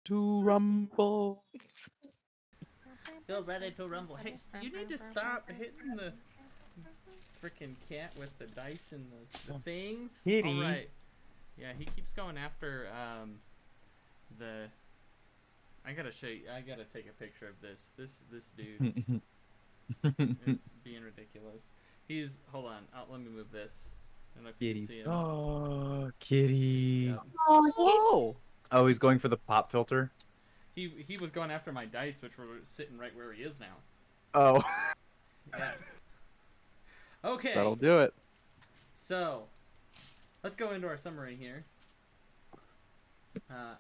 to rumble. Feel ready to rumble. Hey, you need to stop hitting the freaking cat with the dice and the things. Kitty. All right. Yeah, he keeps going after the. I gotta show you. I gotta take a picture of this. This dude is being ridiculous. He's hold on. Let me move this. I don't know if you can Kitties. see him. Oh, kitty. Yep. Oh, Whoa! Oh, he's going for the pop filter. He was going after my dice, which were sitting right where he is now. Oh. Yeah. Okay. That'll do it. So, let's go into our summary here.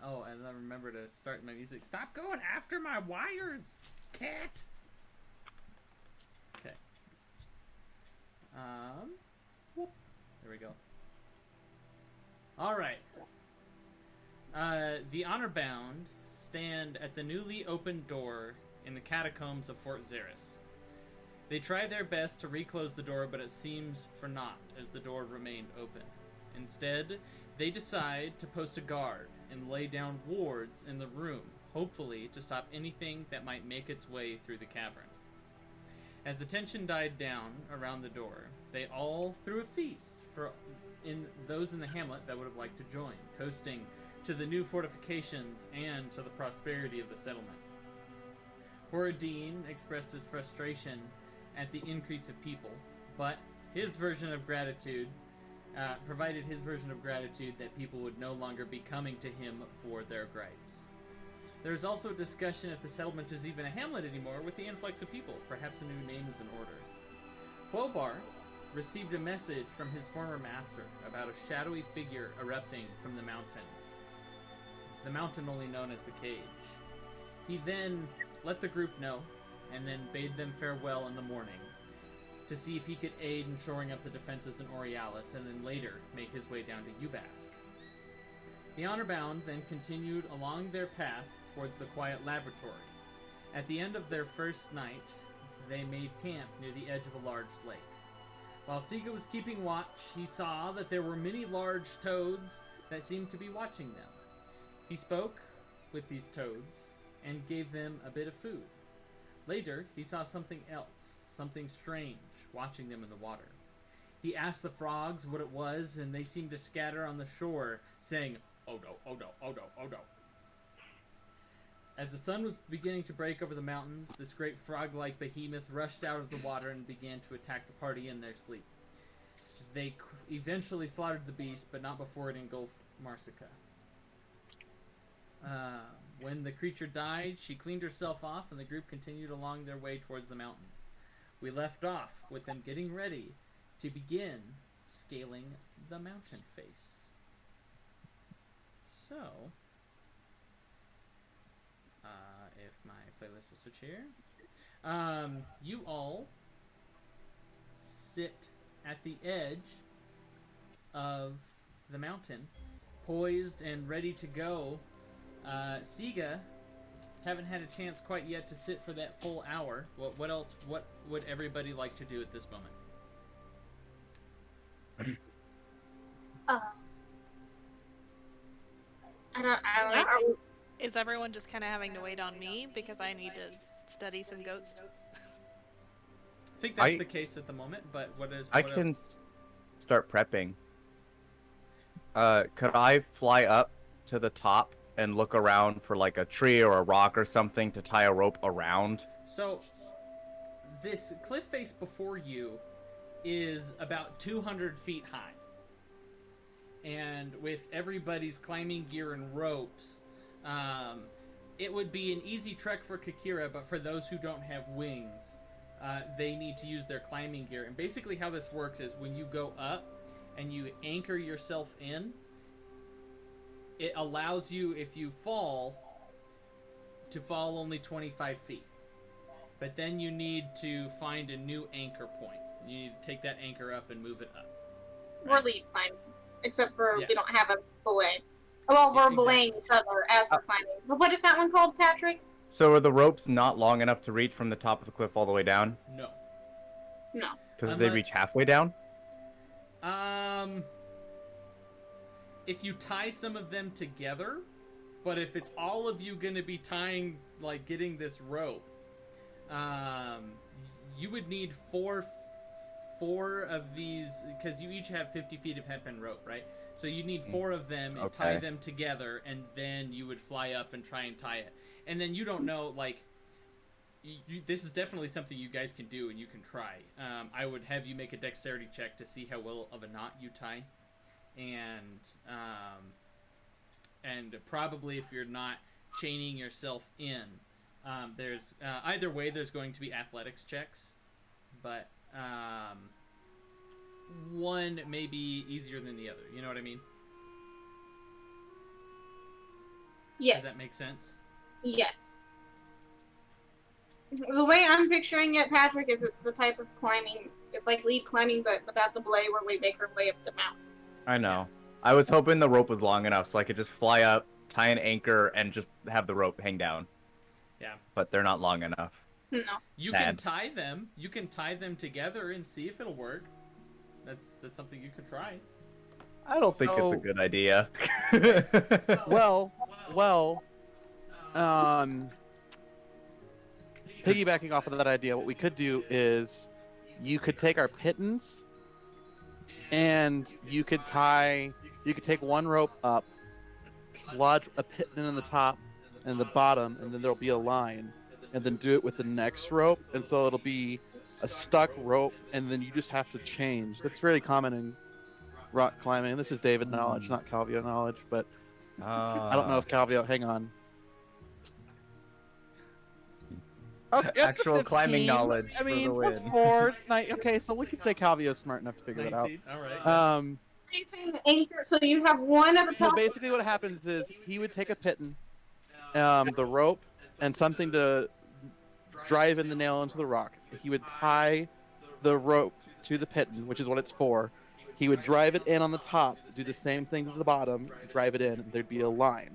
Oh, and then remember to start my music. Stop going after my wires, cat. Okay. Whoop. There we go. All right. The Honorbound stand at the newly opened door in the catacombs of Fort Xeris. They try their best to reclose the door, but it seems for naught, as the door remained open. Instead, they decide to post a guard and lay down wards in the room, hopefully to stop anything that might make its way through the cavern. As the tension died down around the door, they all threw a feast for those in the hamlet that would have liked to join, toasting to the new fortifications and to the prosperity of the settlement. Horadine expressed his frustration at the increase of people, but his version of gratitude provided his version of gratitude that people would no longer be coming to him for their gripes. There is also a discussion if the settlement is even a hamlet anymore with the influx of people. Perhaps a new name is in order. Clobar received a message from his former master about a shadowy figure erupting from the mountain only known as the Cage. He then let the group know, and then bade them farewell in the morning, to see if he could aid in shoring up the defenses in Aurealis, and then later make his way down to Ubask. The Honorbound then continued along their path towards the quiet laboratory. At the end of their first night, they made camp near the edge of a large lake. While Siga was keeping watch, he saw that there were many large toads that seemed to be watching them. He spoke with these toads and gave them a bit of food. Later, he saw something else, something strange, watching them in the water. He asked the frogs what it was, and they seemed to scatter on the shore, saying, "Oh no, oh no, oh no, oh no." As the sun was beginning to break over the mountains, this great frog-like behemoth rushed out of the water and began to attack the party in their sleep. They eventually slaughtered the beast, but not before it engulfed Marsica. When the creature died, she cleaned herself off, and the group continued along their way towards the mountains. We left off with them getting ready to begin scaling the mountain face. So, if my playlist will switch here, you all sit at the edge of the mountain, poised and ready to go. Siga, haven't had a chance quite yet to sit for that full hour. What else? What would everybody like to do at this moment? I don't know. Is everyone just kind of having to wait on me because I need to study some ghosts? I think that's the case at the moment, but what I else? can start prepping. Could I fly up to the top and look around for like a tree or a rock or something to tie a rope around? So, this cliff face before you is about 200 feet high. And with everybody's climbing gear and ropes, it would be an easy trek for Kakira, but for those who don't have wings, they need to use their climbing gear. And basically how this works is when you go up and you anchor yourself in, it allows you, if you fall, to fall only 25 feet. But then you need to find a new anchor point. You need to take that anchor up and move it up. We're lead climbing, except for Yeah. we don't have a belay. Well, we're Yeah, belaying each other as we're climbing. But what is that one called, Patrick? So are the ropes not long enough to reach from the top of the cliff all the way down? No. No. Because they reach halfway down? If you tie some of them together, But if it's all of you gonna be tying, like getting this rope, you would need four of these, because you each have 50 feet of hepin rope, right? So you need 4 of them and tie them together, and then you would fly up and try and tie it. And then you don't know, like, this is definitely something you guys can do and you can try. I would have you make a dexterity check to see how well of a knot you tie, and probably if you're not chaining yourself in, there's either way there's going to be athletics checks, but one may be easier than the other. You know what I mean? Yes. Does that make sense? Yes. The way I'm picturing it, Patrick, is it's the type of climbing. It's like lead climbing, but without the belay, where we make our way up the mountain. I know. I was hoping the rope was long enough so I could just fly up, tie an anchor, and just have the rope hang down. Yeah. But they're not long enough. No. You can tie them. You can tie them together and see if it'll work. That's something you could try. I don't think it's a good idea. Well, piggybacking off of that idea, what we could do is you could take our pittons and you could take one rope up, lodge a pitton in the top and the bottom, and then there'll be a line, and then do it with the next rope, and so it'll be a stuck rope, and then you just have to change. That's very common in rock climbing. This is David knowledge, not Calvio knowledge, but I don't know if Calvio. Hang on. Okay, Actual climbing knowledge. I mean, for the plus win. 4. Okay, so we could say Calvio's smart enough to figure that out. 19. All right. Placing the anchor, so you have one at the So top. basically, what happens is he would take a pitton, the rope, and something to drive in the nail into the rock. He would tie the rope to the pitton, which is what it's for. He would drive it in on the top, do the same thing to the bottom, drive it in, and there'd be a line.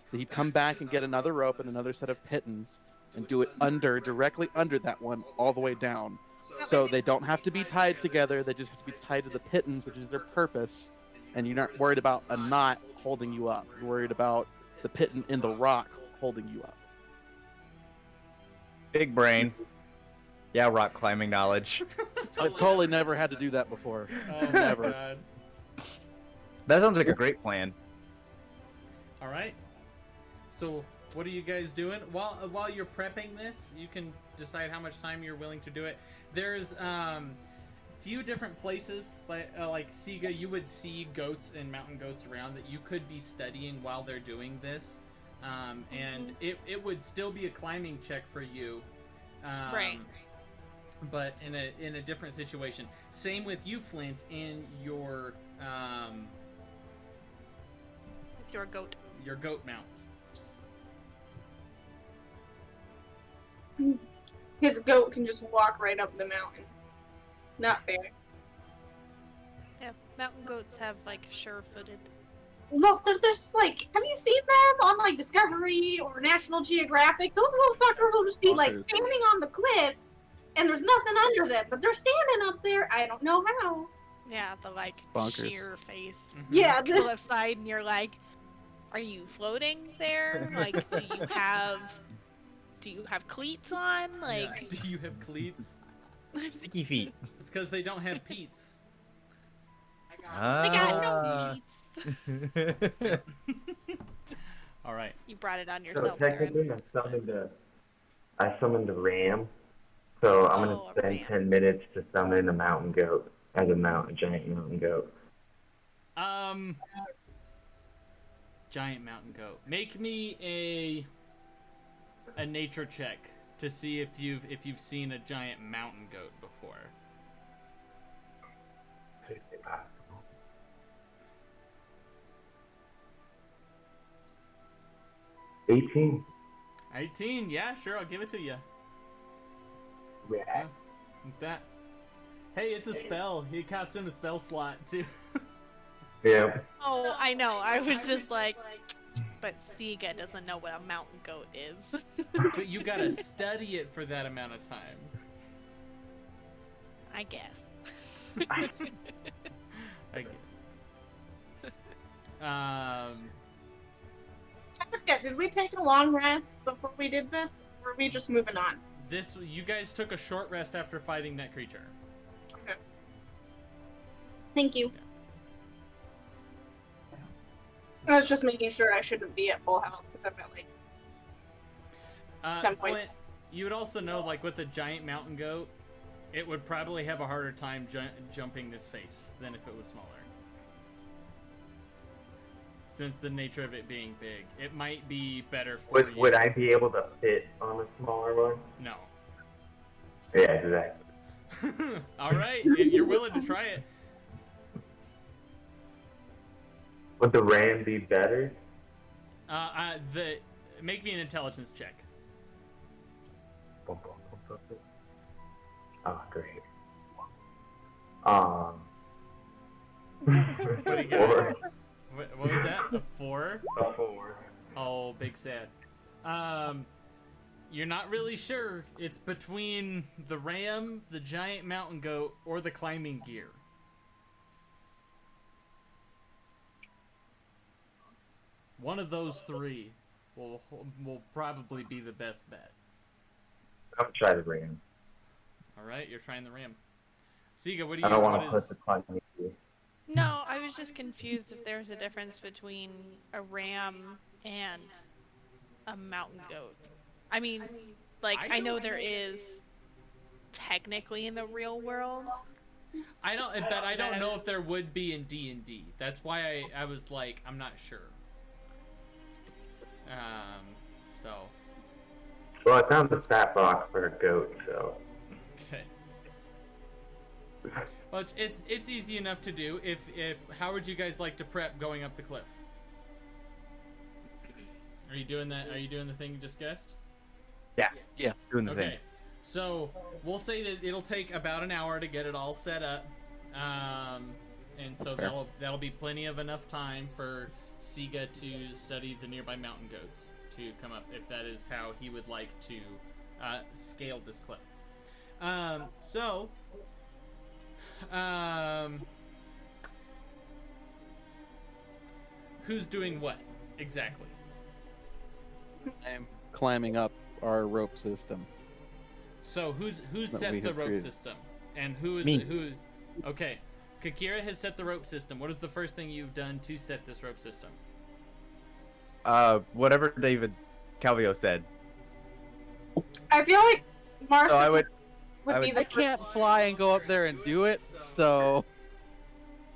So he'd come back and get another rope and another set of pittons, and do it directly under that one, all the way down. So they don't have to be tied together, they just have to be tied to the pittons, which is their purpose, and you're not worried about a knot holding you up. You're worried about the pitton in the rock holding you up. Big brain. Yeah, rock climbing knowledge. I totally never had to do that before. Oh my Never. god. That sounds like a great plan. All right. So, what are you guys doing while you're prepping this? You can decide how much time you're willing to do it. There's few different places like Siga. You would see goats and mountain goats around that you could be studying while they're doing this, and it would still be a climbing check for you. Right. But in a different situation. Same with you, Flint, in your With your goat. mount. His goat can just walk right up the mountain. Not fair. Yeah, mountain goats have like sure-footed. Well, there's like, have you seen them on like Discovery or National Geographic? Those little suckers will just be like Bonkers. standing on the cliff, and there's nothing under them, but they're standing up there. I don't know how. Yeah, the like Bonkers. sheer face. Yeah, Cliffside, and you're like, are you floating there? Like, do you have cleats on? Like, Yeah. Do you have cleats? Sticky feet. It's because they don't have Pete's. I got no cleats. All right. You brought it on So yourself, Aaron. technically, I summoned a ram. So I'm Oh, gonna spend ram. 10 minutes to summon a mountain goat as a giant mountain goat. Giant mountain goat. Make me a nature check to see if you've seen a giant mountain goat before. Is it possible? 18. 18. Yeah, sure. I'll give it to you. Yeah. With that. Hey, it's a spell. It costs him a spell slot too. Yeah. Oh, I know. I was just like, but Siga doesn't know what a mountain goat is. But you gotta study it for that amount of time. I guess. I guess. forget, did we take a long rest before we did this? Or are we just moving on? You guys took a short rest after fighting that creature. Okay. Thank you. I was just making sure I shouldn't be at full health because I've got like 10 points. Flint, you would also know, like, with a giant mountain goat, it would probably have a harder time jumping this face than if it was smaller. Since the nature of it being big, it might be better for you. Would I be able to fit on a smaller one? No. Yeah, exactly. All right, you're willing to try it. Would the ram be better? Make me an intelligence check. Oh, great. What do you got? What was that? A 4? A 4. Oh, big sad. You're not really sure. It's between the ram, the giant mountain goat, or the climbing gear. One of those three will probably be the best bet. I'm gonna try the ram. All right, you're trying the ram. Siga, what do you? I don't want to put the climbing gear. No, I was just confused if there's a difference between a ram and a mountain goat. I mean, like, I know there is technically in the real world. I don't know if there would be in D&D. That's why I was like, I'm not sure. So. Well, I found the stat box for a goat, so. Okay. Well, it's easy enough to do. If how would you guys like to prep going up the cliff? Are you doing that? Are you doing the thing you just guessed? Yeah. Yes. Doing the Okay. thing. So we'll say that it'll take about an hour to get it all set up, and so that'll be plenty of enough time for Siga to study the nearby mountain goats to come up, if that is how he would like to scale this cliff. Who's doing what exactly? I'm climbing up our rope system. So who's That set we the have rope created. system, and who is Me. who? Okay, Kakira has set the rope system. What is the first thing you've done to set this rope system? Whatever David Calvio said. I feel like Marcy So I would. be the I can't fly and go up there and do it, so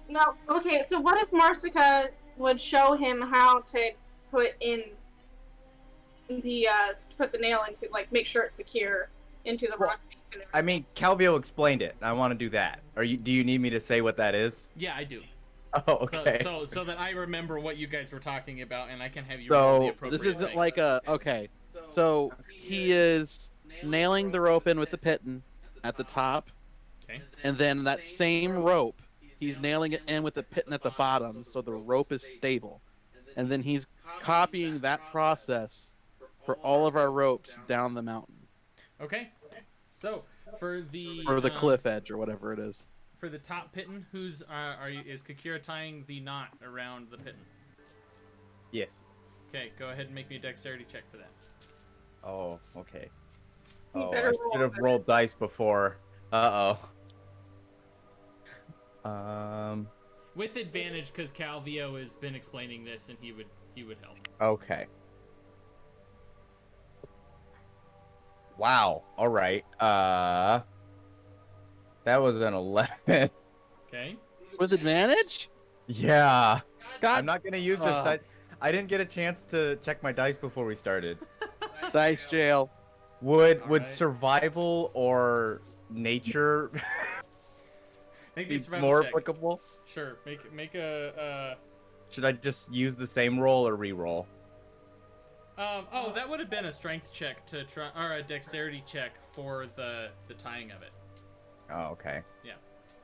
No, okay, so what if Marsica would show him how to put in the put the nail into, like, make sure it's secure into the rock face and everything. I mean, Calvio explained it. I want to do that. Do you need me to say what that is? Yeah, I do. Oh, okay. So that I remember what you guys were talking about, and I can have you So, roll the appropriate this isn't things. like a okay. So he is nailing the rope in with the pitton at the top, Okay. and then that same rope, he's nailing it in with the pitton at the bottom, so the rope is stable. And then he's copying that process for all of our ropes down the mountain, Okay. So for the or the cliff edge, or whatever it is. for the top pitton, who's is Kakira tying the knot around the pitton? Yes. Okay, go ahead and make me a dexterity check for that. Oh, okay. You Oh, better I roll should have better. rolled dice before. Uh-oh. With advantage, because Calvio has been explaining this, and he would help. Okay. Wow. All right. That was an 11. Okay. With advantage? Yeah. God, I'm not gonna use this Uh. dice. I didn't get a chance to check my dice before we started. dice jail. Would Alright. survival or nature Make me a be survival more check. applicable? Sure. Make a. Should I just use the same roll or re-roll? Oh, that would have been a strength check to try, or a dexterity check for the tying of it. Oh, okay. Yeah.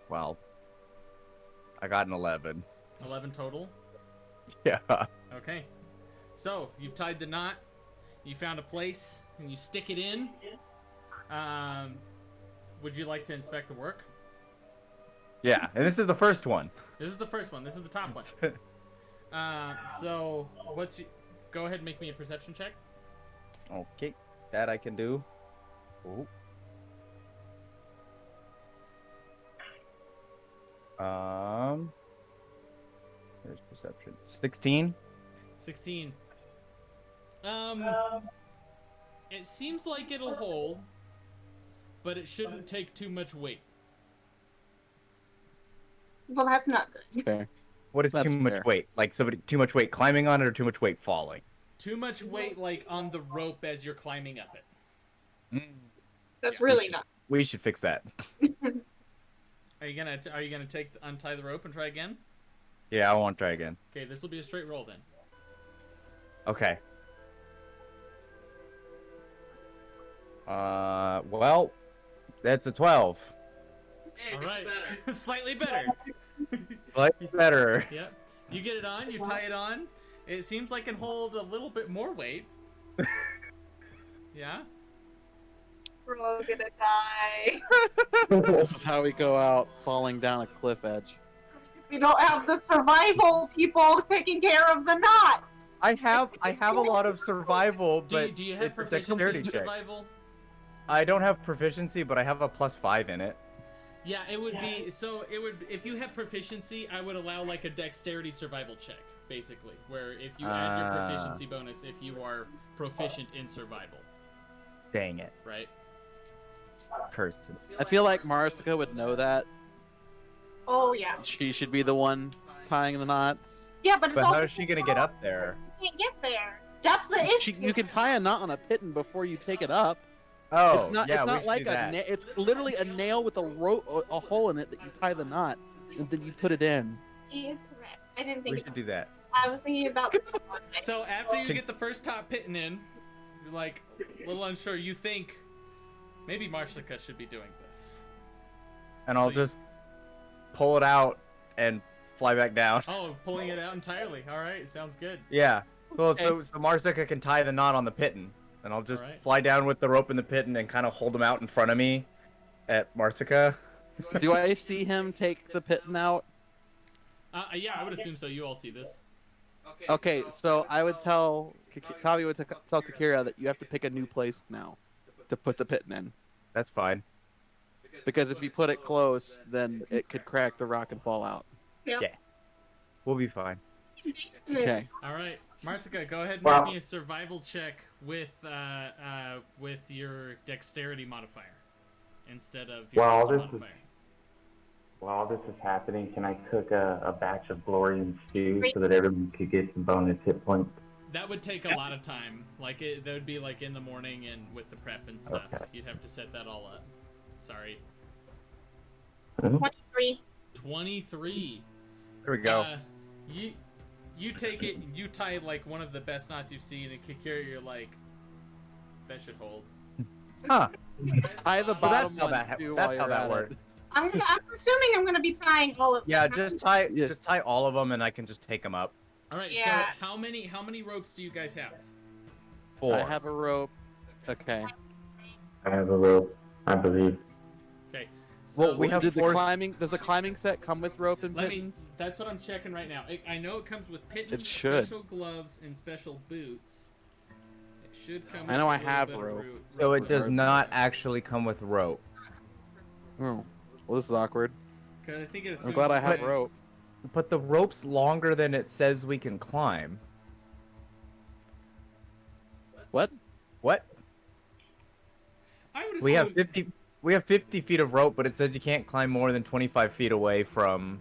Well, I got an 11. 11 total. Yeah. Okay. So you've tied the knot. You found a place and you stick it in. Would you like to inspect the work? Yeah, and this is the first one. This is the first one. This is the top one. So go ahead and make me a perception check. Okay, that I can do. Ooh. There's perception. 16. 16. It seems like it'll hold, but it shouldn't take too much weight. Well, that's not good. Fair. What is That's too much fair. weight? Like somebody too much weight climbing on it, or too much weight falling? Too much weight, like on the rope as you're climbing up it. That's Yeah, really we not. We should fix that. Are you gonna untie the rope and try again? Yeah, I want to try again. Okay, this will be a straight roll then. Okay. Well, that's a 12. All right, slightly better. Like better. Yep. You get it on. You tie it on. It seems like it can hold a little bit more weight. Yeah. We're all gonna die. This is how we go out falling down a cliff edge. We don't have the survival people taking care of the knots. I have a lot of survival, but Do you have it's a proficiency dexterity in check. survival? I don't have proficiency, but I have a +5 in it. Yeah, it would be so. It would if you have proficiency, I would allow like a dexterity survival check, basically, where if you add your proficiency bonus if you are proficient in survival, Dang it. right? Curses. I feel like Marsica would know that. Oh yeah. She should be the one tying the knots. Yeah, but it's But all how is she gonna get up there? can't get there. That's the issue. You can tie a knot on a pitten before you take it up. Oh, It's not, yeah, it's we not should like do that. it's literally a nail with a rope, a hole in it that you tie the knot, and then you put it in. He is correct. I didn't think. We should do that. I was thinking about this one. So after you get the first top pitting in, you're like a little unsure. You think maybe Marsica should be doing this. And I'll So you- just pull it out and fly back down. Oh, pulling it out entirely. All right, sounds good. Yeah. Well, so Marsica can tie the knot on the pitten, and I'll just Alright. fly down with the rope in the pitten and kind of hold him out in front of me at Marsica. Do I see him take the pitten out? Yeah, I would assume so. You all see this. Okay, so I would tell Kavi would tell Kakira that you have to pick a new place now to put the pitten in, That's fine. because if you put it close, then it could crack the rock and fall out. Yeah. Yeah. We'll be fine. Okay. All right, Marsica, go ahead and Wow. make me a survival check with your dexterity modifier instead of your Wow, wisdom this is- modifier. While this is happening, can I cook a batch of glory and stew so that everyone could get some bonus hit points? That would take a lot of time. Like that would be like in the morning and with the prep and stuff. Okay. You'd have to set that all up. Sorry. 23. 23. Here we go. You take it. You tie like one of the best knots you've seen, and Kikira, you're like, that should hold. Huh. Tie the Well, bottom that's how one that, too that's while how you're that at works. it. I'm assuming I'm gonna be tying all of Yeah, them. just tie Yeah. just tie all of them, and I can just take them up. All right. Yeah. So how many ropes do you guys have? 4. I have a rope. Okay. I have a rope, I believe. Okay. So Well, we have Does the 4. climbing set come with rope and Let me. pittance? That's what I'm checking right now. I know it comes with pittance, It should. special gloves, and special boots. It should come. I know with I a little have bit of rope. So it with does rope. not actually come with rope. Oh, well, this is awkward. 'Cause I think it I'm assumes glad I it have does. rope. But the rope's longer than it says we can climb. What? What? I would assume. We have 50 feet of rope, but it says you can't climb more than 25 feet away from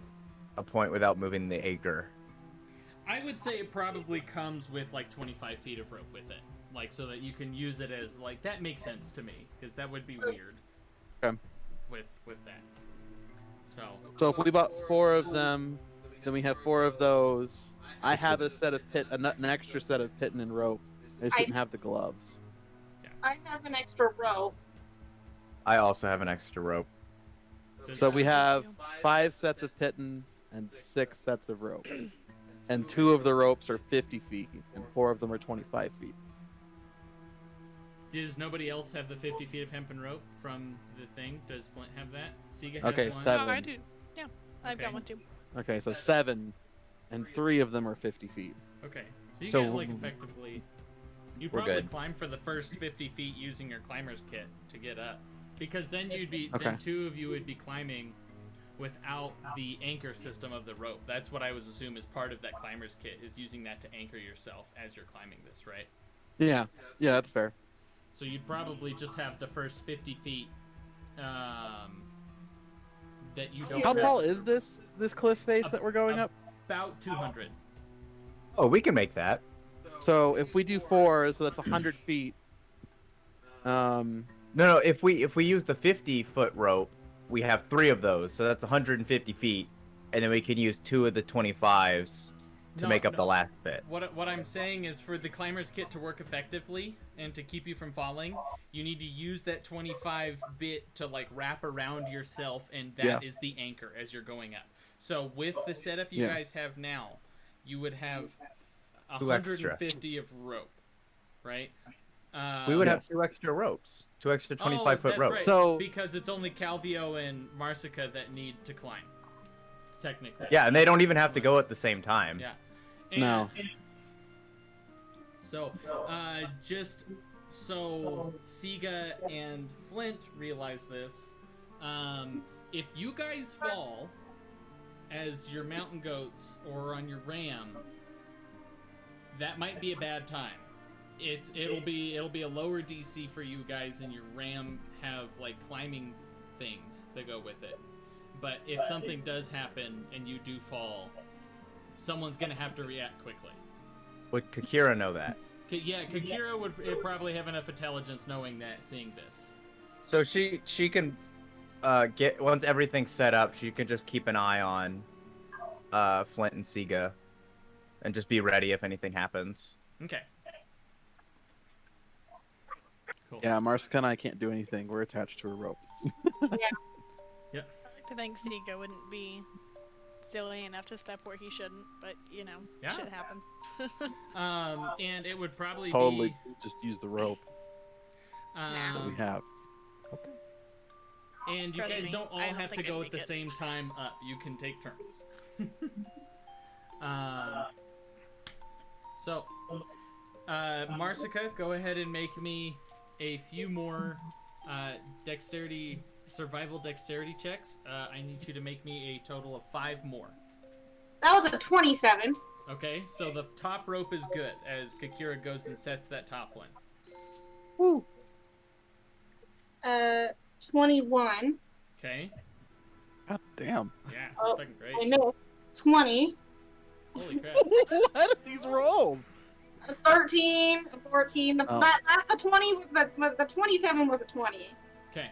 a point without moving the acre. I would say it probably comes with like 25 feet of rope with it, like so that you can use it as like that makes sense to me because that would be weird. Okay. With that. So if we bought 4 of them, then we have 4 of those. I have a set of an extra set of pitten and rope. I just didn't have the gloves. I have an extra rope. I also have an extra rope. Does So that- we have 5 sets of pittons and 6 sets of rope. And 2 of the ropes are 50 feet, and 4 of them are 25 feet. Does nobody else have the 50 feet of hempen rope from the thing? Does Flint have that? Siga has Okay, one. 7. Oh, I do. Yeah, I've Okay. got one too. Okay, so 7, and 3 of them are 50 feet. Okay, you So get like effectively. You'd we're probably good. climb for the first 50 feet using your climber's kit to get up, because then you'd be Okay. then two of you would be climbing without the anchor system of the rope. That's what I was assume is part of that climber's kit, is using that to anchor yourself as you're climbing this, right? Yeah, that's fair. So you'd probably just have the first 50 feet that you don't. How have- tall is this cliff face that we're going up? About 200. Oh, we can make that. So if we do 4, so that's 100 feet. No, if we use the 50-foot rope, we have 3 of those, so that's 150 feet, and then we can use 2 of the 25s to make up the last bit. What I'm saying is, for the climber's kit to work effectively and to keep you from falling, you need to use that 25 bit to like wrap around yourself, and that is the anchor as you're going up. So with the setup you guys have now, you would have 150 of rope, right? We would have 2 extra ropes, 2 extra 25-foot ropes. Right, So- because it's only Calvio and Marsica that need to climb, technically. Yeah, and they don't even have to go at the same time. Yeah. No. So, just so Siga and Flint realize this, if you guys fall as your mountain goats or on your ram, that might be a bad time. It'll be a lower DC for you guys, and your ram have like climbing things that go with it. But if something does happen and you do fall, someone's gonna have to react quickly. Would Kakira know that? Yeah, Kakira would probably have enough intelligence knowing that, seeing this. So she can get, once everything's set up, she can just keep an eye on Flint and Siga and just be ready if anything happens. Okay. Cool. Yeah, Marsica and I can't do anything. We're attached to a rope. I think Sneeko wouldn't be silly enough to step where he shouldn't, but you know, Yeah. shit happen. And it would probably Totally be just use the rope that we have. and you Trust guys me, don't all I don't have to think I'd go at make the it. same time up. You can take turns. So, Marsica, go ahead and make me a few more survival dexterity checks. I need you to make me a total of 5 more. That was a 27. Okay, so the top rope is good as Kakira goes and sets that top one. Woo! 21. Okay, God damn. yeah, Oh, fucking great. I missed. 20. Holy crap. What are these rolls? 13, 14. Oh. That's the 20. The 27 was a 20. Okay,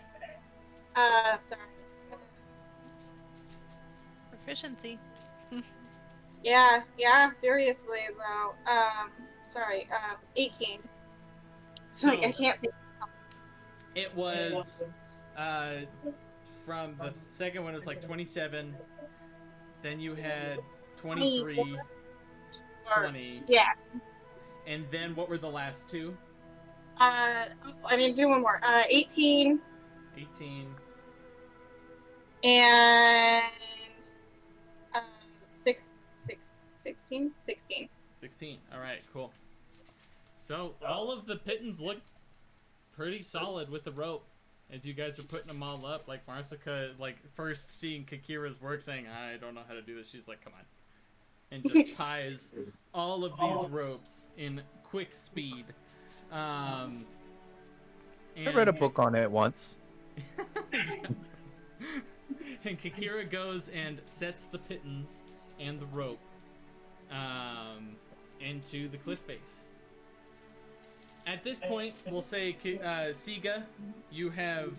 Sorry. Proficiency. Yeah, seriously though. Sorry. 18. so Like, I can't think. it was from the second one, it was like 27. Then you had 23, 20, Yeah. and then what were the last two? I need to do one more. 18 18. and 16. 16. All right, cool. So all of the pittons look pretty solid with the rope as you guys are putting them all up. Like Marsica, like first seeing Kakira's work, saying, "I don't know how to do this." She's like, "Come on," and just ties all of these ropes in quick speed. I read a book on it once. And Kakira goes and sets the pittons and the rope into the cliff face. At this point, we'll say, Siga, you have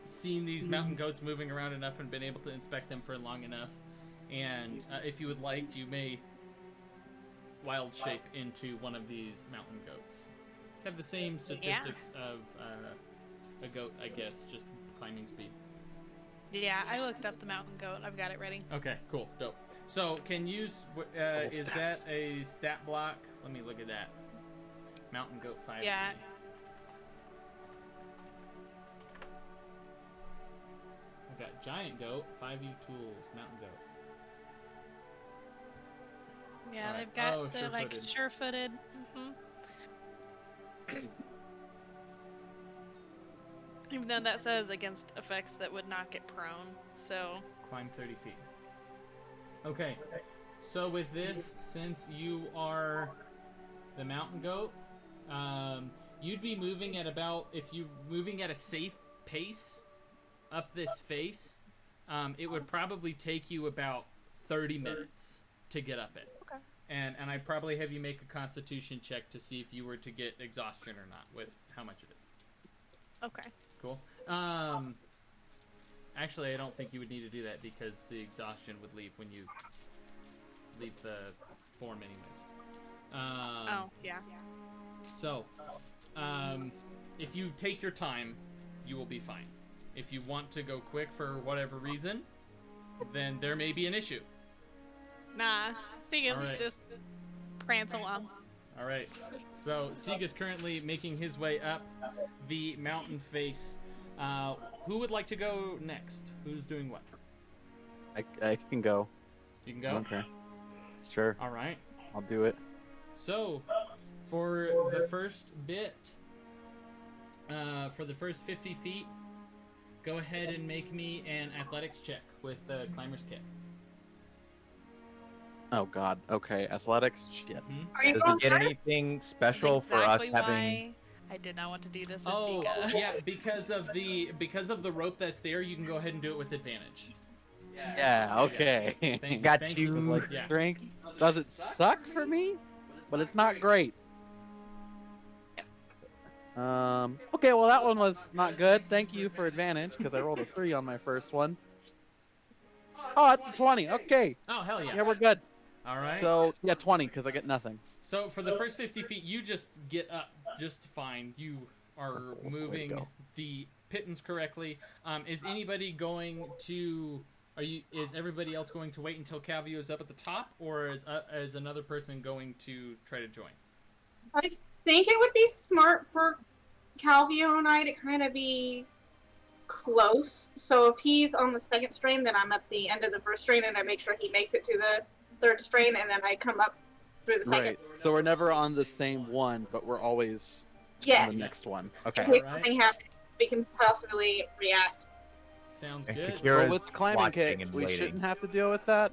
seen these mountain goats moving around enough and been able to inspect them for long enough. And if you would like, you may wild shape into one of these mountain goats. Have the same statistics of a goat, I guess, just climbing speed. Yeah, I looked up the mountain goat. I've got it ready. Okay, cool, dope. So, can you, is that a stat block? Let me look at that. Mountain goat 5. Yeah. I've got giant goat, 5e tools, mountain goat. Yeah, Alright. they've got Oh, the like sure-footed. sure-footed. Even though that says against effects that would not get prone, so Climb 30 feet. Okay. So with this, since you are the mountain goat, you'd be moving at about, if you're moving at a safe pace up this face, it would probably take you about 30 minutes to get up it. Okay. And I'd probably have you make a constitution check to see if you were to get exhaustion or not with how much it is. okay. Cool. Actually, I don't think you would need to do that because the exhaustion would leave when you leave the form anyways. Oh, yeah. So, if you take your time, you will be fine. If you want to go quick for whatever reason, then there may be an issue. Nah, think of Alright. just prance along. All right. So Sieg is currently making his way up the mountain face. Who would like to go next? Who's doing what? I can go. You can I go. don't care. Sure, All right. I'll do it. So, for the first bit, for the first 50 feet, go ahead and make me an athletics check with the climber's kit. Oh God. Okay, athletics. Shit. Are you Does going he get first? anything That's special for us exactly having? why I did not want to do this with Oh, Zika. yeah, because of the rope that's there, you can go ahead and do it with advantage. Yeah. Okay. Thank, Got thank you. Like Yeah. strength. Does it suck for me? But it's not great. Okay, well that one was not good. Thank you for advantage because I rolled a 3 on my first one. Oh, that's a 20. Okay. Oh, hell yeah. Yeah, we're good. All right. So yeah, 20 because I get nothing. So for the first 50 feet, you just get up just fine. You are That's the way to moving go. the pittance correctly. Is anybody going to? Is everybody else going to wait until Calvio is up at the top, or is another person going to try to join? I think it would be smart for Calvio and I to kind of be close. So if he's on the second strain, then I'm at the end of the first strain, and I make sure he makes it to the third strain, and then I come up through the second. Right. So we're never on the same one, but we're always on Yes. the next one. In Okay. case Alright. something happens, we can possibly react. Sounds And good. Kakira- Well, with climbing watching kit, and we waiting. shouldn't have to deal with that,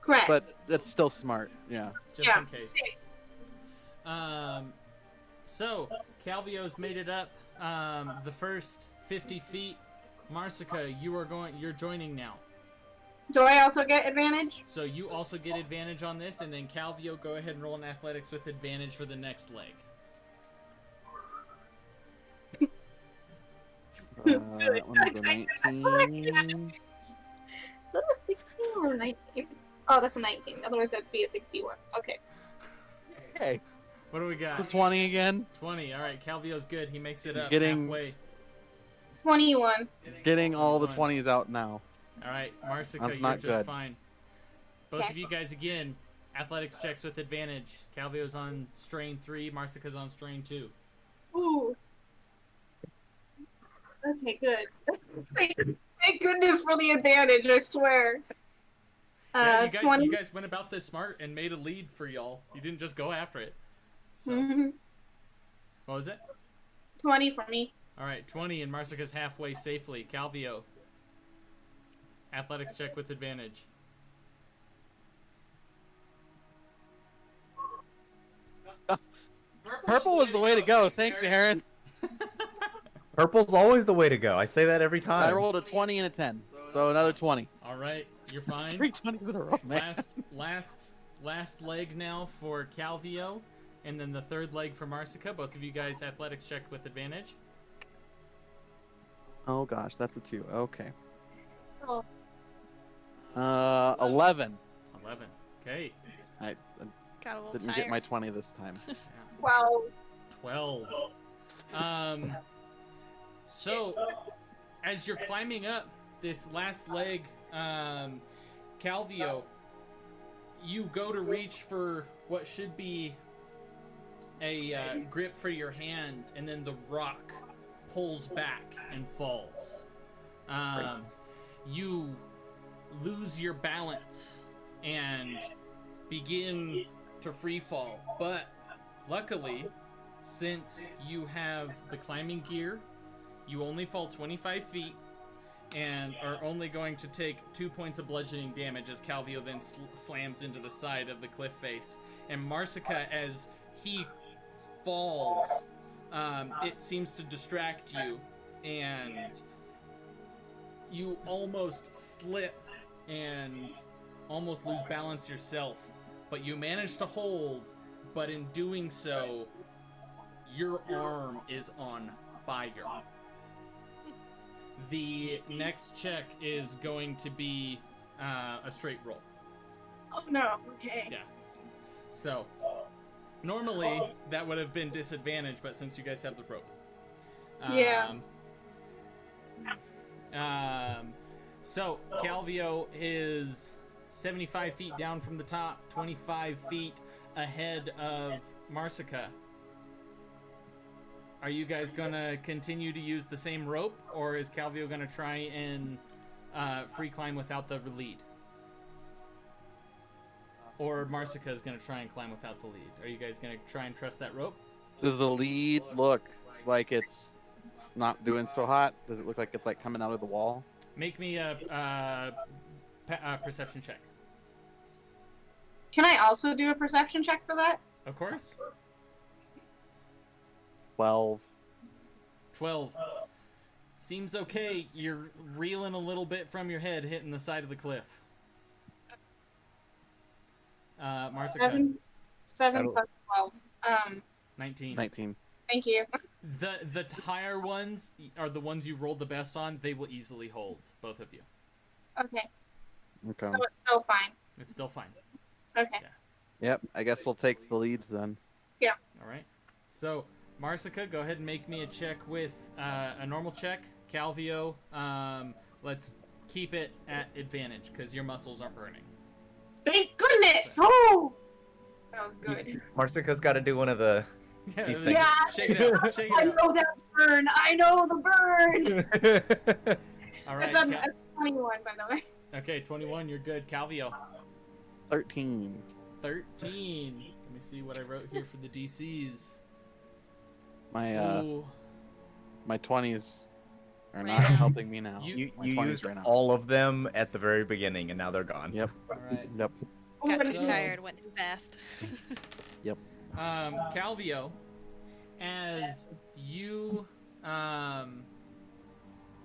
Correct. but it's still smart. Yeah. Just yeah. in case. Safe. So Calvio's made it up. The first 50 feet. Marsica, you're joining now. Do I also get advantage? So you also get advantage on this, and then Calvio, go ahead and roll an athletics with advantage for the next leg. That one's a 19. Is that a 16 or a 19? Oh, that's a 19. Otherwise, that'd be a 61. Okay. Okay. What do we The got? 20 again. 20. All right, Calvio's good. He makes it up Getting- halfway. 21. Getting all the 21. 20s out now. All right, Marsica, That's you're not just good. fine. Both Okay. of you guys again. Athletics checks with advantage. Calvio's on strain 3. Marsica's on strain 2. Ooh. Okay, good. Thank goodness for the advantage, I swear. Yeah, 20. you guys went about this smart and made a lead for y'all. You didn't just go after it. So, Mhm. what was it? 20 for me. All right, 20, and Marsica's halfway safely. Calvio. Athletics check with advantage. Purple was the way to go. Thanks, Aaron. Purple's always the way to go. I say that every time. I rolled a 20 and a 10, so another 20. All right, you're fine. 3 20s in a row, man. Last leg now for Calvio, and then the third leg for Marsica. Both of you guys athletics check with advantage. Oh gosh, that's a 2. Okay. Oh. 11. 11. Okay. I Got a little didn't tired. get my 20 this time. 12. 12. So, as you're climbing up this last leg, Calvio, you go to reach for what should be a grip for your hand, and then the rock pulls back and falls. You lose your balance and begin to free fall. But luckily, since you have the climbing gear, you only fall 25 feet and are only going to take 2 points of bludgeoning damage as Calvio then slams into the side of the cliff face. And Marsica, as he falls, it seems to distract you, and you almost slip and almost lose balance yourself. But you manage to hold, but in doing so, your arm is on fire. The next check is going to be a straight roll. Oh no, okay. Yeah. So, normally that would have been disadvantage, but since you guys have the rope. Yeah. So, Calvio is 75 feet down from the top, 25 feet ahead of Marsica. Are you guys gonna continue to use the same rope, or is Calvio gonna try and free climb without the lead? Or Marsica is gonna try and climb without the lead? Are you guys gonna try and trust that rope? Does the lead look like it's not doing so hot? Does it look like it's like coming out of the wall? Make me a perception check. Can I also do a perception check for that? Of course. 12. 12. Seems okay. You're reeling a little bit from your head, hitting the side of the cliff. Marsica. 7 plus 12. 19. 19. Thank you. The higher ones are the ones you rolled the best on. They will easily hold, both of you. Okay. Okay. So it's still fine. It's still fine. Okay. Yep, I guess we'll take the leads then. Yeah. All right. So, Marsica, go ahead and make me a check with a normal check. Calvio, let's keep it at advantage because your muscles aren't burning. Thank goodness! Oh! That was good. Marsica's got to do one of the. These things. Yeah! Shake it out. Shake I it out. know that burn! I know the burn! All right. That's a 21, by the way. Okay, 21. You're good. Calvio. 13. 13. Let me see what I wrote here for the DCs. My Ooh. my 20s are not Ram. helping me now. You My you 20s used right now. all of them at the very beginning, and now they're gone. Yep. All right. Yep. Got So- too tired, went too fast. Calvio, as you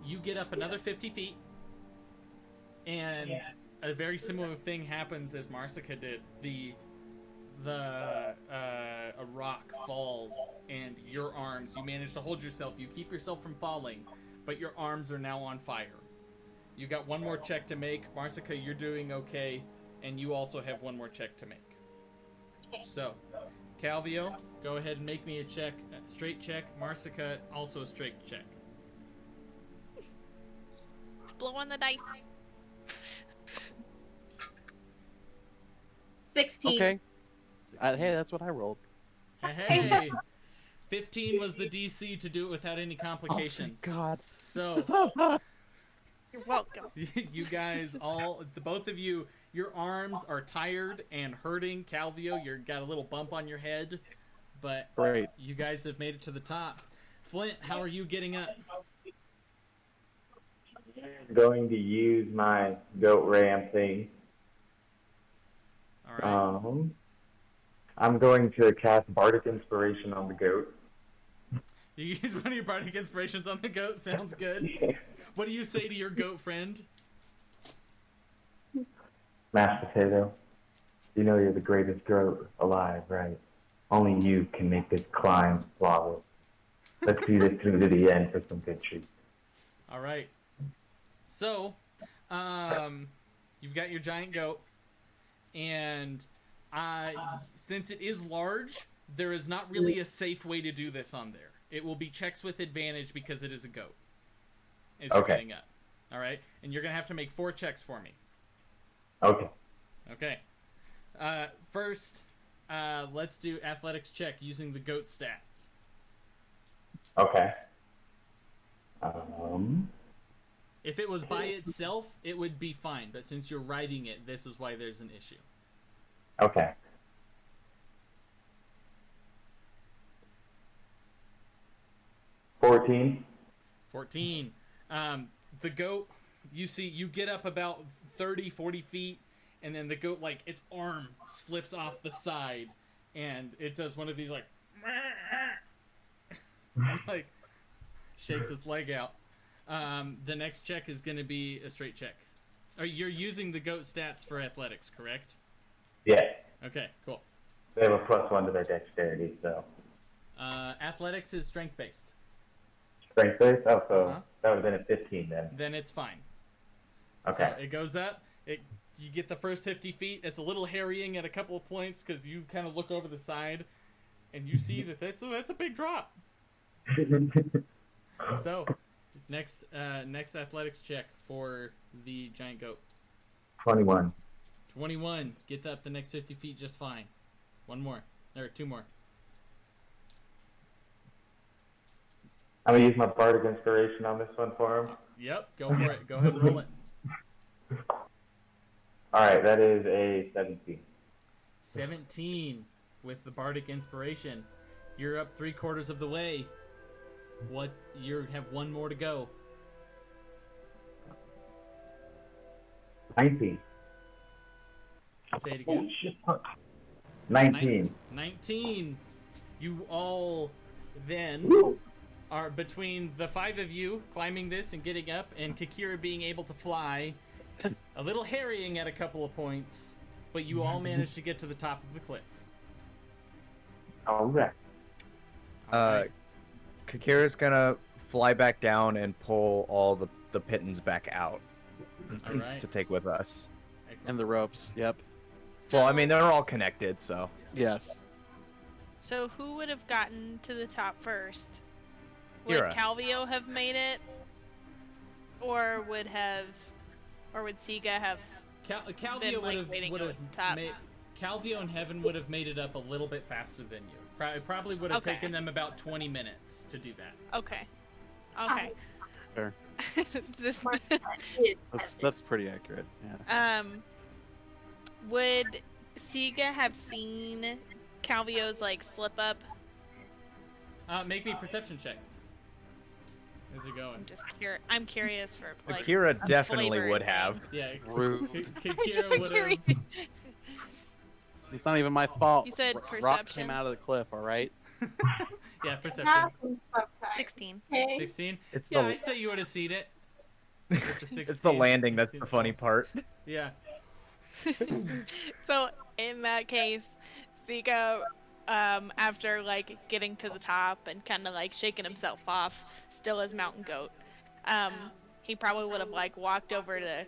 you get up another 50 feet, and a very similar thing happens as Marsica did. A rock falls, and your arms, you manage to hold yourself. You keep yourself from falling, but your arms are now on fire. You got one more check to make. Marsica, you're doing okay, and you also have one more check to make. Okay. So, Calvio, go ahead and make me a check, a straight check. Marsica, also a straight check. Blow on the dice. 16. Okay. Hey, that's what I rolled. Hey, 15 was the DC to do it without any complications. Oh, God. So, You're welcome. you guys all, both of you, your arms are tired and hurting. Calvio, you've got a little bump on your head, but Great. you guys have made it to the top. Flint, how are you getting up? I'm going to use my goat ram thing. All right. I'm going to cast Bardic Inspiration on the goat. You use one of your bardic inspirations on the goat. Sounds good. What do you say to your goat friend? Mashed potato, you know you're the greatest goat alive, right? Only you can make this climb flawless. Let's see this through to the end for some good treats. All right. So, you've got your giant goat, and since it is large, there is not really a safe way to do this on there. It will be checks with advantage because it is a goat. As you're Okay. getting up. All right? And you're going to have to make 4 checks for me. Okay. Okay. First, let's do athletics check using the goat stats. If it was by itself, it would be fine. But since you're riding it, this is why there's an issue. Okay. $14. 14. The goat, you get up about 30, 40 feet, and then the goat, like, its arm slips off the side, and it does one of these, like, like, shakes its leg out. The next check is going to be a straight check. You're using the goat stats for athletics, correct? Yeah. Okay, cool. They have a +1 to their dexterity, so. Athletics is strength-based. Strength base? Oh, so Uh-huh. that would have been a 15 then. Then it's fine. Okay. So it goes up. You get the first 50 feet. It's a little harrying at a couple of points because you kind of look over the side, and you see that that's a big drop. So, next athletics check for the giant goat. 21. 21. Get up the next 50 feet just fine. One more. Or two more. I'm going to use my Bardic Inspiration on this one for him. Yep, go for it. Go ahead and roll it. Alright, that is a 17. 17 with the Bardic Inspiration. You're up 3/4 of the way. You have one more to go. 19. Say it Oh, again. shit. 19. 19. You all then Woo. are between the 5 of you climbing this and getting up, and Kikira being able to fly, a little harrying at a couple of points, but you all managed to get to the top of the cliff. Alright. Alright. Kakira's gonna fly back down and pull all the pittons back out Alright. to take with us. Excellent. And the ropes. Yep. Well, I mean, they're all connected, so. Yes. So who would have gotten to the top first? Would Kira. Calvio have made it? Or would Siga have Calvio been, like, would waiting have on top? Calvio and Heaven would have made it up a little bit faster than you. It probably would have Okay. taken them about 20 minutes to do that. Okay. Okay. Fair. Just- That's pretty accurate. Yeah. Would Siga have seen Calvio's like slip up? Make me a perception check. As you're going. I'm curious for like. Akira definitely flavor would thing. have. Yeah, Rude. Kikira would have. It's not even my fault. You said Rock perception? came out of the cliff, alright? Yeah, perception. Happens sometimes. 16. Okay. 16. It's Yeah, the I'd say you would have seen it. With the it's the 16. landing that's the funny part. Yeah. So in that case, Siga, after like getting to the top and kind of like shaking himself off, still as Mountain Goat, he probably would have like walked over to,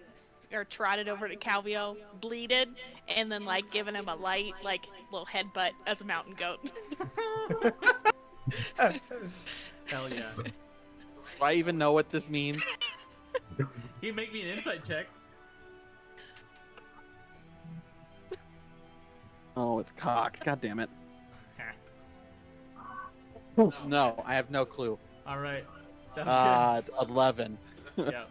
or trotted over to Calvio, bleated, and then like given him a light like little headbutt as a Mountain Goat. Hell yeah. Do I even know what this means? He'd make me an insight check. Oh, it's cocked. God damn it. No, I have no clue. Alright. Sounds 11. good. Yeah.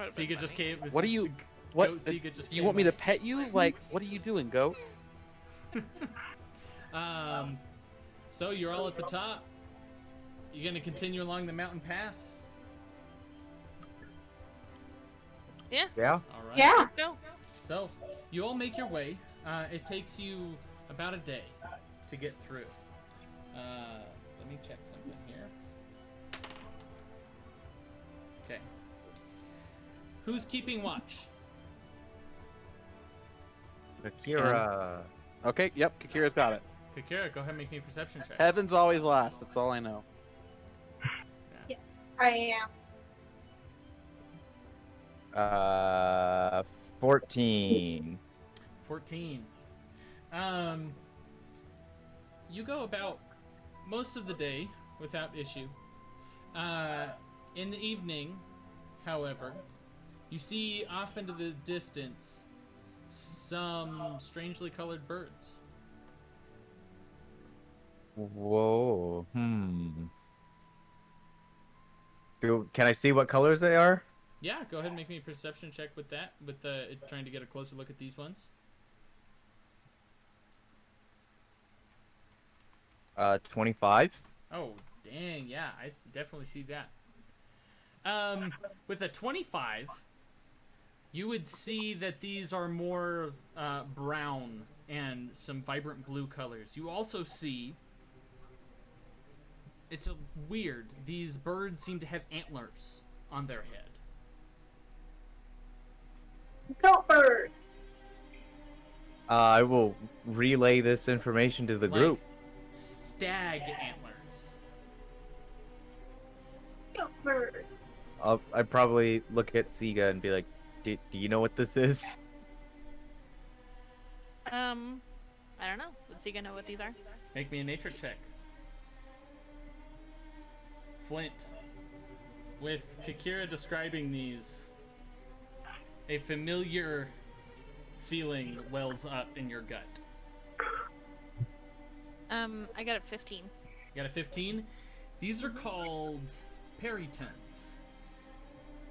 Siga just came. What do you... What? Goat Siga just Do you came want me to up. pet you? Like, what are you doing, goat? So you're all at the top. You gonna continue along the mountain pass? Yeah, Yeah. All right. Yeah. let's go. So you all make your way. It takes you about a day to get through. Let me check something here. Okay. Who's keeping watch? Akira. Okay, yep, Kakira's got it. Kakira, go ahead and make me a perception check. Heaven's always last, that's all I know. Yes, I am. 14. 14. You go about most of the day without issue. In the evening, however, you see off into the distance some strangely colored birds. Whoa. Can I see what colors they are? Yeah, go ahead and make me a perception check with that. With trying to get a closer look at these ones. 25. Oh, dang, yeah, I definitely see that. With a 25, you would see that these are more brown and some vibrant blue colors. You also see, it's weird, these birds seem to have antlers on their head. Goat bird. I will relay this information to the group. Stag antlers. Goat bird. I'd probably look at Siga and be like, do you know what this is? I don't know. Would Sega know what these are? Make me a nature check. Flint. With Kikira describing these, a familiar feeling wells up in your gut. I got a 15. You got a 15? These are called peritons.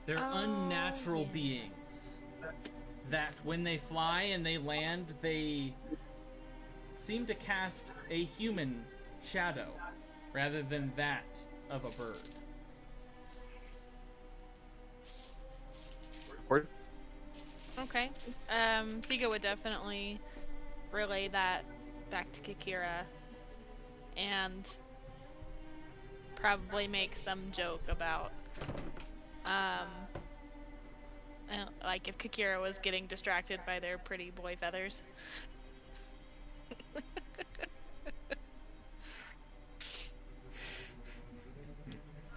They're unnatural beings that when they fly and they land, they seem to cast a human shadow rather than that of a bird. Okay. Sega would definitely relay that back to Kikira and probably make some joke about like if Kikira was getting distracted by their pretty boy feathers.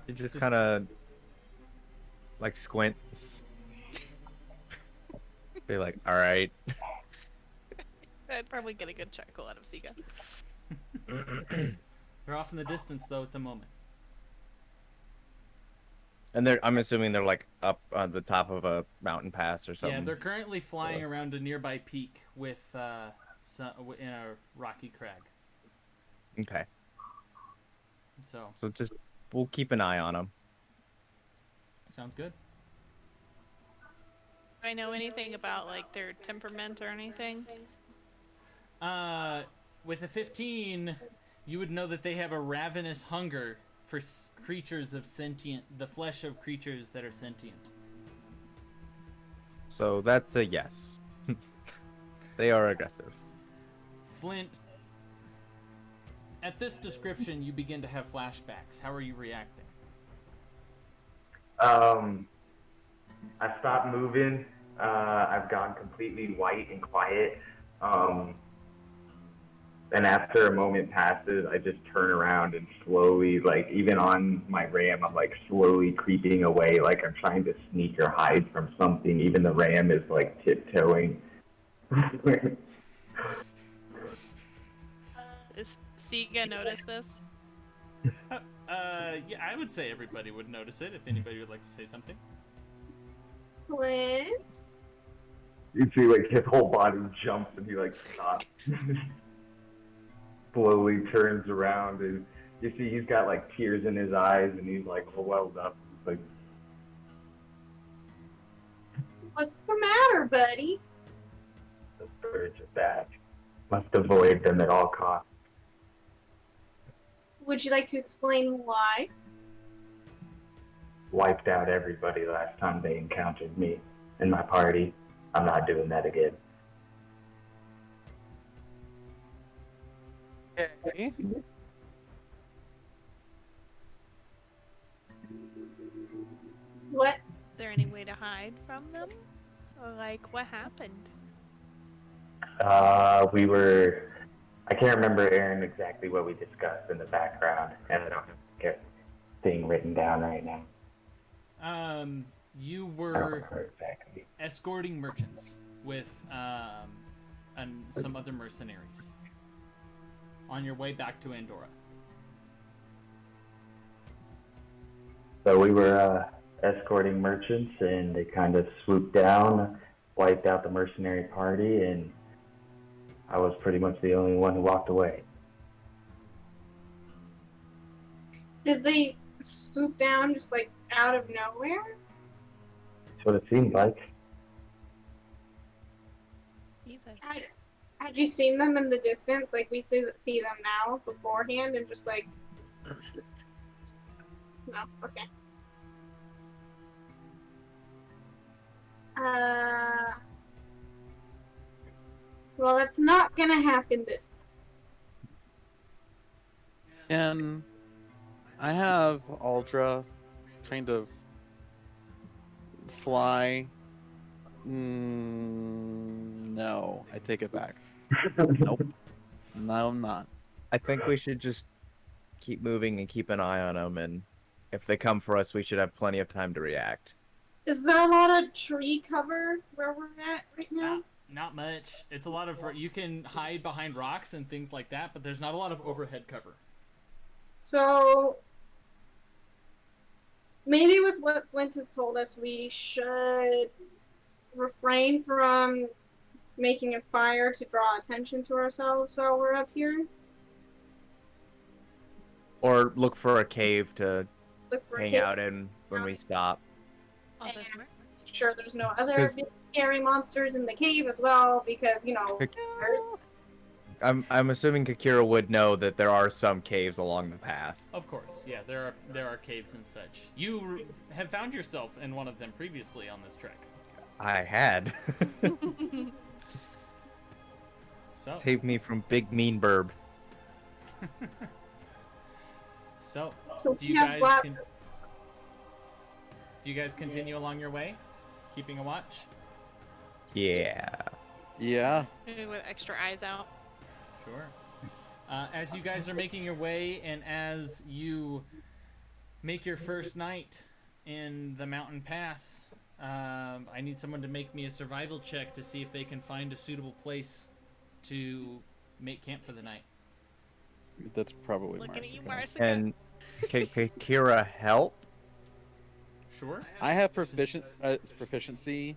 You just kind of like squint. Be like, all right. I'd probably get a good chuckle out of Sega. They're off in the distance though at the moment. And I'm assuming they're like up on the top of a mountain pass or something. Yeah, they're currently flying around a nearby peak with in a rocky crag. Okay. So just we'll keep an eye on them. Sounds good. Do I know anything about like their temperament or anything? With a 15, you would know that they have a ravenous hunger for creatures of the flesh of creatures that are sentient. So that's a yes. They are aggressive. Flint, at this description, you begin to have flashbacks. How are you reacting? I stopped moving. I've gone completely white and quiet. And after a moment passes, I just turn around and slowly, like, even on my ram, I'm, like, slowly creeping away, like I'm trying to sneak or hide from something. Even the ram is, like, tiptoeing. Is Sega notice this? Yeah, I would say everybody would notice it if anybody would like to say something. Flint. You see, like, his whole body jumps and he, like, stops. Slowly turns around and you see he's got, like, tears in his eyes and he's, like, welled up. He's like, What's the matter, buddy? the birds are bad. Must avoid them at all costs. Would you like to explain why? Wiped out everybody last time they encountered me and my party. I'm not doing that again. Okay. What? Is there any way to hide from them? Or like what happened? I can't remember, Aaron, exactly what we discussed in the background, and I don't have everything written down right now. You I don't were remember exactly. escorting merchants with and some other mercenaries on your way back to Andorra. So we were escorting merchants, and they kind of swooped down, wiped out the mercenary party, and I was pretty much the only one who walked away. Did they swoop down just like out of nowhere? That's what it seemed like. Jesus. Had you seen them in the distance, like we see them now beforehand, and just like, no, okay. Well, that's not gonna happen this time. And I have Aldra kind of fly. No, I take it back. Nope. No, I'm not. I think we should just keep moving and keep an eye on them, and if they come for us, we should have plenty of time to react. Is there a lot of tree cover where we're at right now? Not much. It's a lot of you can hide behind rocks and things like that, but there's not a lot of overhead cover. So maybe with what Flint has told us, we should refrain from making a fire to draw attention to ourselves while we're up here. Or look for a cave to Look for a hang cave. out in when we stop. Also smart. Sure, there's no other 'Cause- big scary monsters in the cave as well, because there's I'm assuming Kakira would know that there are some caves along the path. Of course, yeah, there are caves and such. You have found yourself in one of them previously on this trek. I had. So, Save me from Big Mean Burb. so do we you have guys black- do you guys continue along your way, keeping a watch? Yeah. Yeah. Maybe with extra eyes out. Sure. As you guys are making your way, and as you make your first night in the mountain pass, I need someone to make me a survival check to see if they can find a suitable place to make camp for the night. That's probably Looking at you, Marsica. Marsica. And can Kakira help? Sure. I have proficiency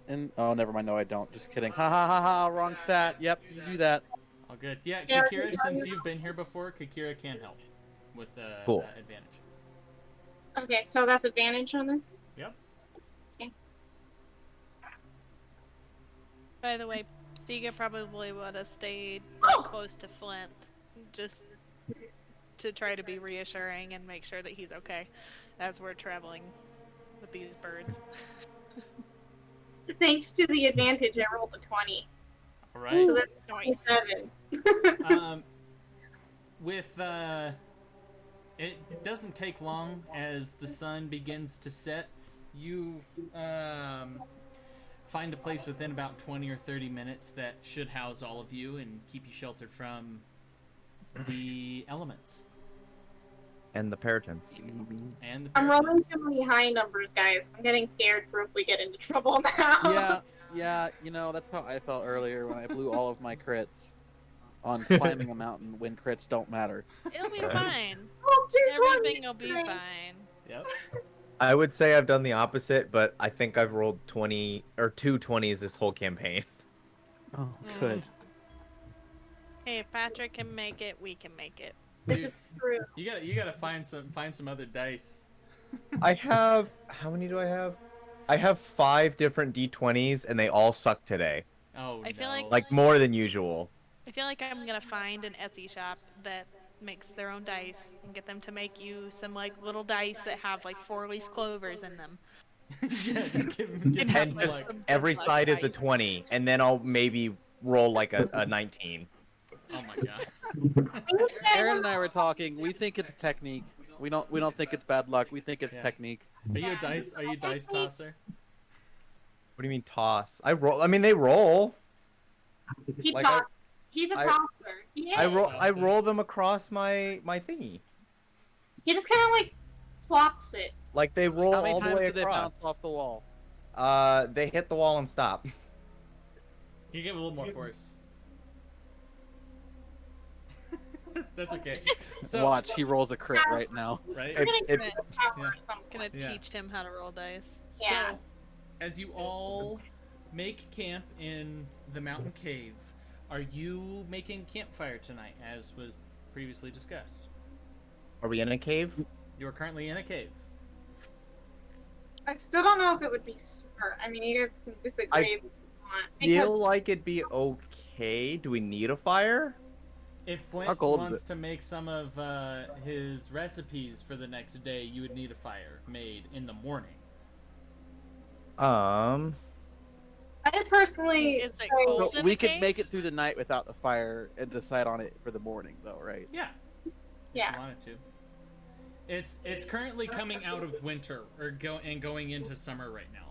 in. Oh, never mind. No, I don't. Just kidding. Ha ha ha ha. Wrong stat. Yep, you do that. All good. Yeah, Yeah, Kakira, it's- since you've been here before, Kakira can help with Cool. advantage. Okay, so that's advantage on this? Yep. By the way, Stiga probably would have stayed close to Flint, just to try to be reassuring and make sure that he's okay as we're traveling with these birds. Thanks to the advantage, I rolled a 20. All right. So that's Nice. 27. With it doesn't take long as the sun begins to set. You find a place within about 20 or 30 minutes that should house all of you and keep you sheltered from the elements And the Peritons. and the I'm rolling Peritons. too many high numbers, guys. I'm getting scared for if we get into trouble now. Yeah. You know, that's how I felt earlier when I blew all of my crits on climbing a mountain when crits don't matter. It'll be fine. Oh, 220. Everything will be fine. Yep. I would say I've done the opposite, but I think I've rolled 20 or 2 20s this whole campaign. Oh, good. Hey, if Patrick can make it, we can make it. This is true. You gotta find some other dice. I have how many do I have? I have 5 different D20s and they all suck today. Oh I feel no. Like more than usual. I feel like I'm gonna find an Etsy shop that makes their own dice and get them to make you some like little dice that have like 4-leaf clovers in them. Yeah, just give him And And some just like- every like side is a dice. 20 and then I'll maybe roll like a 19. Oh my god. Aaron and I were talking. We think it's technique. We don't think it's bad luck. We think it's Yeah. technique. Are you a dice tosser? What do you mean toss? I roll. I mean they roll. He Like, talks. He's a I- tosser. He is. I roll them across my thingy. He just kind of like plops it. Like they roll How many all the times way did they across. bounce off the wall? They hit the wall and stop. You give a little more force. That's okay. So, Watch, he rolls a crit right now. right? We're gonna give it- it a power yeah. or something. Gonna Yeah. teach him how to roll dice. Yeah. So, as you all make camp in the mountain cave, are you making campfire tonight, as was previously discussed? Are we in a cave? You are currently in a cave. I still don't know if it would be smart. I mean, you guys can disagree if you want. Because Feel like it'd be okay. Do we need a fire? If How Flint cold is wants it? to make some of his recipes for the next day, you would need a fire made in the morning. I personally Is it say, cold? So in we the could cave? make it through the night without the fire and decide on it for the morning, though, right? Yeah, if Yeah. you wanted to. It's currently coming out of winter going into summer right now.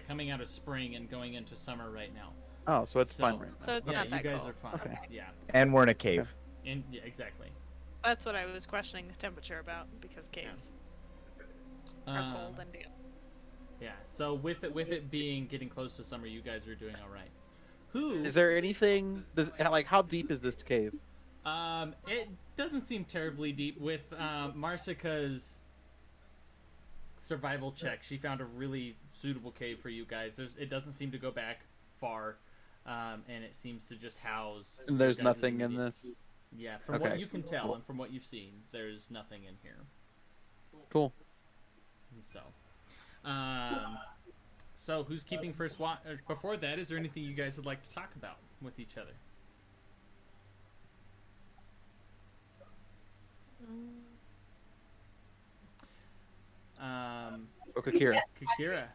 Coming out of spring and going into summer right now. Oh, so it's So- fun right now. So it's Yeah, not you that guys cold. are fine. Okay. Yeah, And we're in a cave. yeah, exactly. That's what I was questioning the temperature about because caves are cold and damp. Yeah. So with it being getting close to summer, you guys are doing all right. Who Is there anything? Like, how deep is this cave? It doesn't seem terribly deep. With Marsica's survival check, she found a really suitable cave for you guys. It doesn't seem to go back far, and it seems to just house. And there's your guys' nothing in immediate- this. Yeah, from what Okay, you can tell cool. and from what you've seen, there's nothing in here. Cool. And so who's keeping first watch? Before that, is there anything you guys would like to talk about with each other? Okakira. Kikira,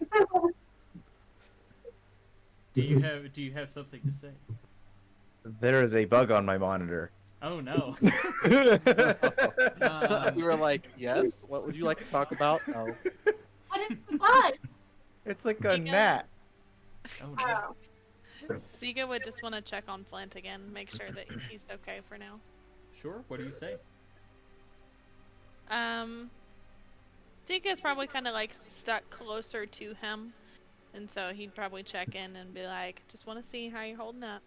do you have something to say? There is a bug on my monitor. Oh no. We were like, yes. What would you like to talk about? Oh, what is the bug? It's like a gnat. Oh no. Oh. Ziga would just want to check on Flint again, make sure that he's okay for now. Sure. What do you say? Ziga's probably kind of like stuck closer to him, and so he'd probably check in and be like, "Just want to see how you're holding up."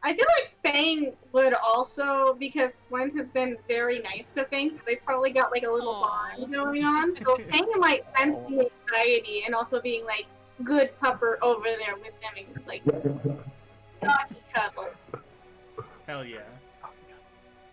I feel like Fang would also, because Flint has been very nice to Fang, so they probably got like a little Aw. bond going on. So Fang might sense the anxiety and also being like good pupper over there with them and like doggy cuddle. Hell yeah.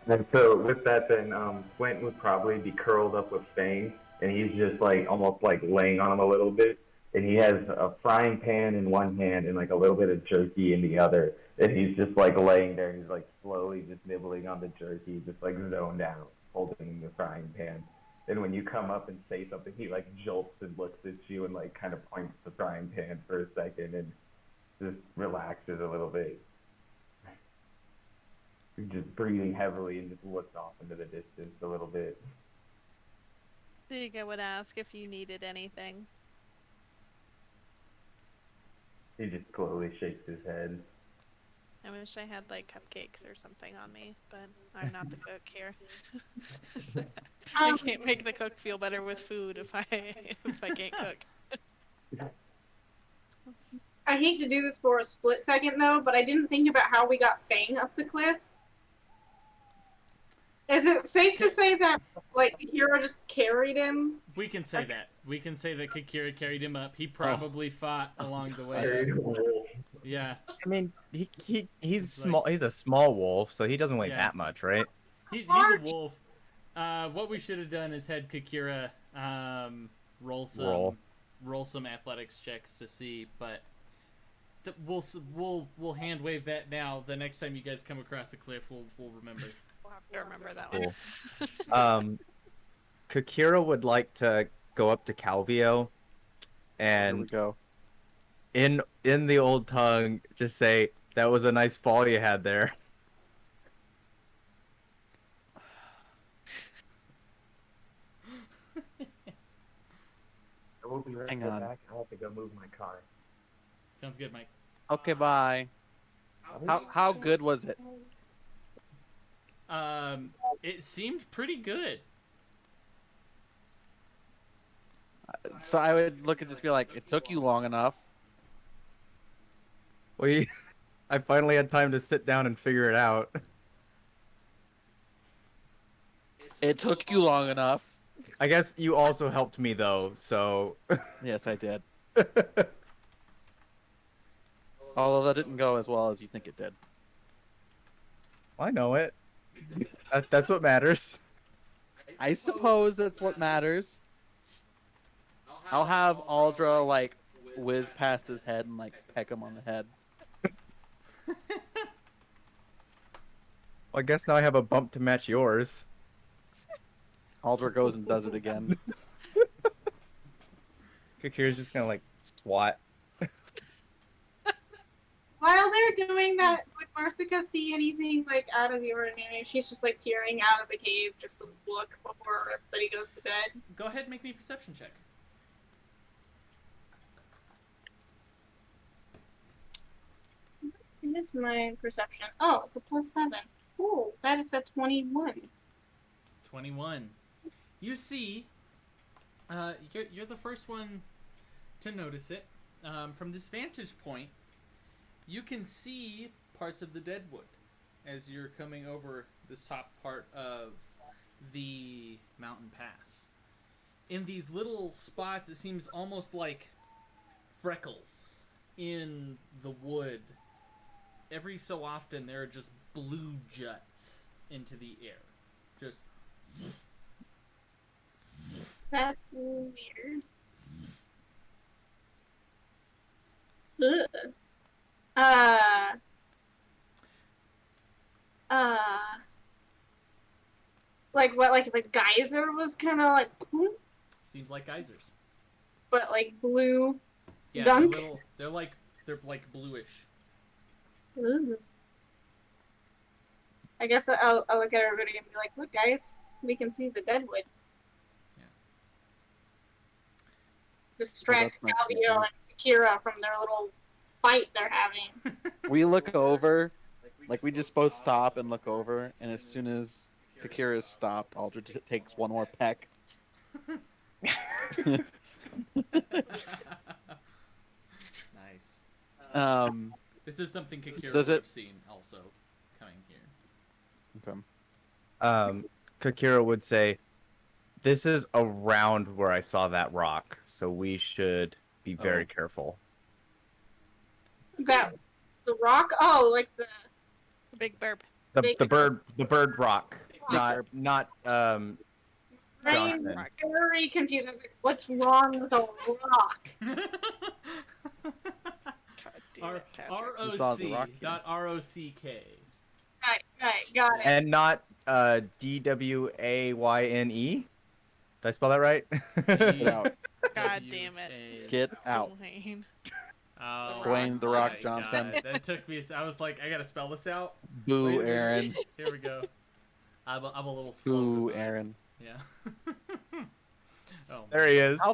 And so with that, then Flint would probably be curled up with Fang, and he's just like almost like laying on him a little bit, and he has a frying pan in one hand and like a little bit of jerky in the other, and he's just like laying there. He's like slowly just nibbling on the jerky, just like zoned out, holding the frying pan. And when you come up and say something, he like jolts and looks at you and like kind of points the frying pan for a second and just relaxes a little bit. Just breathing heavily and just looks off into the distance a little bit. Ziga would ask if you needed anything. He just slowly shakes his head. I wish I had like cupcakes or something on me, but I'm not the cook here. I can't make the cook feel better with food if I can't cook. I hate to do this for a split second though, but I didn't think about how we got Fang up the cliff. Is it safe to say that like the hero just carried him? We can say that. We can say that Kikira carried him up. He probably fought along the way. Very cool. Yeah. I mean, he's It's small. He's a small wolf, so he doesn't weigh Yeah. that much, right? He's a wolf. What we should have done is had Kikira roll some athletics checks to see, but we'll hand wave that now. The next time you guys come across a cliff, we'll remember. We'll have to remember that Cool. one. Kakira would like to go up to Calvio there we and go. in the old tongue just say, "That was a nice fall you had there." I will be right Hang on. back. I have to go move my car. Sounds good, Mike. Okay, bye. How good was it? It seemed pretty good. So I would look and just be like, it took you long enough. I finally had time to sit down and figure it out. It took you long enough. I guess you also helped me though, so Yes, I did. Although that didn't go as well as you think it did. I know it. That's what matters. I suppose that's what matters. I'll have Aldra like whiz past his head and like peck him on the head. Well, I guess now I have a bump to match yours. Aldra goes and does it again. Kakira's just gonna like swat. While they're doing that, would Marsica see anything like out of the ordinary? She's just like peering out of the cave just to look before everybody goes to bed. Go ahead and make me a perception check. What is my perception? Oh, it's a +7. Cool. That is a 21. 21. You see, you're the first one to notice it. From this vantage point, you can see parts of the Deadwood as you're coming over this top part of the mountain pass. In these little spots, it seems almost like freckles in the wood. Every so often, there are just blue juts into the air. Just... That's weird. Ugh. Like what? Like if a geyser was kind of like, seems like geysers. but like blue. Yeah, Gunk? they're like bluish. Ooh. I guess I'll look at everybody and be like, look, guys, we can see the Deadwood. Yeah. Distract Well, that's my Calvio and Kira from their little fight they're having. We look over, like we just both stop and look over, and as soon as Kakira is stopped, Aldra takes one more peck. Nice. This is something Kakira would have seen also coming here. Okay. Kakira would say, "This is around where I saw that rock, so we should be very careful." That the rock? Oh, like the Big burp. The bird rock, Rock. not I'm Johnson. very confused. I was like, what's wrong with a rock? You saw the rock ROC, not ROCK. Right, got it. And not DWAYNE. Did I spell that right? Get out. God damn it. Get out. Dwayne. Oh, Dwayne The Rock my Johnson. God. That took me. I was like, I gotta spell this out. Boo, Wait a minute. Aaron. Here we go. I'm a little slow. Boo, tonight. Aaron. Yeah. Oh. There he is. How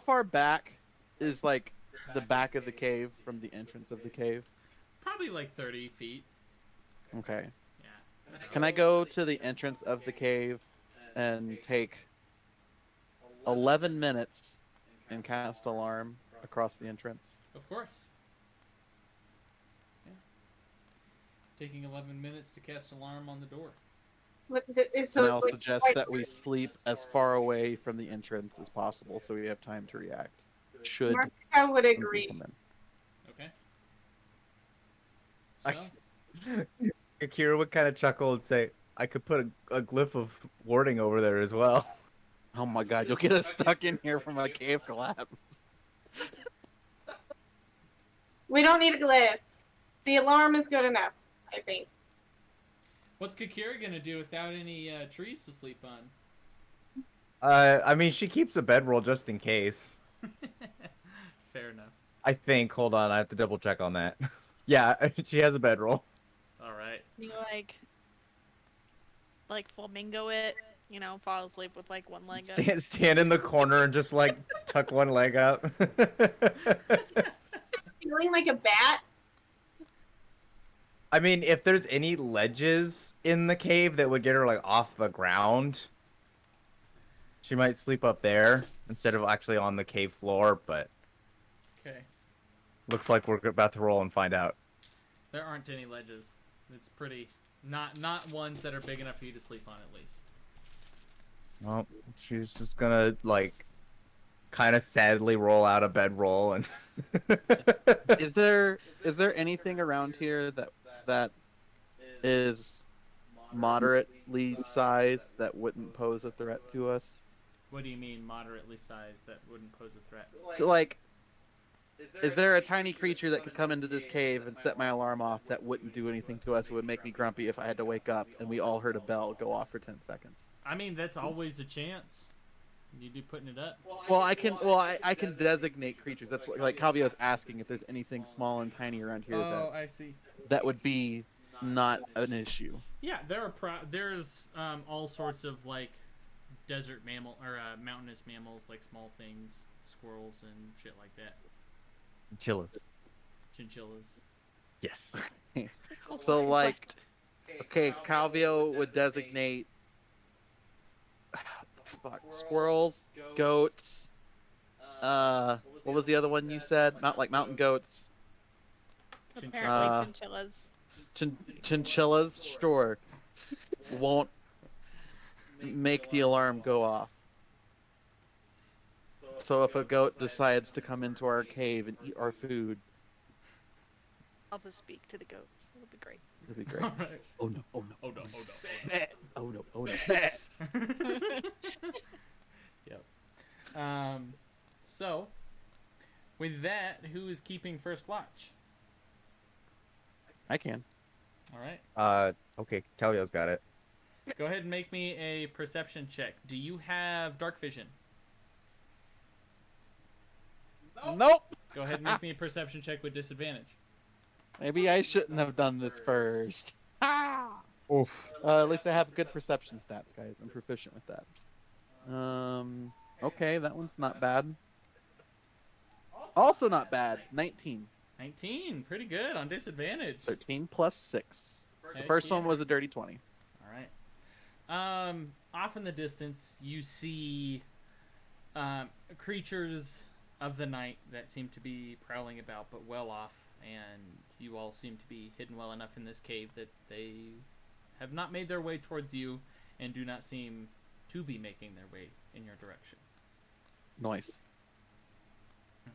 far back is like the back of the cave from the entrance of the cave? Probably like 30 feet. Okay. Yeah. Can I go to the entrance of the cave and take 11 minutes and cast alarm across the entrance? Of course. Yeah. Taking 11 minutes to cast alarm on the door. What, so And it's I'll like, suggest that we sleep as far away from the entrance as possible so we have time to react. Should I would something agree. come in. Okay. So, Akira would kind of chuckle and say, "I could put a glyph of warding over there as well." Oh my god, you'll get us stuck in here from a cave collapse. We don't need a glyph. The alarm is good enough, I think. what's Kakira gonna do without any trees to sleep on? I mean, she keeps a bedroll just in case. Fair enough. I think. Hold on, I have to double check on that. Yeah, she has a bedroll. All right. You like flamingo it, fall asleep with like one leg up. Stand in the corner and just like tuck one leg up. Feeling like a bat? I mean, if there's any ledges in the cave that would get her like off the ground, she might sleep up there instead of actually on the cave floor, but Okay. looks like we're about to roll and find out. There aren't any ledges. It's pretty not ones that are big enough for you to sleep on at least. Well, she's just gonna like kind of sadly roll out a bedroll and Is there anything around here that is moderately sized that wouldn't pose a threat to us? What do you mean moderately sized that wouldn't pose a threat? Like, is there a tiny creature that could come into this cave and set my alarm off that wouldn't do anything to us? It would make me grumpy if I had to wake up and we all heard a bell go off for 10 seconds. I mean, that's always a chance. You do putting it up. Well, I can designate creatures. That's what, like Calvio's asking if there's anything small and tiny around here Oh, I see. that would be not an issue. Yeah, there's all sorts of like desert mammal or mountainous mammals, like small things, squirrels and shit like that. Chinchillas. Yes. So like, okay, Calvio would designate squirrels, goats. What was the other one you said? Mountain goats. Apparently chinchillas. Chinchillas, sure, won't make the alarm go off. So if a goat decides to come into our cave and eat our food, I'll just speak to the goats. It'll be great. it'll be great. Alright. Oh no! Oh no! Oh no! Oh no! Oh no! Yep. So, with that, who is keeping first watch? I can. All right. Okay, Calvio's got it. Go ahead and make me a perception check. Do you have dark vision? Nope. Go ahead and make me a perception check with disadvantage. Maybe I shouldn't have done this first. Oof. At least I have good perception stats, guys. I'm proficient with that. Okay, that one's not bad. Also not bad. 19. 19, pretty good on disadvantage. 13 plus 6. The Heck first yeah. one was a dirty 20. All right. Off in the distance, you see creatures of the night that seem to be prowling about, but well off, and you all seem to be hidden well enough in this cave that they have not made their way towards you and do not seem to be making their way in your direction. Nice.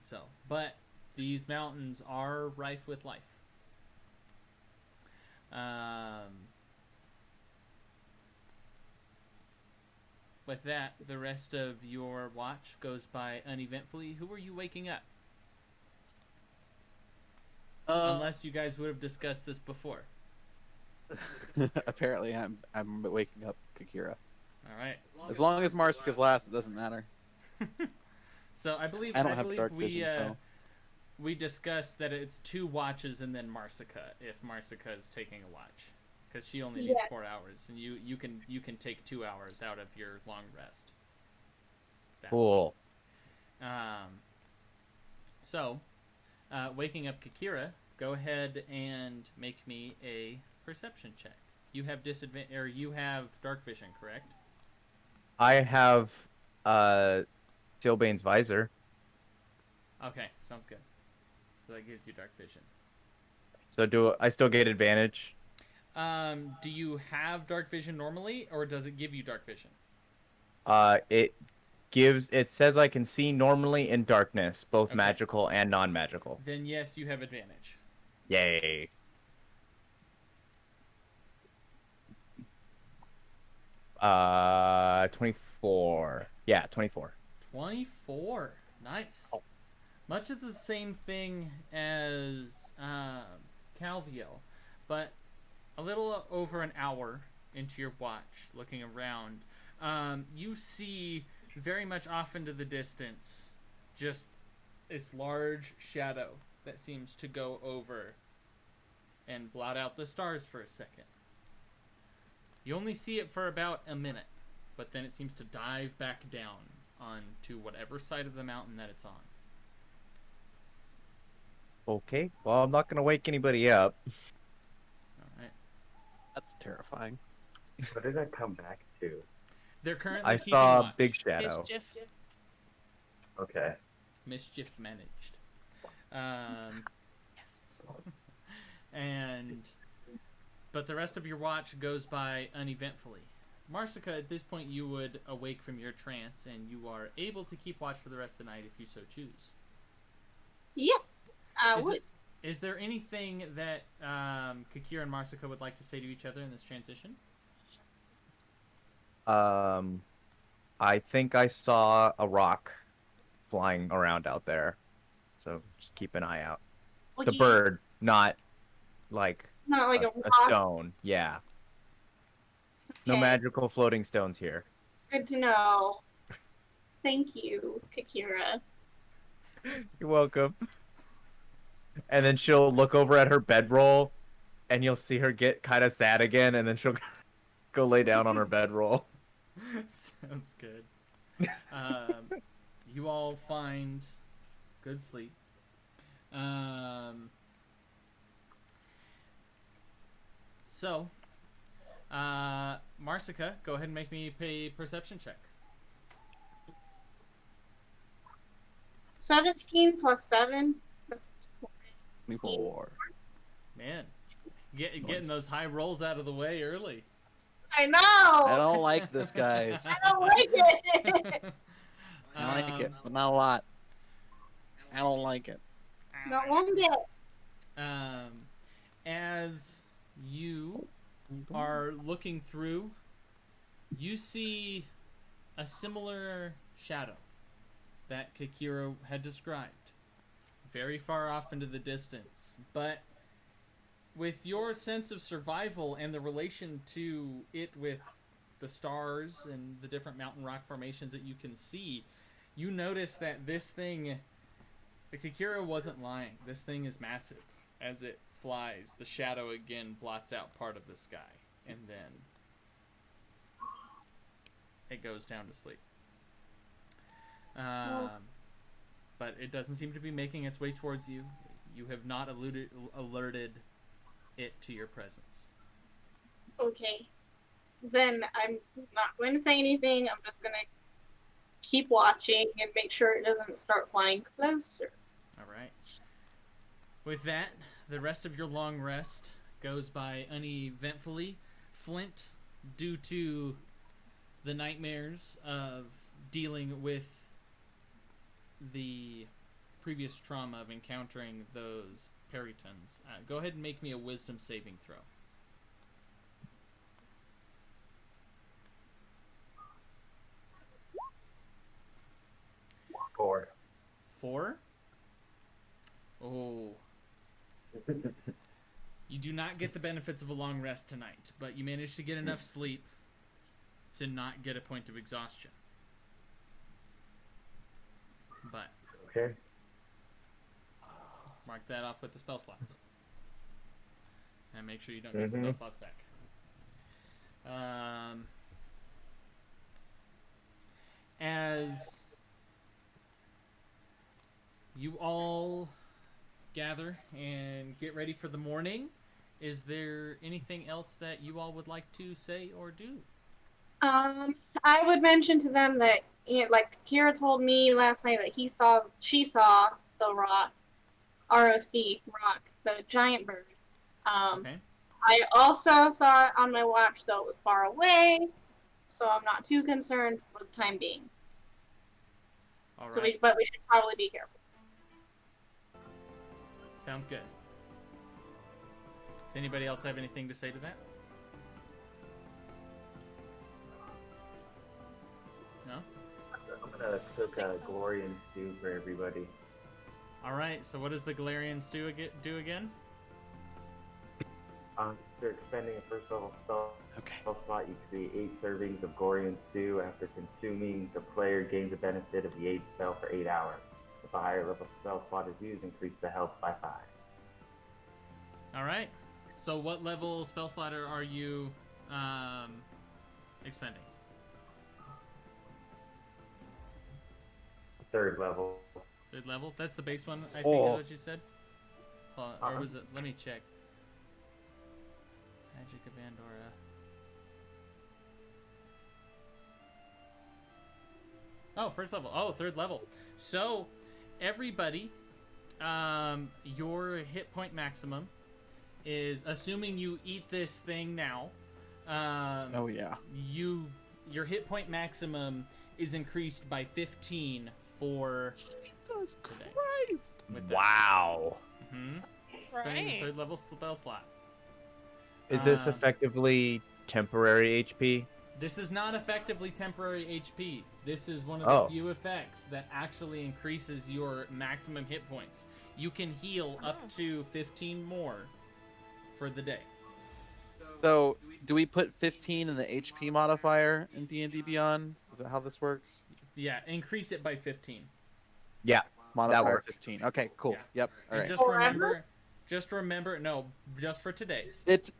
So, but these mountains are rife with life. With that, the rest of your watch goes by uneventfully. Who are you waking up? Unless you guys would have discussed this before. Apparently, I'm waking up Kakira. All right. As long as Marsica's last, it doesn't matter. So I believe I don't have dark we vision, so. we discussed that it's 2 watches and then Marsica if Marsica is taking a watch, because she only needs 4 hours, and you can take 2 hours out of your long rest. Cool. So, waking up Kakira, go ahead and make me a perception check. You have you have dark vision, correct? I have Steelbane's visor. Okay, sounds good. So that gives you dark vision. So do I still get advantage? Do you have dark vision normally, or does it give you dark vision? It says I can see normally in darkness, both Okay. magical and non-magical. Then yes, you have advantage. Yay. Uh, 24. Yeah, 24. 24. Nice. Oh. Much of the same thing as Calvio, but a little over an hour into your watch, looking around, you see very much off into the distance just this large shadow that seems to go over and blot out the stars for a second. You only see it for about a minute, but then it seems to dive back down onto whatever side of the mountain that it's on. Okay, well, I'm not going to wake anybody up. Alright. That's terrifying. What did that come back to? They're currently I keeping saw watch. a big shadow. Mischief. Okay. Mischief managed. But the rest of your watch goes by uneventfully. Marsica, at this point, you would awake from your trance, and you are able to keep watch for the rest of the night if you so choose. Yes, I Is would. Is there anything that Kakira and Marsica would like to say to each other in this transition? I think I saw a rock flying around out there. So just keep an eye out. Well, The bird, not like not like a a rock. stone. Yeah. No Okay. magical floating stones here. Good to know. Thank you, Kakira. You're welcome. And then she'll look over at her bedroll, and you'll see her get kind of sad again, and then she'll go lay down on her bedroll. Sounds good. You all find good sleep. So, Marsica, go ahead and make me a perception check. 17 plus 7. That's 24. Man, getting those high rolls out of the way early. I know! I don't like this, guys. I don't like it! I like it, but not a lot. I don't like it. Not one bit. As you are looking through, you see a similar shadow that Kakira had described, very far off into the distance. But with your sense of survival and the relation to it with the stars and the different mountain rock formations that you can see, you notice that this thing, Kakira wasn't lying. This thing is massive. As it flies, the shadow again blots out part of the sky, and then it goes down to sleep. But it doesn't seem to be making its way towards you. You have not alerted it to your presence. Okay. Then I'm not going to say anything. I'm just going to keep watching and make sure it doesn't start flying closer. All right. With that, the rest of your long rest goes by uneventfully. Flint, due to the nightmares of dealing with the previous trauma of encountering those peritons, go ahead and make me a wisdom saving throw. Four. 4? Oh. You do not get the benefits of a long rest tonight, but you managed to get enough sleep to not get a point of exhaustion. But Okay. mark that off with the spell slots. And make sure you don't get the spell slots back. As you all gather and get ready for the morning, is there anything else that you all would like to say or do? I would mention to them that, like Kira told me last night that she saw the rock, ROC rock, the giant bird. Okay. I also saw it on my watch, though it was far away, so I'm not too concerned for the time being. All So right. but we should probably be careful. Sounds good. Does anybody else have anything to say to that? No? I'm gonna cook a Glorian stew for everybody. All right. So what does the Galarian stew do again? After expending a first level spell Okay. slot, you create 8 servings of Glorian stew. After consuming, the player gains the benefit of the 8 spell for 8 hours. If a higher level spell slot is used, increase the health by 5. All right. So what level spell slot are you expending? 3rd level. 3rd level? That's the base one, I think Oh. is what you said? Or was it? Let me check. Magic of Andorra. Oh, 1st level. Oh, 3rd level. So, everybody, your hit point maximum is, assuming you eat this thing now, Oh yeah. your hit point maximum is increased by 15 for Jesus today. Christ! With that. Wow. Mm-hmm. Spending the Right. 3rd level spell slot. Is this Um, effectively temporary HP? This is not effectively temporary HP. This is one of the few effects that actually increases your maximum hit points. You can heal up to 15 more for the day. So, do we put 15 in the HP modifier in D&D Beyond? Is that how this works? Yeah, increase it by 15. Yeah, Modifier that works. 15. Okay, cool. Yeah. Yep. All And right. just remember, no, just for today. If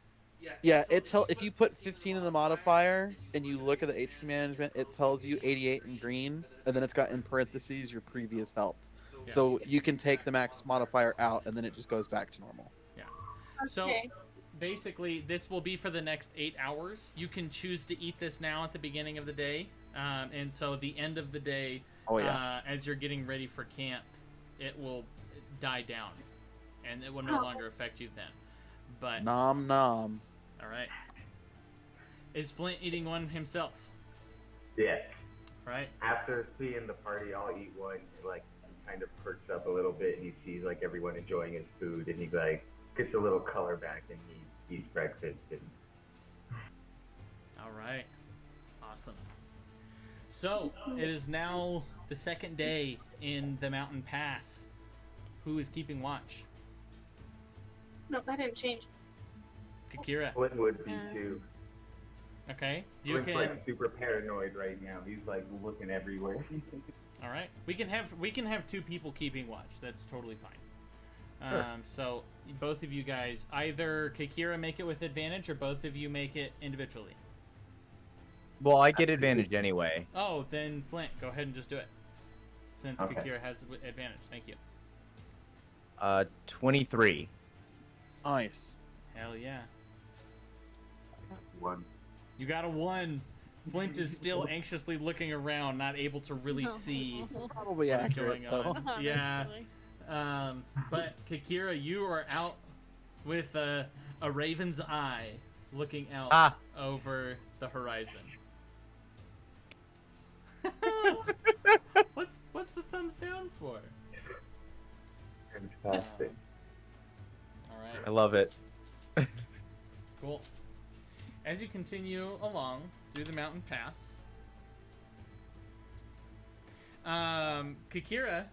you put 15 in the modifier and you look at the HP management, it tells you 88 in green, and then it's got in parentheses your previous health. Yeah. So you can take the max modifier out, and then it just goes back to normal. Yeah. So basically, this will be for the next 8 hours. You can choose to eat this now at the beginning of the day, and so the end of the day, as you're getting ready for camp, it will die down, and it will no longer affect you then. But nom nom. All right. Is Flint eating one himself? Yeah. Right. After seeing the party, I'll eat one. Like, he kind of perks up a little bit, and he sees like everyone enjoying his food, and he like gets a little color back, and he eats breakfast. And... All right. Awesome. So it is now the second day in the mountain pass. Who is keeping watch? No, that didn't change. Kakira. Flint would be too. Okay. You Flint's can. like super paranoid right now. He's like looking everywhere. All right. We can have two people keeping watch. That's totally fine. Sure. So both of you guys, either Kakira make it with advantage, or both of you make it individually. Well, I get advantage anyway. Oh, then Flint, go ahead and just do it, since Okay. Kakira has advantage. Thank you. 23. Nice. Hell yeah. One. You got a 1. Flint is still anxiously looking around, not able to really see Probably what's accurate, going on. though. Yeah. But Kakira, you are out with a raven's eye looking out over the horizon. What's the thumbs down for? Fantastic. All right. I love it. Cool. As you continue along through the mountain pass, Kakira,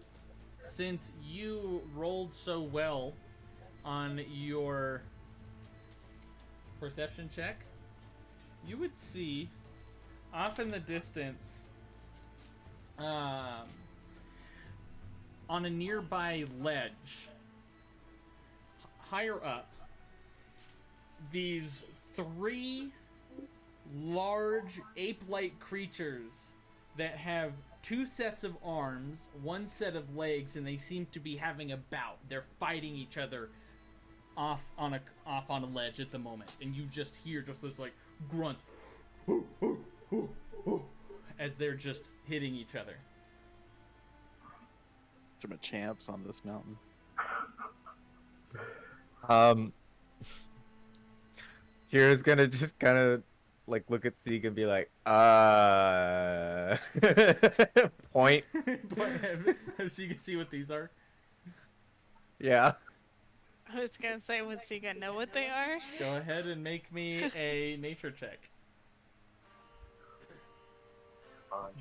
since you rolled so well on your perception check, you would see off in the distance, on a nearby ledge, higher up, these 3 large ape-like creatures that have 2 sets of arms, 1 set of legs, and they seem to be having a bout. They're fighting each other off on a ledge at the moment, and you just hear just this like grunts as they're just hitting each other. Some champs on this mountain. Kira's gonna just kind of like look at Sieg and be like, point. So you can see what these are. Yeah. I was gonna say, would Siga know what they are? Go ahead and make me a nature check.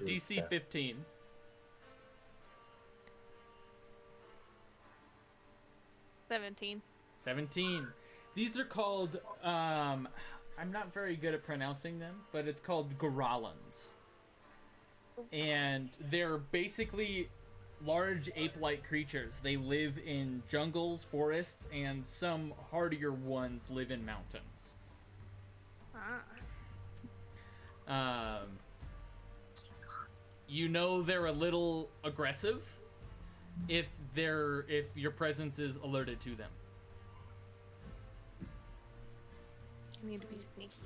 DC 15. 17. These are called, I'm not very good at pronouncing them, but it's called Gorallons. And they're basically large ape-like creatures. They live in jungles, forests, and some hardier ones live in mountains. You know they're a little aggressive if your presence is alerted to them. You need to be sneaky.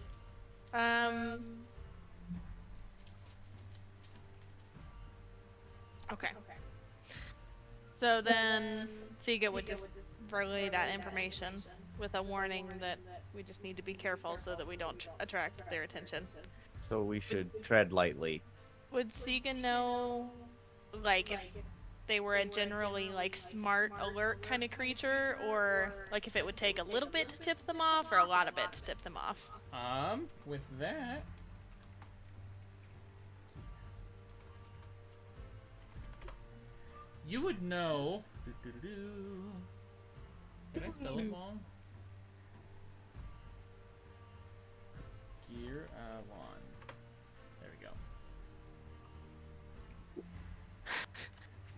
Okay. So then Siga would just relay that information with a warning that we just need to be careful so that we don't attract their attention. So we should tread lightly. Would Siga know, like, if they were a generally, like, smart, alert kind of creature, or, like, if it would take a little bit to tip them off, or a lot of it to tip them off? With that, you would know. Did I spell it wrong? Gear Avon. There we go.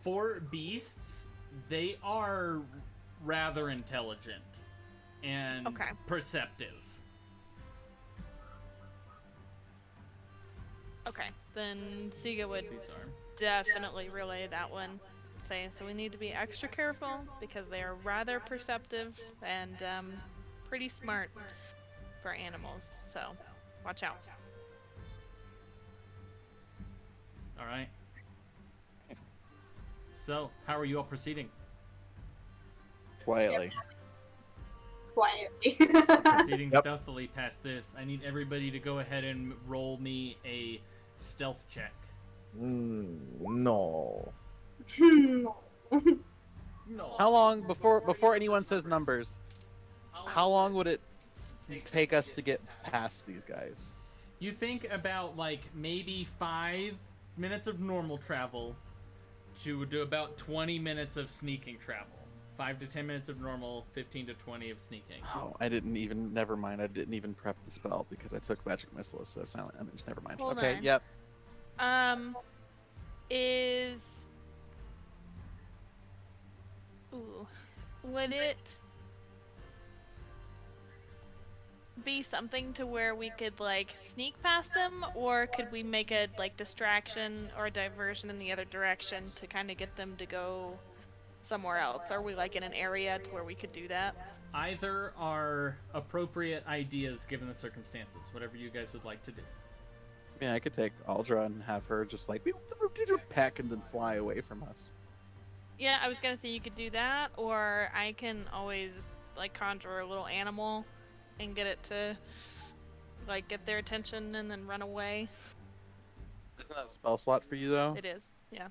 For beasts, they are rather intelligent and perceptive. Okay, then Siga would definitely relay that one. Say, so we need to be extra careful because they are rather perceptive and pretty smart for animals. So, watch out. All right. So, how are you all proceeding? Quietly. Quietly. Proceeding stealthily past this. I need everybody to go ahead and roll me a stealth check. No. No. How long before anyone says numbers? How long would it take us to get past these guys? You think about like maybe 5 minutes of normal travel to do about 20 minutes of sneaking travel. 5 to 10 minutes of normal, 15 to 20 of sneaking. Oh, never mind. I didn't even prep the spell because I took Magic Missile, so Silent Image. Never mind. Hold Okay, on. yep. Would it be something to where we could like sneak past them, or could we make a like distraction or a diversion in the other direction to kind of get them to go somewhere else? Are we like in an area to where we could do that? Either are appropriate ideas given the circumstances, whatever you guys would like to do. Yeah, I could take Aldra and have her just like peck and then fly away from us. Yeah, I was gonna say you could do that, or I can always like conjure a little animal and get it to like get their attention and then run away. Isn't that a spell slot for you though? It is, yeah.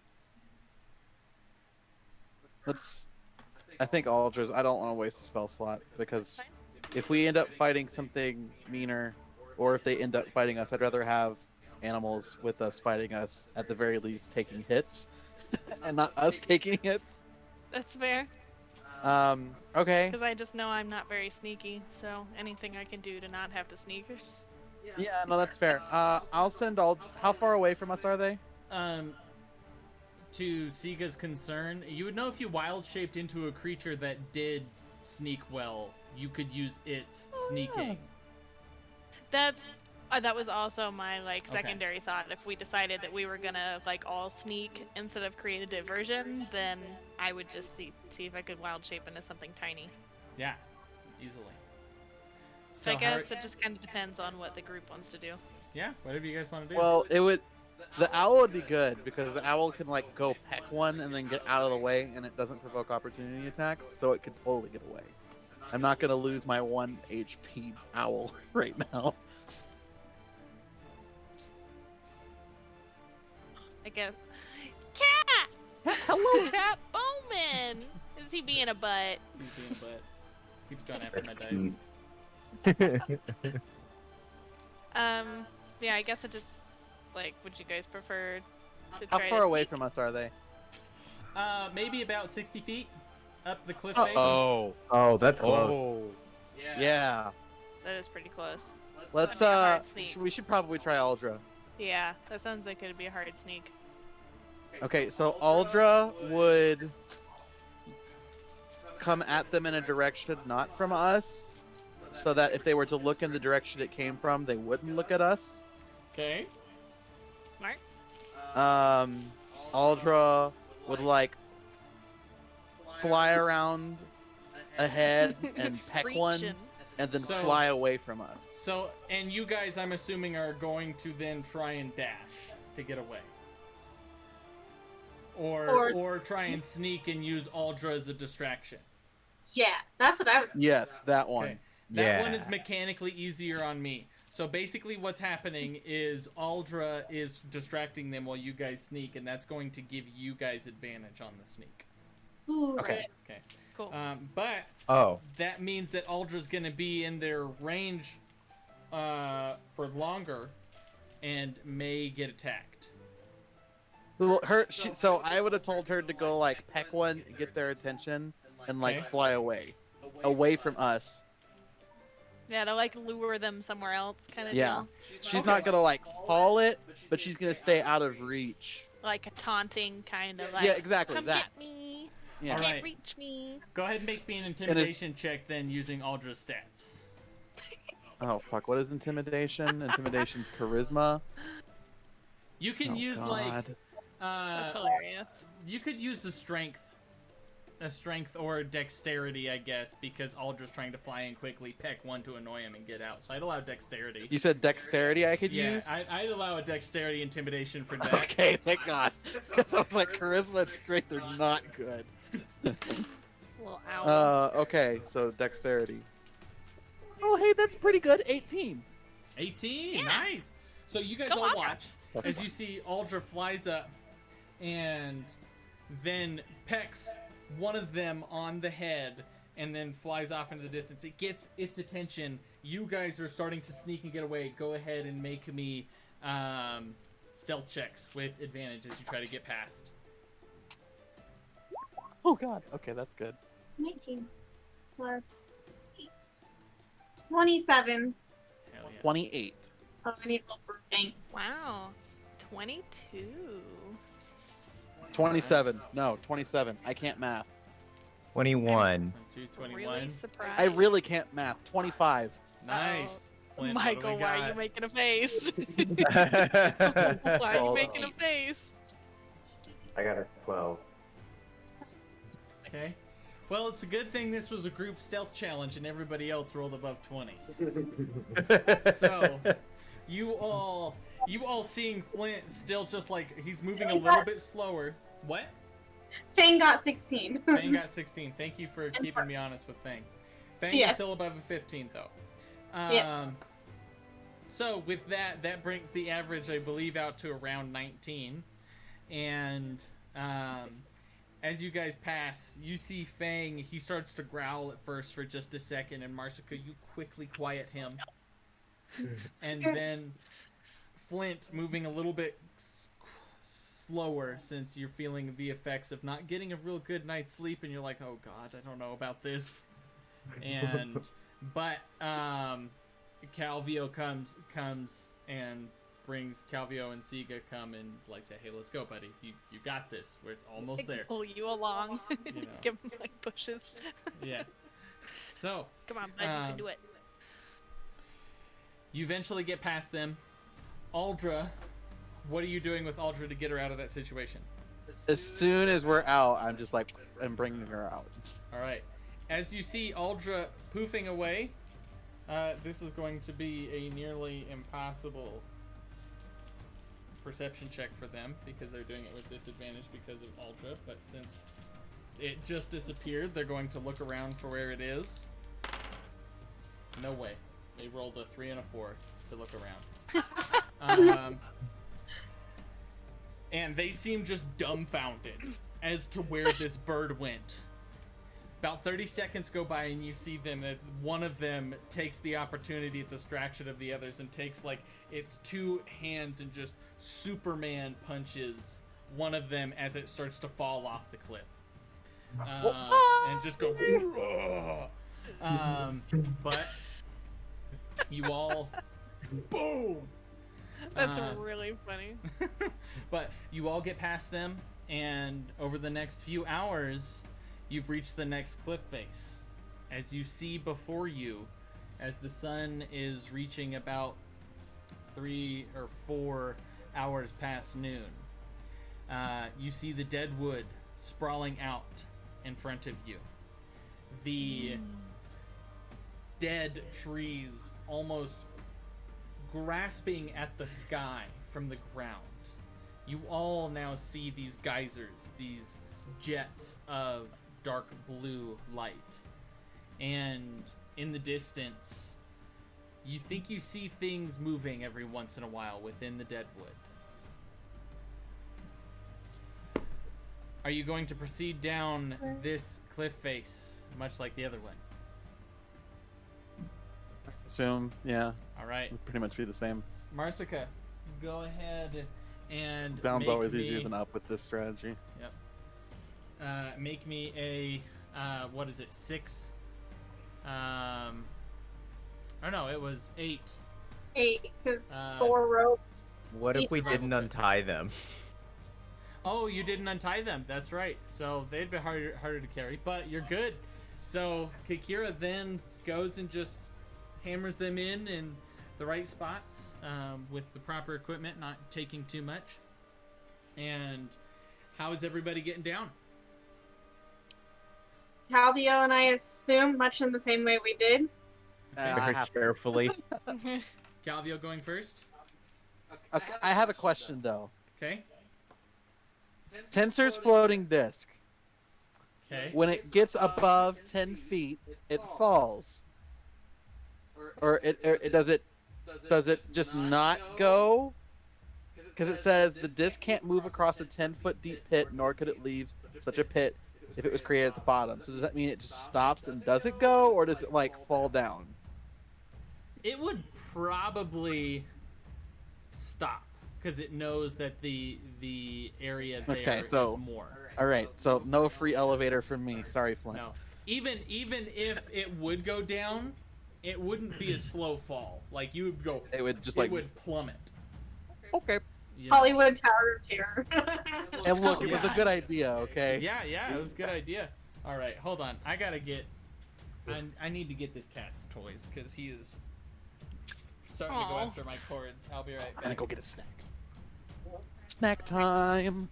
I think Aldra's. I don't want to waste a spell slot because if we end up fighting something meaner, or if they end up fighting us, I'd rather have animals with us fighting us, at the very least taking hits, and not us taking hits. That's fair. Okay. Because I just know I'm not very sneaky, so anything I can do to not have to sneak. Yeah, no, that's fair. I'll send How far away from us are they? To Siga's concern, you would know if you wild shaped into a creature that did sneak well, you could use its sneaking. That was also my like secondary thought. If we decided that we were gonna like all sneak instead of create a diversion, then I would just see if I could wild shape into something tiny. Yeah, easily. So I guess it just kind of depends on what the group wants to do. Yeah, whatever you guys want to do. Well, the owl would be good because the owl can like go peck one and then get out of the way, and it doesn't provoke opportunity attacks, so it could totally get away. I'm not gonna lose my 1 HP owl right now. I guess. Cat! Hello, Cat Bowman! Is he being a butt? He's being a butt. Keeps going after my dice. Yeah, I guess it just, like, would you guys prefer to How try far to away sneak? from us are they? Maybe about 60 feet up the cliff face. Oh, That's close. oh, yeah. That is pretty close. Let's That'd be a hard sneak. we should probably try Aldra. Yeah, that sounds like it'd be a hard sneak. Okay, so Aldra would come at them in a direction not from us, so that if they were to look in the direction it came from, they wouldn't look at us. Okay. Smart. Aldra would like fly around ahead and peck one, Screeching. and then So- fly away from us. So, and you guys, I'm assuming, are going to then try and dash to get away. Or try and sneak and use Aldra as a distraction. Yeah, that's what I was. Yes, that one. Okay. That one Yeah. is mechanically easier on me. So basically what's happening is Aldra is distracting them while you guys sneak, and that's going to give you guys advantage on the sneak. Ooh, Okay. right. Okay. Cool. But Oh, that means that Aldra's going to be in their range for longer and may get attacked. Well, so I would have told her to go like peck one, get their attention, and like Okay. fly away from us. Yeah, to like lure them somewhere else, kind of Yeah. deal. She's not gonna like haul it, but she's gonna stay out of reach. Like a taunting kind of like. Yeah, exactly Come that. get me. Yeah. You Alright. can't reach me. Go ahead and make me an intimidation check then using Aldra's stats. Oh fuck! What is intimidation? Intimidation's charisma. You can Oh, use God. like That's hilarious. you could use a strength or dexterity, I guess, because Aldra's trying to fly in quickly, peck one to annoy him and get out. So I'd allow dexterity. You said dexterity I could Yeah, use? I'd allow a dexterity intimidation for that. Okay, thank God. Because I was like, charisma and strength are not good. Little owl. Okay, so dexterity. Oh, hey, that's pretty good. 18. 18, Yeah. nice. So you guys Go all Aldra. watch as you see Aldra flies up and then pecks one of them on the head and then flies off into the distance. It gets its attention. You guys are starting to sneak and get away. Go ahead and make me stealth checks with advantage as you try to get past. Oh, God. Okay, that's good. 19 plus 8. 27. Hell yeah. 28. Oh, I need to roll for Fang. Wow. 22. 27. No, 27. I can't math. 21. 221. Really surprised. I really can't math. 25. Nice. Flint, what do Michael, we why are got? you making a face? Nice. Why are you Hold making a on. face? I got a 12. Okay. Well, it's a good thing this was a group stealth challenge and everybody else rolled above 20. So, you all seeing Flint still just like he's moving a little bit slower. What? Fang got 16. Fang got 16. Thank you for keeping me honest with Fang. Fang is Yes. still above a 15 though. Yes. So with that brings the average, I believe, out to around 19. And as you guys pass, you see Fang. He starts to growl at first for just a second, and Marsica, you quickly quiet him. And then Flint moving a little bit slower since you're feeling the effects of not getting a real good night's sleep, and you're like, oh god, I don't know about this. And but Calvio comes and brings Calvio and Siga come and like say, hey, let's go, buddy. You got this. It's almost there. Pull you along. You know. Give him like pushes. Yeah. So Come on, bud, you can do it. you eventually get past them. Aldra, what are you doing with Aldra to get her out of that situation? As soon as we're out, I'm just like, I'm bringing her out. All right. As you see Aldra poofing away, this is going to be a nearly impossible perception check for them because they're doing it with disadvantage because of Aldra. But since it just disappeared, they're going to look around for where it is. No way. They rolled a 3 and a 4 to look around. And they seem just dumbfounded as to where this bird went. About 30 seconds go by and you see them. One of them takes the opportunity, distraction of the others, and takes like its two hands and just Superman punches one of them as it starts to fall off the cliff. And just go. But you all, boom. That's really funny. But you all get past them, and over the next few hours, you've reached the next cliff face. As you see before you, as the sun is reaching about 3 or 4 hours past noon, you see the Deadwood sprawling out in front of you. The dead trees almost grasping at the sky from the ground. You all now see these geysers, these jets of dark blue light. And in the distance, you think you see things moving every once in a while within the Deadwood. Are you going to proceed down this cliff face, much like the other one? Assume, yeah. All right. Would pretty much be the same. Marsica, go ahead And Down's make always me, easier than up with this strategy. Yep. Make me a what is it? 6. Or no, it was 8. 8, because Uh, 4 rope. What if we Survival didn't check. untie them? Oh, you didn't untie them. That's right. So they'd be harder to carry, but you're good. So Kikira then goes and just hammers them in the right spots with the proper equipment, not taking too much. And how is everybody getting down? Calvio and I assume much in the same way we did. Okay. Very carefully. Calvio going first. Okay, I have a question though. Okay. Tensor's floating disc. Okay. When it gets above 10 feet, it falls. Or does it just not go? Because it says the disc can't move across a 10-foot deep pit, nor could it leave such a pit if it was created at the bottom. So does that mean it just stops and doesn't go, or does it like fall down? It would probably stop because it knows that the area there is more. All right, so no free elevator from me. Sorry, Flint. No. Even if it would go down, it wouldn't be a slow fall. Like you would go. It would just it like would plummet. okay. You know? Hollywood Tower of Terror. And look, it was Yeah. a good idea. Okay. Yeah, it was a good idea. All right, hold on. I gotta get. I need to get this cat's toys because he is starting to go Aw. after my cords. I'll be right I'm gonna back. go get a snack. Snack time.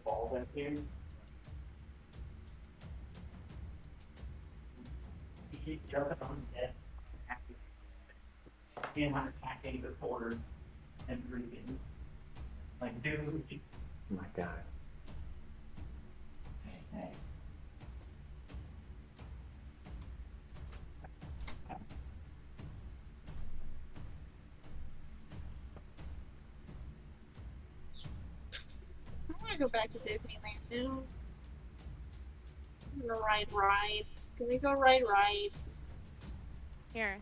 Balls at him. He keeps jumping on the desk. And I'm attacking the porter and breathing. Like, dude, Oh my God. hey. I want to go back to Disneyland now. I'm gonna ride rides. Can we go ride rides? Here,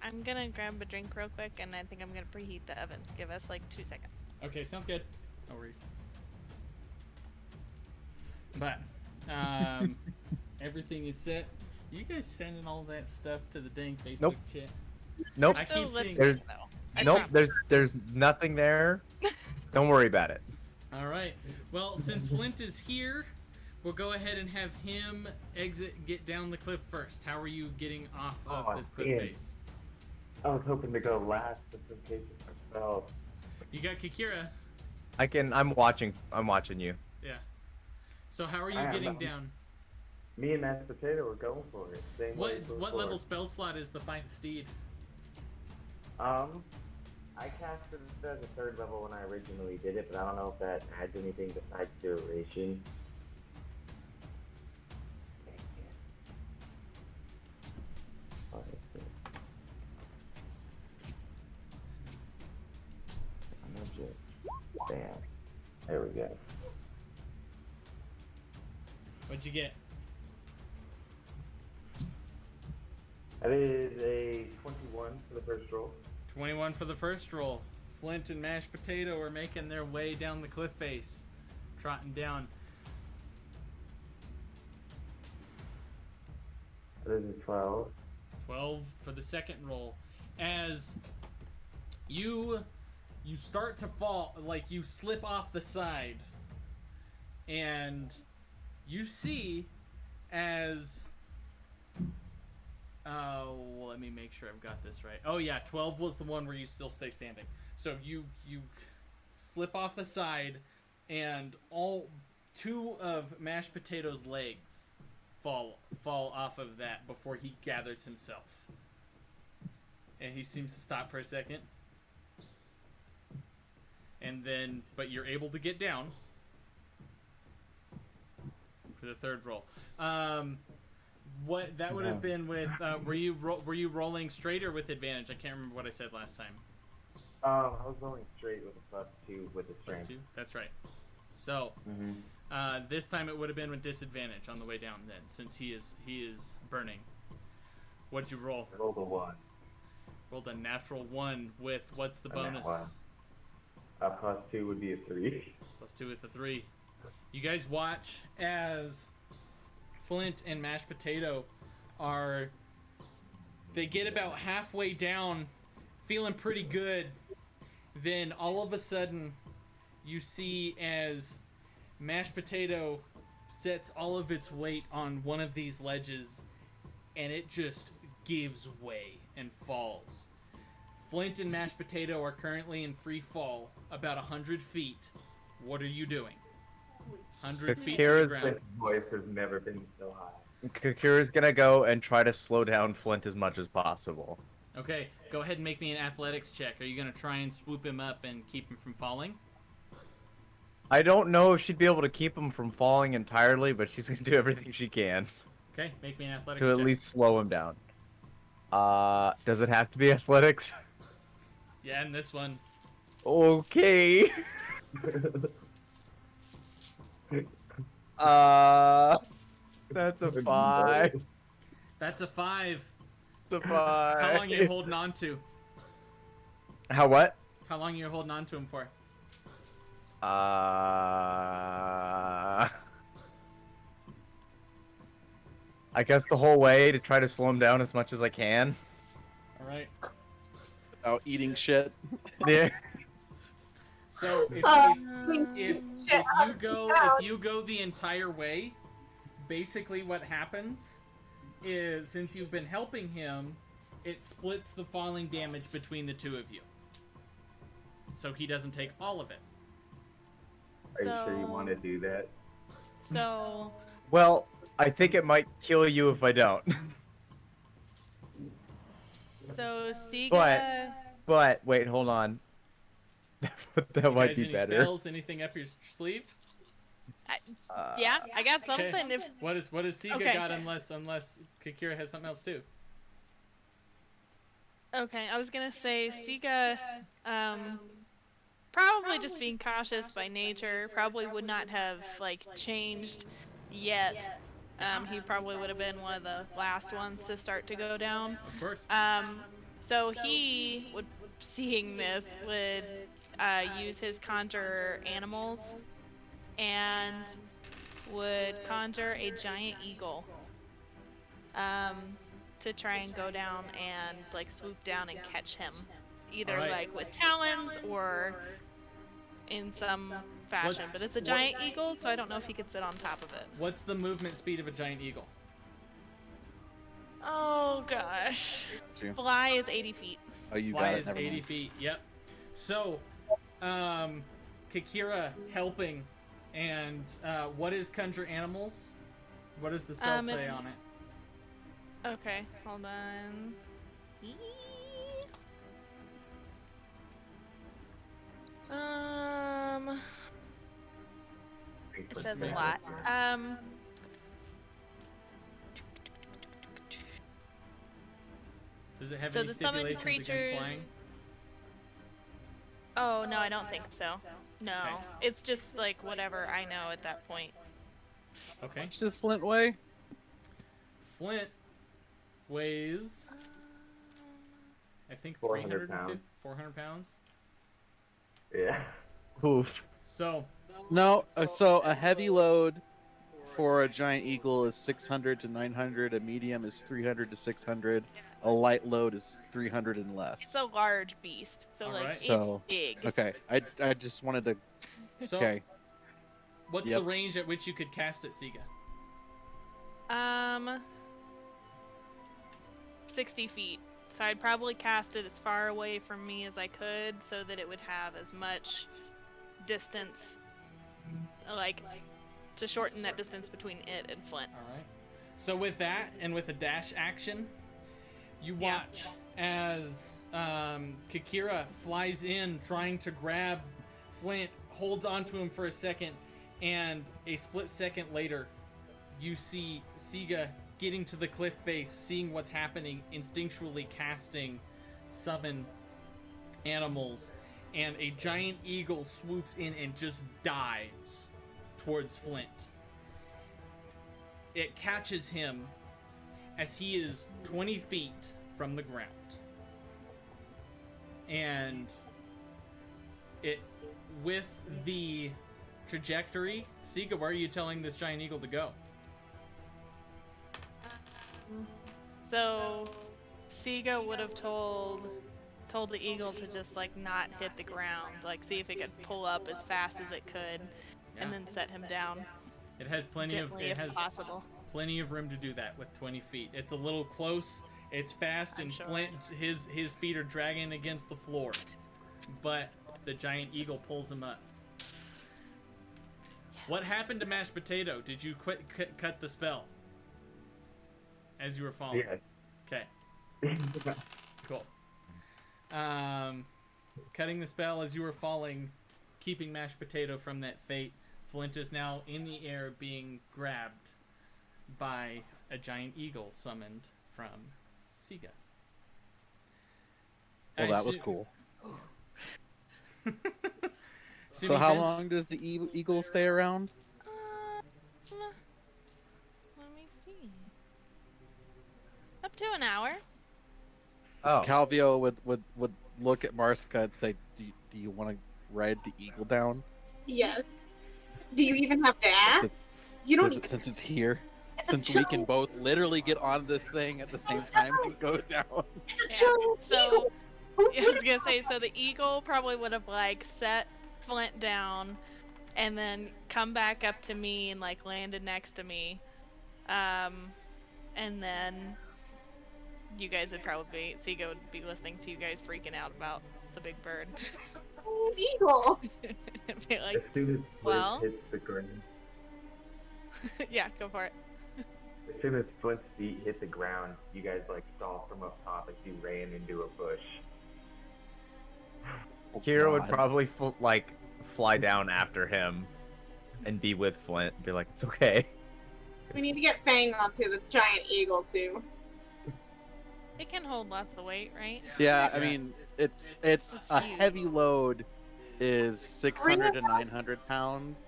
I'm gonna grab a drink real quick, and I think I'm gonna preheat the oven. Give us like 2 seconds. Okay, sounds good. No worries. But everything is set. You guys sending all that stuff to the dang Facebook Nope. chat? Nope. I Still keep seeing. listening though. I Nope. promise. There's nothing there. Don't worry about it. All right. Well, since Flint is here, we'll go ahead and have him get down the cliff first. How are you getting off of Oh, this cliff damn. face? I was hoping to go last just in case it fell. You got Kikira. I'm watching you. Yeah. So how are you I am getting not- down? Me and Mashed Potato were going for it. Same way as What before. level spell slot is the Find Steed? I casted it as a 3rd level when I originally did it, but I don't know if that adds anything besides duration. Oh, let's see. Magic. Bam. There we go. What'd you get? That is a 21 for the first roll. 21 for the first roll. Flint and Mashed Potato are making their way down the cliff face, trotting down. That is a 12. 12 for the second roll. As you start to fall, like you slip off the side, and you see as let me make sure I've got this right. Oh yeah, 12 was the one where you still stay standing. So you slip off the side, and all 2 of Mashed Potato's legs fall off of that before he gathers himself. And he seems to stop for a second. And then, but you're able to get down for the third roll. What that would have been with? Were you rolling straight or with advantage? I can't remember what I said last time. I was going straight with a +2 with the Plus strength. 2. That's right. So this time it would have been with disadvantage on the way down. Then, since he is burning. What'd you roll? Roll the 1. Rolled a natural 1 with what's the bonus? +2 would be a 3. +2 is the 3. You guys watch as Flint and Mashed Potato they get about halfway down, feeling pretty good. Then all of a sudden, you see as Mashed Potato sets all of its weight on one of these ledges, and it just gives way and falls. Flint and Mashed Potato are currently in free fall, about 100 feet. What are you doing? 100 feet to the ground. Voice has never been so high. Kakira's gonna go and try to slow down Flint as much as possible. Okay, go ahead and make me an athletics check. Are you gonna try and swoop him up and keep him from falling? I don't know if she'd be able to keep him from falling entirely, but she's gonna do everything she can Okay, make me an athletics to check. at least slow him down. Does it have to be athletics? Yeah, and this one. Okay. That's a 5. That's a 5. It's a 5. How long are you holding on to? How what? How long are you holding on to him for? I guess the whole way to try to slow him down as much as I can. Alright. Without eating shit. Yeah. So if you go the entire way, basically what happens is, since you've been helping him, it splits the falling damage between the two of you. So he doesn't take all of it. Are you sure you want to do that? So, Well, I think it might kill you if I don't. Siga... But wait, hold on. that might be any better. Spells, anything up your sleeve? Yeah, I got something. Okay. If What does Siga Okay. got unless Kakira has something else too? Okay, I was gonna say Siga, probably just being cautious by nature, probably would not have like changed yet. He probably would have been one of the last ones to start to go down. Of course. So he would, seeing this, would use his conjure animals and would conjure a giant eagle to try and go down and like swoop down and catch him, either Alright. like with talons or in some fashion. But it's a giant eagle, so I don't know if he could sit on top of it. What's the movement speed of a giant eagle? Oh gosh. You. Fly is 80 feet. Oh, you Fly got it. is Never 80 mind. feet. Yep. So, Kakira helping, and what is conjure animals? What does the spell say it's- on it? Okay, hold on. It says a lot. Does it have So any the summoned stipulations creatures. against flying? Oh no, I don't think so. No, Okay. it's just like whatever I know at that point. Okay. It's just Flint way. Flint weighs, I think, 400 400 pounds. Yeah. Oof. So, No, so a heavy load for a giant eagle is 600 to 900. A medium is 300 to 600. A light load is 300 and less. It's a large beast, so like Alright. So, it's big. Okay, I just wanted to. so Okay. what's Yep. the range at which you could cast it, Siga? 60 feet. So I'd probably cast it as far away from me as I could, so that it would have as much distance, like to shorten that distance between it and Flint. All right. So with that, and with a dash action, you Yeah. watch as Kakira flies in, trying to grab Flint, holds onto him for a second, and a split second later, you see Siga getting to the cliff face, seeing what's happening, instinctually casting summon animals, and a giant eagle swoops in and just dives towards Flint. It catches him as he is 20 feet from the ground. And it, with the trajectory, Sika, where are you telling this giant eagle to go? So, Siga would have told the eagle to just like not hit the ground, like see if it could pull up as fast as it could, Yeah. and then set him down It has plenty gently of if possible. plenty of room to do that with 20 feet. It's a little close. It's fast, I'm and sure. Flint, his feet are dragging against the floor, but the giant eagle pulls him up. What happened to Mashed Potato? Did you cut the spell as you were falling? Yeah. Okay. Cool. Cutting the spell as you were falling, keeping Mashed Potato from that fate. Flint is now in the air being grabbed by a giant eagle summoned from Siga. Well, that was cool. So Assuming how Vince- long does the eagle stay around? Let me see. Up to an hour. Oh, Calvio would look at Marska and say, do you want to ride the eagle down? Yes. Do you even have to ask? Since, You don't since, need since it's here. It's a Since we can giant- both literally get on this thing at the same time and go down. It's a Yeah, giant so- eagle. I was gonna say, so the eagle probably would have like set Flint down, and then come back up to me and like landed next to me, and then you guys would probably Siga would be listening to you guys freaking out about the big bird. Oh, eagle. Be like, As soon as Flint well- hits the ground, yeah, go for it. as soon as Flint's feet hit the ground, you guys like saw from up top as he ran into a bush. Kira would God. probably fly down after him and be with Flint. Be like, it's okay. We need to get Fang onto the giant eagle too. It can hold lots of weight, right? Yeah, I Yeah. mean, it's It's a huge. heavy load is 600 to 900 pounds,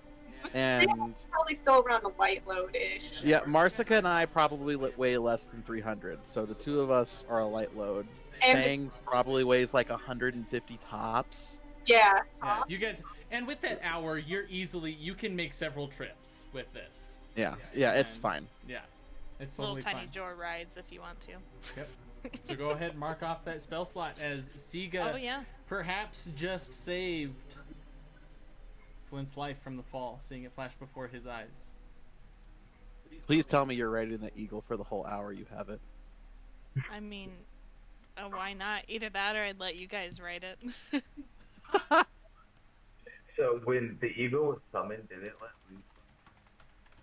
and Probably still around a light load-ish. yeah, Marsica and I probably weigh less than 300, so the two of us are a light load. And Fang probably weighs like 150 tops. yeah. Yeah, you guys, and with that hour, you can make several trips with this. Yeah, it's And- fine. Yeah, it's Little totally tiny fine. joy rides if you want to. So go ahead and mark off that spell slot as Siga Oh yeah. perhaps just saved Flint's life from the fall, seeing it flash before his eyes. Please tell me you're riding the eagle for the whole hour you have it. I mean, why not? Either that or I'd let you guys write it. So when the eagle was summoned, did it let loose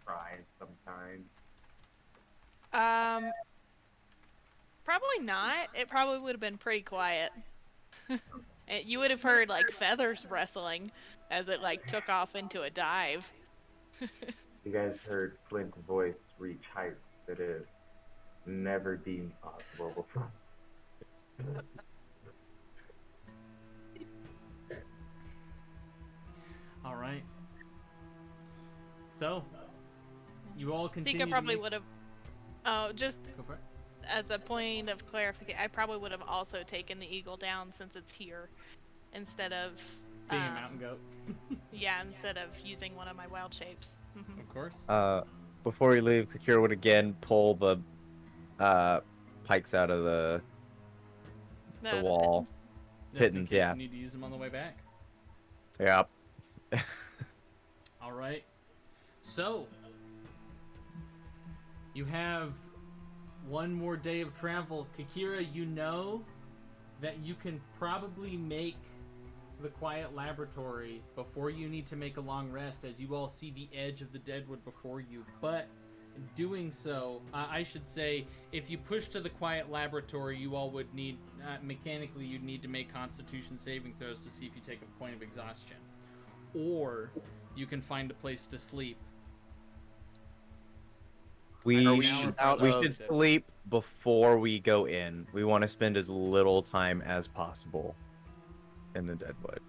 cry sometime? Probably not. It probably would have been pretty quiet. You would have heard like feathers rustling as it like took off into a dive. You guys heard Flint's voice reach heights that is never deemed possible before. All right. So, you all continue. Tika to probably make- would have. Oh, just Go for it. as a point of clarification, I probably would have also taken the eagle down since it's here, instead of Being a mountain goat, yeah, instead of using one of my wild shapes. Mhm. of course. Before we leave, Kakira would again pull the pikes out of the The wall. Just in pittance, case yeah. You need to use them on the way back. Yep. All right. So, you have one more day of travel. Kakira, you know that you can probably make the quiet laboratory before you need to make a long rest, as you all see the edge of the Deadwood before you. But in doing so, I should say, if you push to the quiet laboratory, you all would need, mechanically, you'd need to make Constitution saving throws to see if you take a point of exhaustion. Or you can find a place to sleep. We Are we should, out we of- should sleep before we go in. We want to spend as little time as possible in the Deadwood.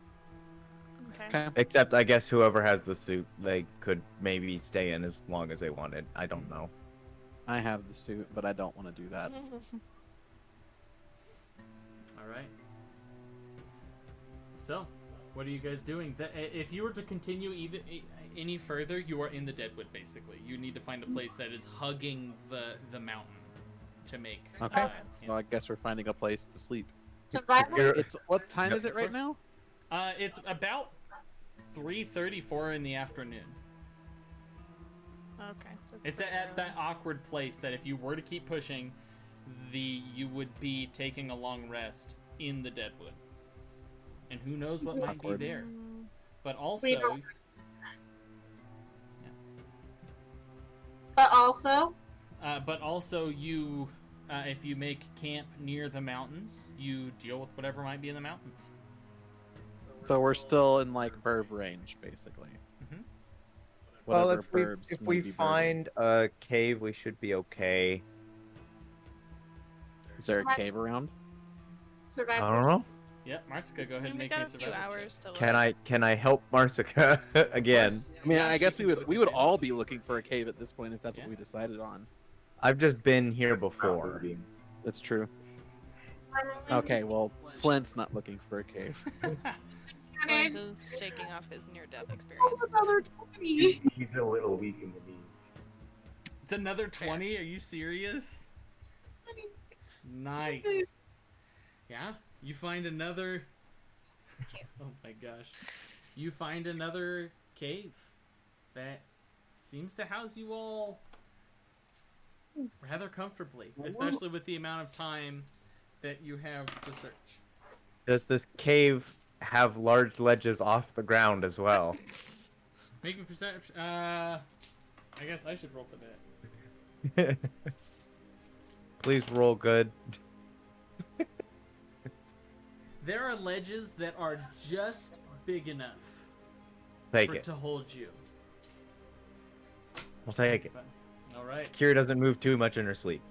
Okay. Okay. Except, I guess, whoever has the suit, they could maybe stay in as long as they wanted. I don't know. I have the suit, but I don't want to do that. All right. So, what are you guys doing? If you were to continue any further, you are in the Deadwood, basically. You need to find a place that is hugging the mountain to make. Okay. So I guess we're finding a place to sleep. Survival. It's what time is it right now? It's about 3:34 in the afternoon. Okay. So It's pretty at early. that awkward place that if you were to keep pushing, you would be taking a long rest in the Deadwood. And who knows what might be Awkward. there. Mm, But also, We don't- But also, you, if you make camp near the mountains, you deal with whatever might be in the mountains. So we're still in like burb range, basically. Mhm. Well, Whatever if burbs we may be burbing. find a cave, we should be okay. Is there a cave around? I survival. don't know. Yep, Marsica, go ahead and we make me got a a few survival hours to Can I help Marsica again? I mean, I guess she we can would do it with all be looking for a cave at this point if that's Yeah. what we decided on. I've just been here before. Moving. That's true. Okay, well, Flint's not looking for a cave. Flint is shaking off his near-death experience. Another 20. He's a little weak in the knees. It's another 20? Are you serious? Nice. Yeah, you find another... Oh my gosh. You find another cave that seems to house you all rather comfortably, especially with the amount of time that you have to search. Does this cave have large ledges off the ground as well? Make me perception. I guess I should roll for that. Please roll good. There are ledges that are just big enough Take it. to hold you. We'll take it. But, all right. Kira doesn't move too much in her sleep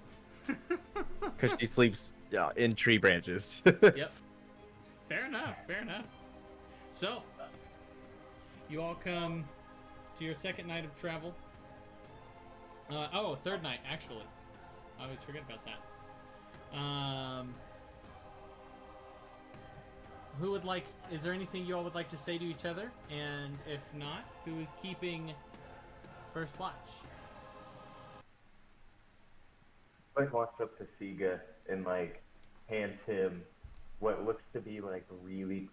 because she sleeps in tree branches. Yep. Fair enough. Fair enough. So, you all come to your second night of travel. Third night, actually. I always forget about that. Who would like... Is there anything you all would like to say to each other? And if not, who is keeping first watch? Like walks up to Siga and like hands him what looks to be like really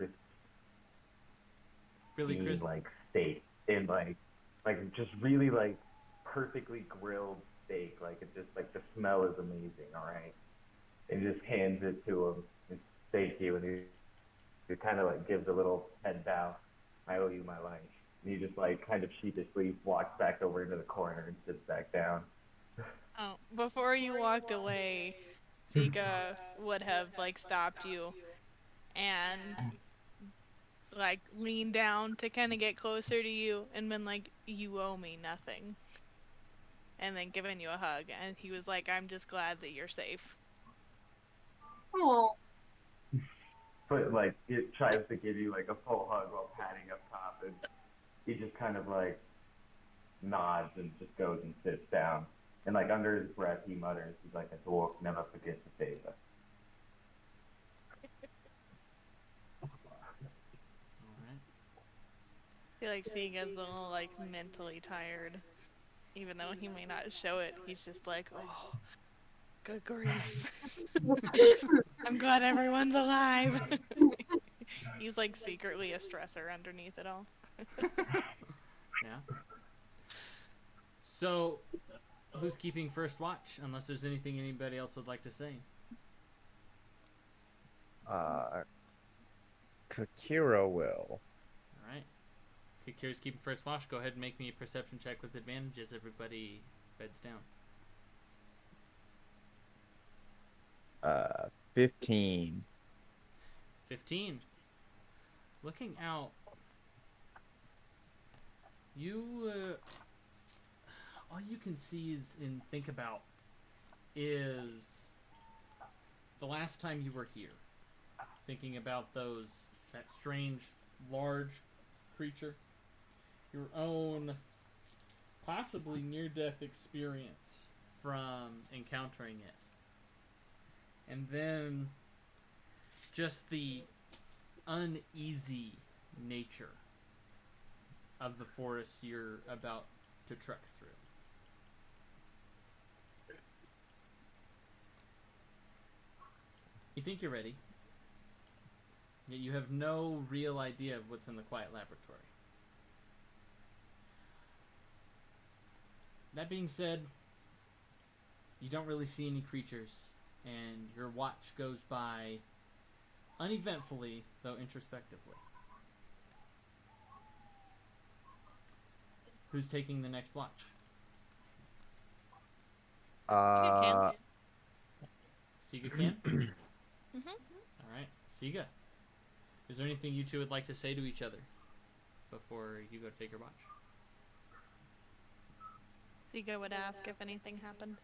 Really pristine crisp. like steak and like just really like perfectly grilled steak. Like it just like the smell is amazing. All right, and just hands it to him and thank you, and he kind of like gives a little head bow. I owe you my life. And he just like kind of sheepishly walks back over into the corner and sits back down. Oh, before you walked away, Zika would have like stopped you and like leaned down to kind of get closer to you and been like, "You owe me nothing," and then given you a hug. And he was like, "I'm just glad that you're safe." Oh, But like it tries to give you like a full hug while patting up top, and he just kind of like nods and just goes and sits down. And like under his breath, he mutters, "He's like a dwarf, never forgets a favor." Alright. I feel like Siga's a little like mentally tired, even though he may not show it. He's just like, "Oh, good grief! I'm glad everyone's alive." He's like secretly a stressor underneath it all. Yeah. So, who's keeping first watch? Unless there's anything anybody else would like to say. Kakira will. Alright. Kikira's keeping first watch. Go ahead and make me a perception check with advantage as everybody beds down. 15. 15. Looking out, all you can see and think about is the last time you were here. Thinking about that strange, large creature. Your own, possibly near-death experience from encountering it. And then just the uneasy nature of the forest you're about to trek through. You think you're ready, yet you have no real idea of what's in the quiet laboratory. That being said, you don't really see any creatures, and your watch goes by uneventfully, though introspectively. Who's taking the next watch? Siga can? Alright, Siga. Is there anything you two would like to say to each other before you go take your watch? Siga would ask if anything happened.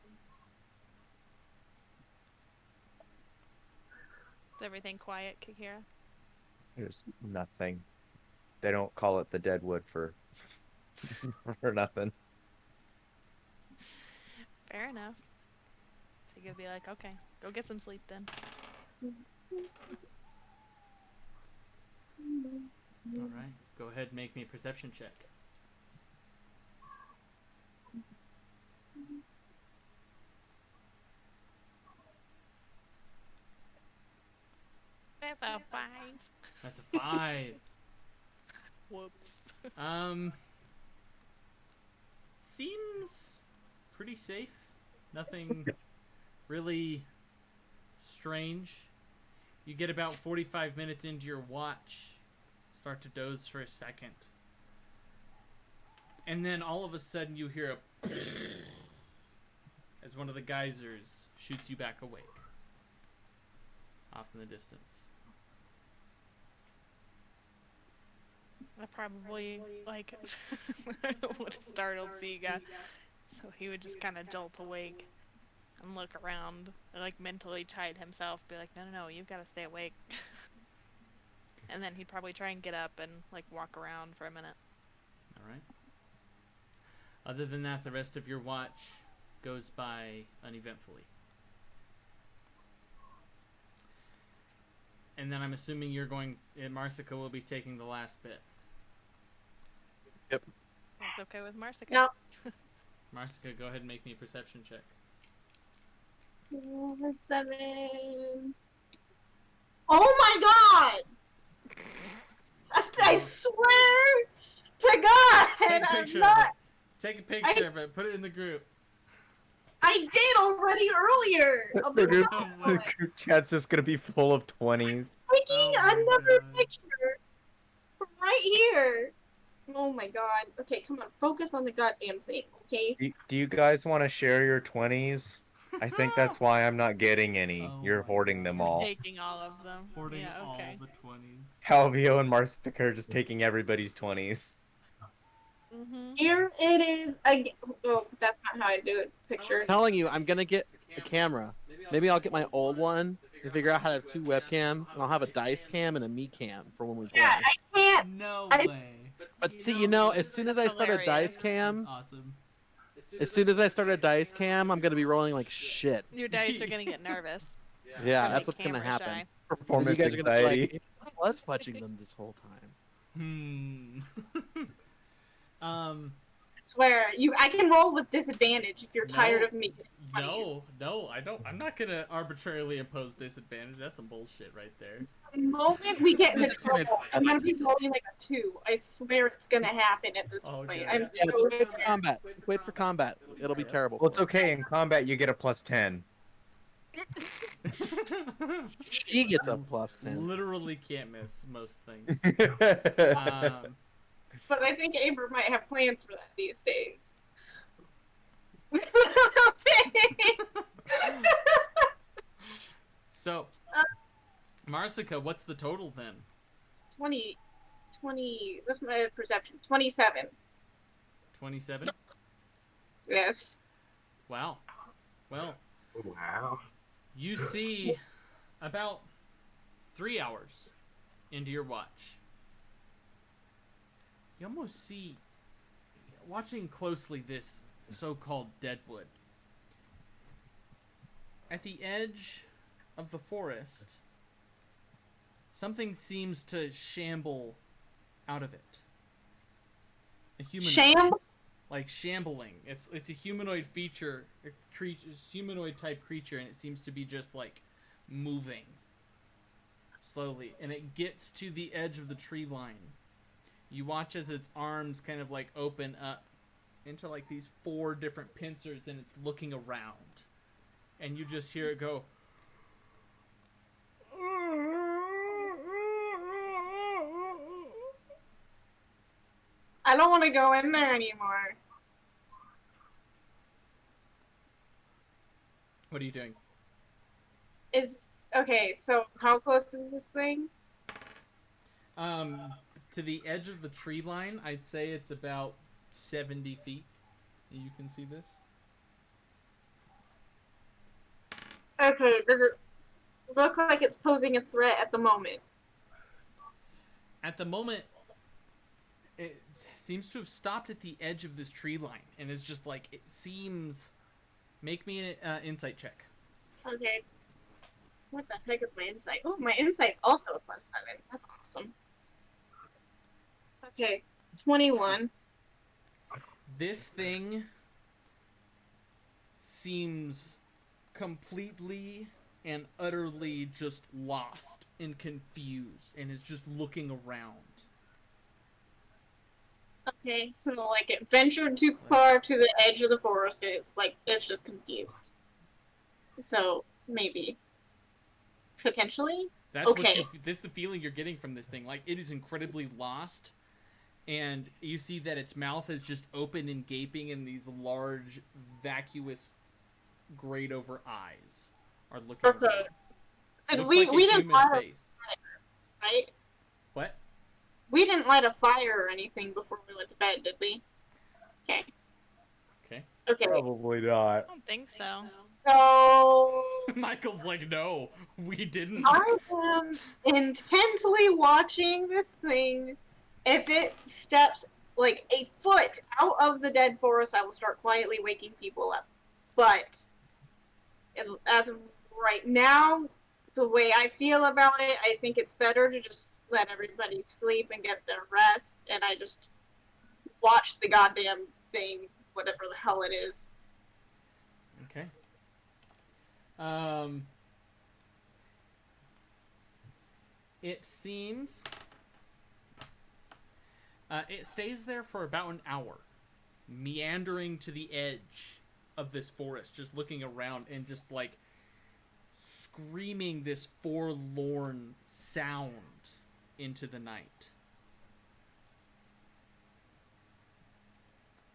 Is everything quiet, Kikira? There's nothing. They don't call it the Deadwood for for nothing. Fair enough. Siga would be like, okay, go get some sleep then. Alright, go ahead and make me a perception check. That's a 5. That's a 5. Whoops. Seems pretty safe. Nothing really strange. You get about 45 minutes into your watch, start to doze for a second. And then all of a sudden you hear a as one of the geysers shoots you back awake. Off in the distance. I probably, like, would have startled Siga. So he would just kind of jolt awake and look around, and, like, mentally chide himself, be like, no, you've got to stay awake. And then he'd probably try and get up and, like, walk around for a minute. Alright. Other than that, the rest of your watch goes by uneventfully. And then I'm assuming you're going, Marsica will be taking the last bit. Yep. That's okay with Marsica. No. Marsica, go ahead and make me a perception check. 7. Oh my god! I swear to God, Take a I'm picture not. of it. Take a picture of it. Put it in the group. I did already earlier. I'll The do group, another the one. group chat's just gonna be full of 20s. Taking Oh my another God. picture from right here. Oh my god. Okay, come on. Focus on the goddamn thing, okay? Do you guys want to share your 20s? I think that's why I'm not getting any. Oh You're my hoarding God. them all. Taking all of them. Hoarding Yeah, okay. all the 20s. Halvio and Marstica are just taking everybody's 20s. Here it is. Oh, that's not how I do it. Picture. I'm telling you, I'm gonna get a camera. Maybe I'll get my old one to figure out how to have 2 webcams, and I'll have a dice cam and a me cam for when we play. Yeah, I can't. No I- way. But see, you know, as soon as I start a dice Hilarious. cam, That's awesome. as soon as I start a dice cam, I'm gonna be rolling like shit. Your dice are gonna get nervous. Yeah, Or, that's like, what's gonna camera happen. shy. And Performance you guys are gonna be anxiety. like, I was fudging them this whole time. Um, I swear, I can roll with disadvantage if you're tired No. of me. no, I don't. I'm not gonna arbitrarily impose disadvantage. That's some bullshit right there. The moment we get into trouble, I'm gonna be rolling like a 2. I swear it's gonna happen at this Oh, point. good. I'm Yeah, so just wait for combat. Wait for combat. It'll be terrible. Well, it's okay. In combat, you get a +10. She gets a +10. Literally can't miss most things. But I think Amber might have plans for that these days. So, Marsica, what's the total then? 20, what's my perception? 27. 27? Yes. Wow. Well, Wow. you see about 3 hours into your watch. You almost see, watching closely this so-called Deadwood. At the edge of the forest, something seems to shamble out of it. A humanoid, Sham? like shambling. It's a humanoid feature, humanoid type creature, and it seems to be just like moving slowly, and it gets to the edge of the tree line. You watch as its arms kind of like open up into like these 4 different pincers, and it's looking around, and you just hear it go. I don't want to go in there anymore. What are you doing? Okay, so how close is this thing? To the edge of the tree line, I'd say it's about 70 feet. You can see this. Okay, does it look like it's posing a threat at the moment? At the moment, it seems to have stopped at the edge of this tree line, and is just like, it seems... Make me an insight check. Okay. What the heck is my insight? Oh, my insight's also a +7. That's awesome. Okay, 21. This thing seems completely and utterly just lost and confused, and is just looking around. Okay, so like it ventured too far to the edge of the forest. It's just confused. So maybe, potentially. That's Okay. this is the feeling you're getting from this thing. Like, it is incredibly lost, and you see that its mouth is just open and gaping, and these large, vacuous, grayed over eyes are looking Okay. around. Did Looks we like a didn't human light a face. fire, right? What? We didn't light a fire or anything before we went to bed, did we? Okay. Okay. Okay. Probably not. I don't think so. So Michael's like, no, we didn't. I am intently watching this thing. If it steps like a foot out of the dead forest, I will start quietly waking people up. But as of right now, the way I feel about it, I think it's better to just let everybody sleep and get their rest, and I just watch the goddamn thing, whatever the hell it is. Okay. It seems it stays there for about an hour, meandering to the edge of this forest, just looking around and just like screaming this forlorn sound into the night.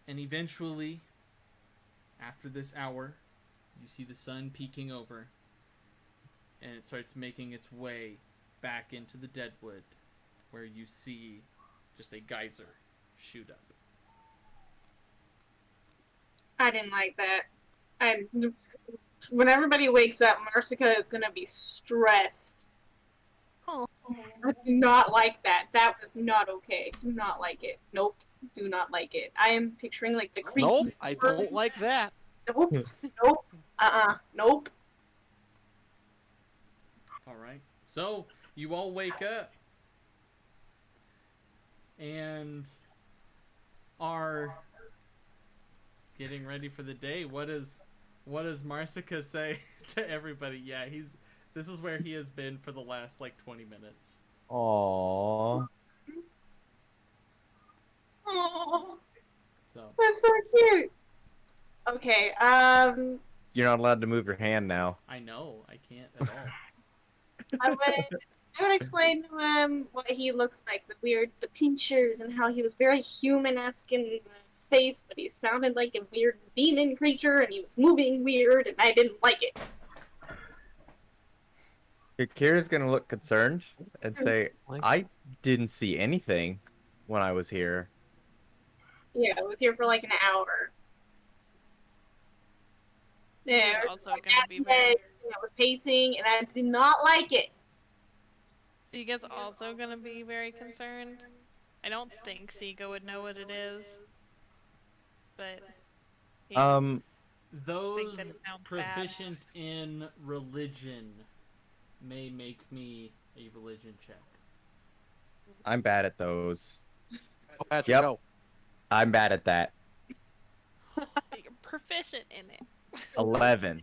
And eventually, after this hour, you see the sun peeking over, and it starts making its way back into the Deadwood, where you see just a geyser shoot up. I didn't like that. When everybody wakes up, Marsica is gonna be stressed. Oh. I do not like that. That was not okay. Do not like it. Nope. Do not like it. I am picturing like the creepy. Nope, I don't like that. Nope. Nope. Nope. Alright. So, you all wake up and are getting ready for the day. What does Marsica say to everybody? Yeah, this is where he has been for the last like 20 minutes. Aww. Oh, So, that's so cute. Okay. You're not allowed to move your hand now. I know, I can't at all. I would explain to him what he looks like, the pinchers, and how he was very human-esque in the face, but he sounded like a weird demon creature, and he was moving weird, and I didn't like it. Kira's gonna look concerned and say, I didn't see anything when I was here. Yeah, I was here for like an hour. Yeah, He's also like gonna be very. I was pacing, and I did not like it. Sega's also gonna be very concerned. I don't think Sega would know what it is, but he think that Those it sounds proficient in religion may make me a religion check. I'm bad at those. Oh, Patrick, Yep. go. I'm bad at that. But you're proficient in it. 11.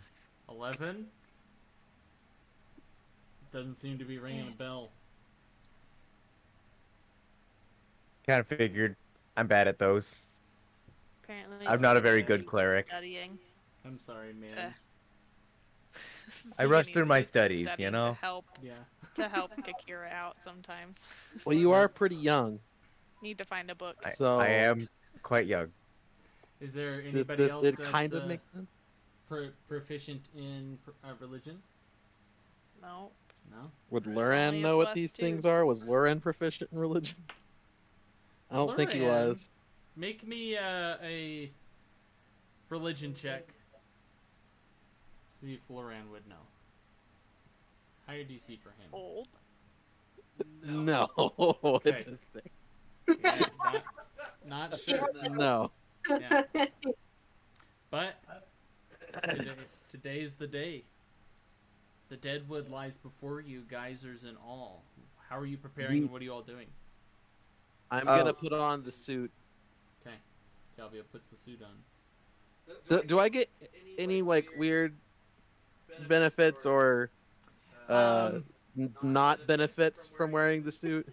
11? Doesn't seem to be ringing a bell. Kind of figured I'm bad at those. Apparently, I'm not a very Gideon good needs cleric. Studying. I'm sorry, man. I rush Gideon through needs my to studies, study you know? Yeah. to help Kakira out sometimes. Well, you are pretty young, Need to find a book. so I am quite young. Is there anybody It else that's kind of makes sense. proficient in religion? No. No? Would There's Luran only a know what plus these 2. things are? Was Luran proficient in religion? I don't think he Luran, was. Make me a religion check. See if Loran would know. Higher DC for him. Old. No, Okay. it's a 6. Yeah, not sure. No. Yeah. But today's the day. The Deadwood lies before you, geysers and all. How are you preparing and what are you all doing? I'm gonna put on the suit. Okay. Calvia puts the suit on. Do I get any like weird benefits or not benefits from wearing the suit?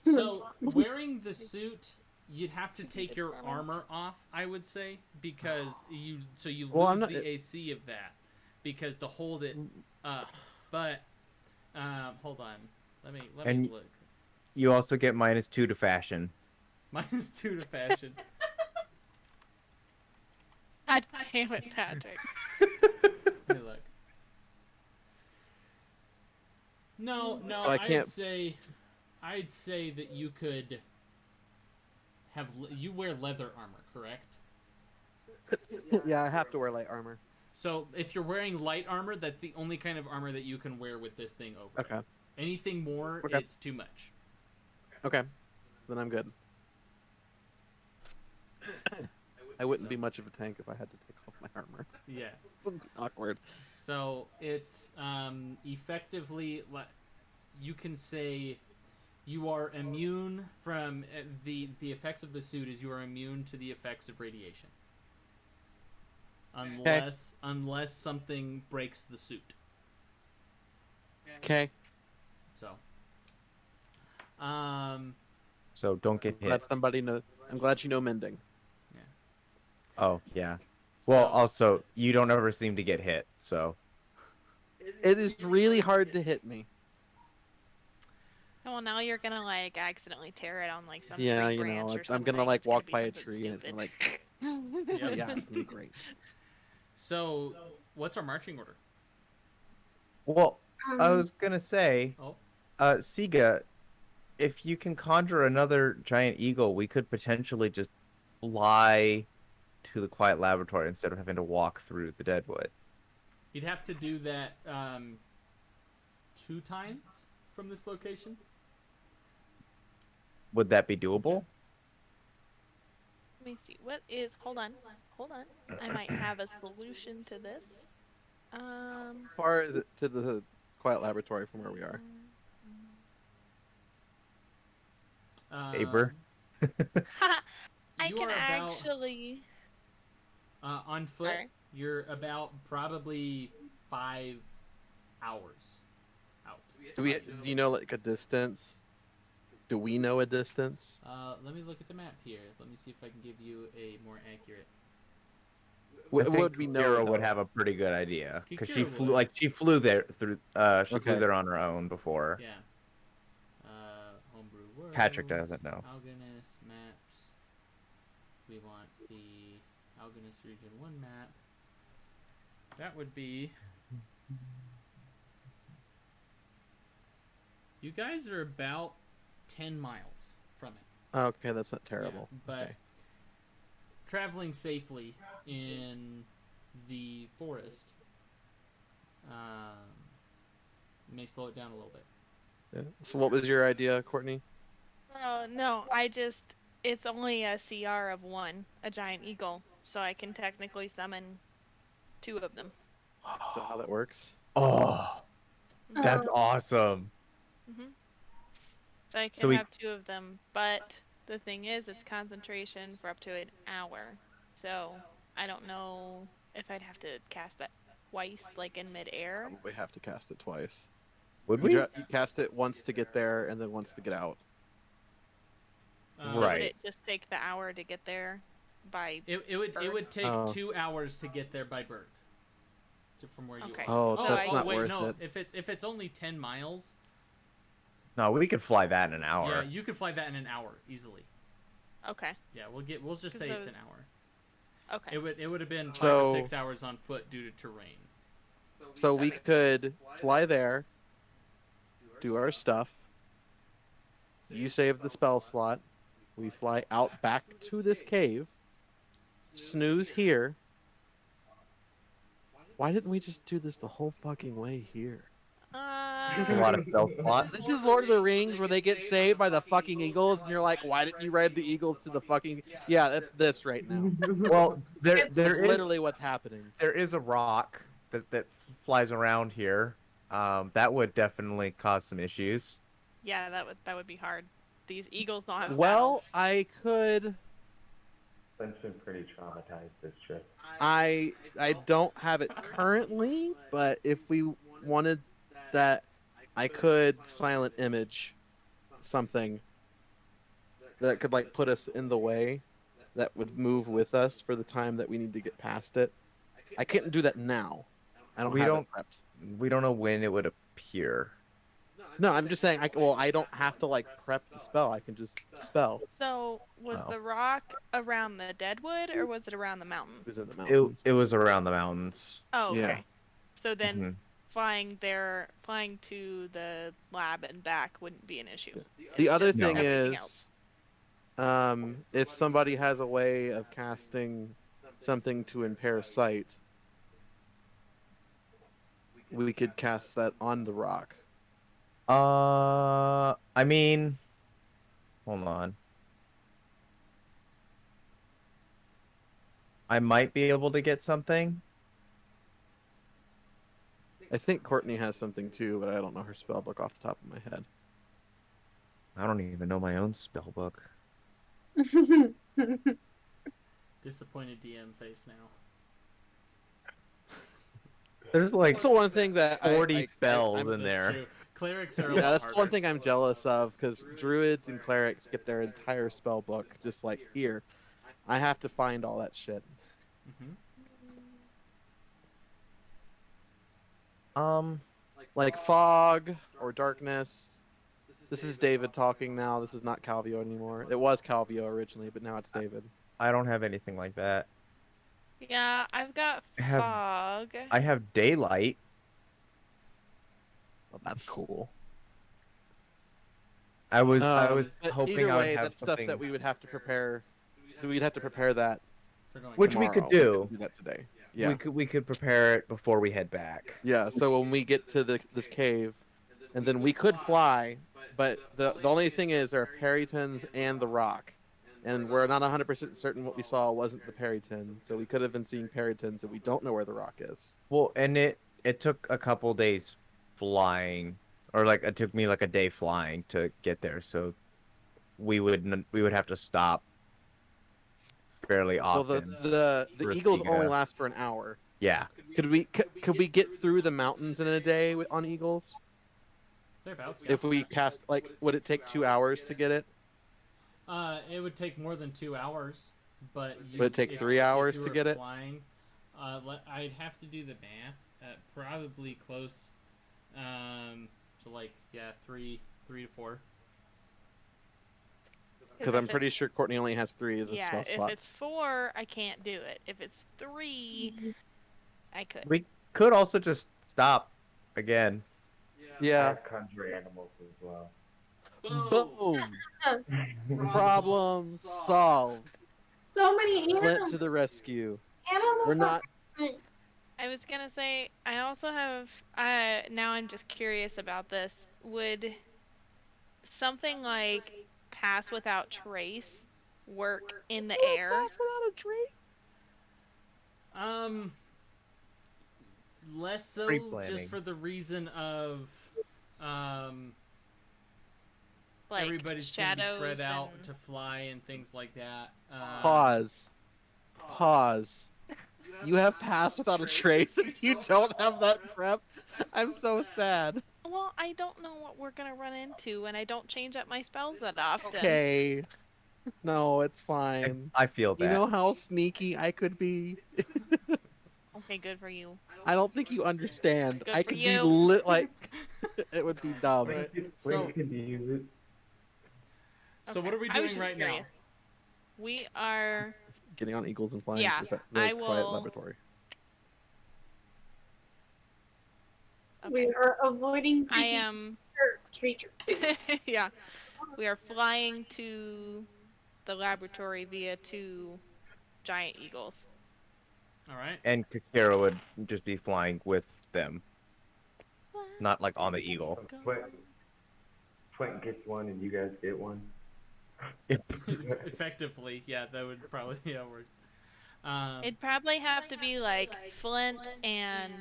So, wearing the suit, you'd have to take your armor off, I would say, because you Well, lose I'm not- the AC of that, because to hold it up. But hold on, let me And- look. You also get -2 to fashion. -2 to fashion. God damn it, Patrick. Let me look. No, So I can't- I'd say that you could have you wear leather armor, correct? Yeah, I have to wear light armor. So if you're wearing light armor, that's the only kind of armor that you can wear with this thing over. Okay. Anything more, Okay. it's too much. Okay. Then I'm good. I wouldn't be much of a tank if I had to take off my armor. Yeah. It would be awkward. So it's effectively, you can say you are immune from the effects of the suit. Is you are immune to the effects of radiation, unless something breaks the suit. Okay. So, So don't get hit. Glad somebody knows. I'm glad you know mending. Oh, yeah. Well, so- also, you don't ever seem to get hit, so. It is really hard to hit me. Well, now you're gonna like accidentally tear it on like some Yeah, tree you branch know, or I'm something. gonna like It's gonna walk be by a something tree and it's gonna stupid. like, yeah, it's gonna be great. so what's our marching order? Well, I was gonna say, Oh, Siga, if you can conjure another giant eagle, we could potentially just fly to the quiet laboratory instead of having to walk through the Deadwood. you'd have to do that 2 times from this location. Would that be doable? Let me see. What is? Hold on. I might have a solution to this. Far to the quiet laboratory from where we are. Aber? I You can are about- actually. On foot, Sorry. you're about probably 5 hours out. Do you know like a distance? Do we know a distance? Let me look at the map here. Let me see if I can give you a more accurate. What I think would we know? Kira would though? have a pretty good idea because she Kira flew would. she flew there through she flew Okay. there on her own before. Yeah. Homebrew World. Patrick doesn't know. Algonus maps. We want the Algonus Region 1 map. That would be. You guys are about 10 miles from it. Okay, that's not terrible. Yeah, but Okay. traveling safely in the forest may slow it down a little bit. Yeah. So what was your idea, Courtney? Oh no! It's only a CR of 1, a giant eagle, so I can technically summon 2 of them. Is that how that works? Oh, that's awesome. So I can So we- have 2 of them, but the thing is, it's concentration for up to an hour. So I don't know if I'd have to cast that twice, like in midair. Probably have to cast it twice. Would You, we? you cast it once to get there and then once to get out. But Right. would it just take the hour to get there by It would take Oh. 2 hours to get there by bird. From where you Okay. are. Oh, So that's I- not wait, worth no. it. If it's only 10 miles, No, we could fly that in an hour. yeah, you could fly that in an hour easily. Okay. Yeah, we'll just 'Cause say it's those- an hour. Okay. It would have been 5 So- or 6 hours on foot due to terrain. So we could fly there, do our stuff. You save the spell slot. We fly out back to this cave. Snooze here. Why didn't we just do this the whole fucking way here? A lot of spell slots. This is Lord of the Rings where they get saved by the fucking eagles, and you're like, why didn't you ride the eagles to the fucking? Yeah, that's this right now. Well, there That's is literally what's happening. there is a rock that flies around here. That would definitely cause some issues. Yeah, that would be hard. These eagles don't have Well, saddles. I could. Ben's been pretty traumatized this trip. I don't have it currently, but if we wanted that, I could silent image something that could like put us in the way, that would move with us for the time that we need to get past it. I can't do that now. I don't We have don't- it prepped. We don't know when it would appear. No, I'm just saying. I don't have to like prep the spell. I can just spell. So was Oh. the rock around the Deadwood or was it around the mountain? Who's in the mountains? It was around the mountains. Oh, okay. Yeah. So then Mhm. flying to the lab and back wouldn't be an issue. The It's other just thing everything is, else. if somebody has a way of casting something to impair sight, we could cast that on the rock. I mean, hold on. I might be able to get something. I think Courtney has something too, but I don't know her spell book off the top of my head. I don't even know my own spell book. Disappointed DM face now. There's like That's the one thing that 40 I'm- spells I'm- in there. True. Clerics are a Yeah, lot that's the one harder. thing I'm jealous of, because druids and clerics get their entire spell book just like here. I have to find all that shit. Mhm. Like fog or darkness. This is David talking now. This is not Calvio anymore. It was Calvio originally, but now it's David. I don't have anything like that. Yeah, I've got I have- fog. I have daylight. Well, that's cool. I was But hoping either I would way, have that's something. stuff that we would have to prepare. We'd have to prepare that For going Which we tomorrow. could do. couldn't do that today. Yeah. We could prepare it before we head back. Yeah. So when we get to this cave, and then we could fly, but the only thing is there are Perytons and the rock, and we're not 100% certain what we saw wasn't the Peryton. So we could have been seeing Perytons, and we don't know where the rock is. Well, and it took a couple days flying, or like it took me like a day flying to get there. So we would have to stop fairly Well, often. the eagles Riskiga. only last for an hour. Yeah. Could we get through the mountains in a day on eagles? Thereabouts. If we cast, like, would it take 2 hours to get it? It would take more than 2 hours, but Would it take 3 hours you to were get it? flying, I'd have to do the math. Probably close, to like 3 to 4. Because I'm pretty sure Courtney only has 3 of the Yeah, spell if slots. it's 4, I can't do it. If it's 3, I could. We could also just stop again. I Yeah. have conjure animals as well. Boom. Problem solved. So many Flint animals. to the rescue. Animals. We're not. I was gonna say, I also have, now I'm just curious about this. Would something like pass without trace work in the air? Pass without a trace? Less so Pre-planning. just for the reason of, like Everybody's gonna be shadows spread out and... to fly and things like that. Pause. Pause. You have passed without a trace and you don't have that prepped. I'm so sad. Well, I don't know what we're gonna run into, and I don't change up my spells that often. Okay. No, it's fine. I feel You that. know how sneaky I could be? Okay, good for you. I don't think you understand. Good I for could be you. like, it would be dumb. Right. Blink can use it. So Okay. what are we I was doing just right curious. now? We are... Getting on Eagles and flying Yeah, to the I quiet will- laboratory. Okay. We are avoiding I creepy am... creature. yeah. We are flying to the laboratory via 2 giant eagles. All right. And Kakira would just be flying with them, not like on the eagle. Twent gets one and you guys get one. Effectively, yeah, that would probably be how it works. It'd probably have to be like Flint and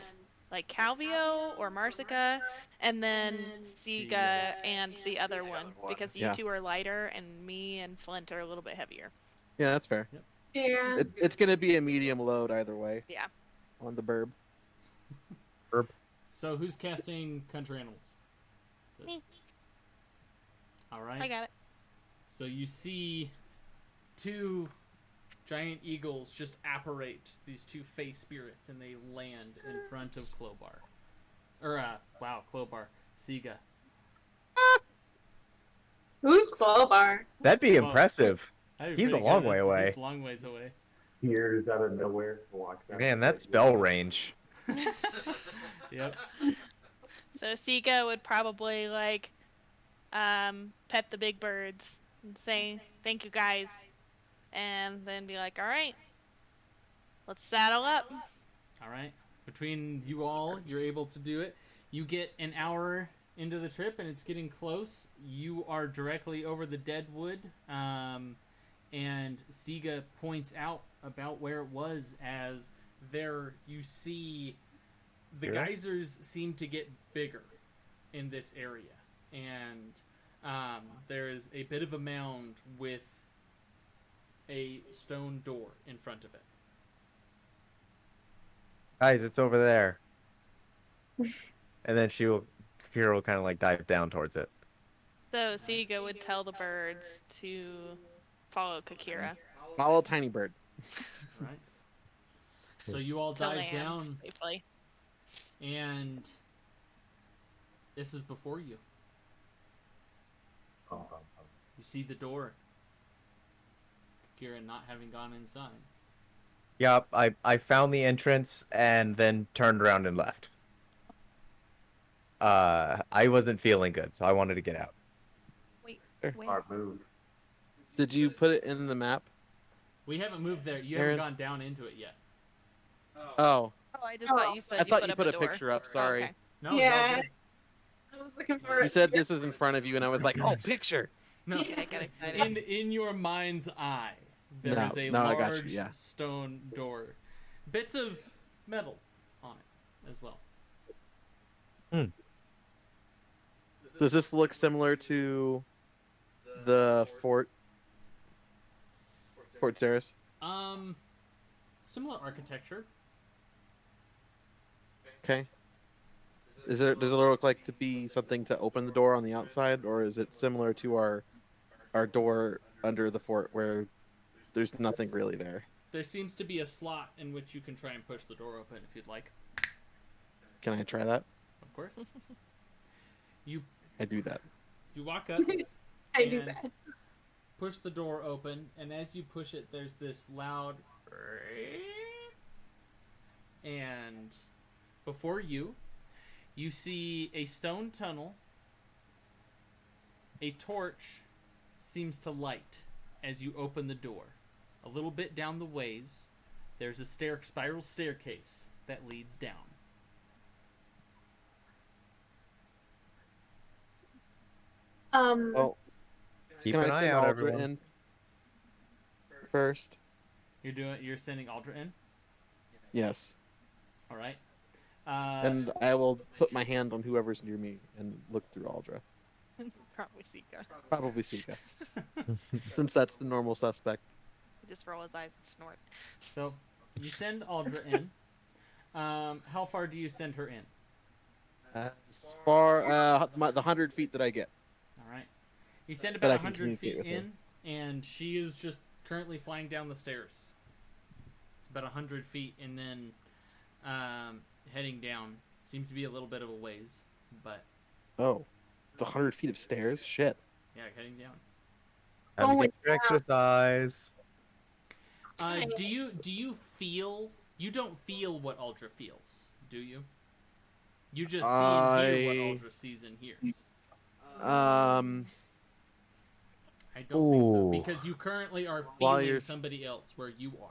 like Calvio or Marsica, and then Siga and the other one, because you Yeah. 2 are lighter and me and Flint are a little bit heavier. Yeah, that's fair. Yeah. It's gonna be a medium load either way. Yeah. On the burb. So who's casting Country Animals? Me. All right. I got it. So you see 2 giant eagles just apparate, these 2 face spirits, and they land in front of Clobar. Clobar. Siga. Who's Clobar? That'd be Well, impressive. That'd be He's a pretty long good. way away. He's a long ways away. Hears out of nowhere, walks out. Man, that spell range. Yep. So Siga would probably like pet the big birds and say thank you guys, and then be like, all right, let's saddle up. All right. Between you all, you're able to do it. You get an hour into the trip, and it's getting close. You are directly over the Deadwood, and Siga points out about where it was, as there you see the Here? geysers seem to get bigger in this area, and there is a bit of a mound with a stone door in front of it. Guys, it's over there. And then Kakira will kind of like dive down towards it. So Siga would tell the birds to follow Kakira Follow tiny bird. Right. So you all to dive land down, safely. and this is before you. You see the door. Kira not having gone inside. Yup, I found the entrance and then turned around and left. I wasn't feeling good, so I wanted to get out. Wait, Sure. wait. Our move. Did you put it in the map? We haven't moved there. You Aaron? haven't gone down into it yet. Oh, Oh, I just thought you said I thought you you put put up a door. picture up. Sorry. Okay. No, it's all Yeah. good. I was looking for You it. said this is in front of you, and I was like, oh, picture. No. Yeah, I got excited. In your mind's eye, there No, is a no, I got you, large yeah. stone door. Bits of metal on it as well. Does this look similar to the Fort Ceres? Similar architecture. Okay. Does it look like to be something to open the door on the outside, or is it similar to our door under the fort where there's nothing really there? There seems to be a slot in which you can try and push the door open if you'd like. Can I try that? Of course. You I do that. walk up, I do and that. push the door open, and as you push it, there's this loud and before you see a stone tunnel. A torch seems to light as you open the door. A little bit down the ways, there's a spiral staircase that leads down. Well, Keep can an I eye send out, Aldra everyone. in first? You're sending Aldra in? Yes. Alright. And I will put my hand on whoever's near me and look through Aldra. Probably Sika. Probably Sika, since that's the normal suspect. Just roll his eyes and snort. So, you send Aldra in. How far do you send her in? As far the 100 feet that I get. All right. You send But about I can 100 feet communicate with her. in, and she is just currently flying down the stairs. It's about 100 feet, and then heading down. Seems to be a little bit of a ways, but Oh, it's 100 feet of stairs. Shit. yeah, heading down. Have to Going get your exercise. Do you feel? You don't feel what Aldra feels, do you? You just see and hear what Aldra sees and hears. I don't think so, Ooh. because you currently are While feeling you're- somebody else where you are.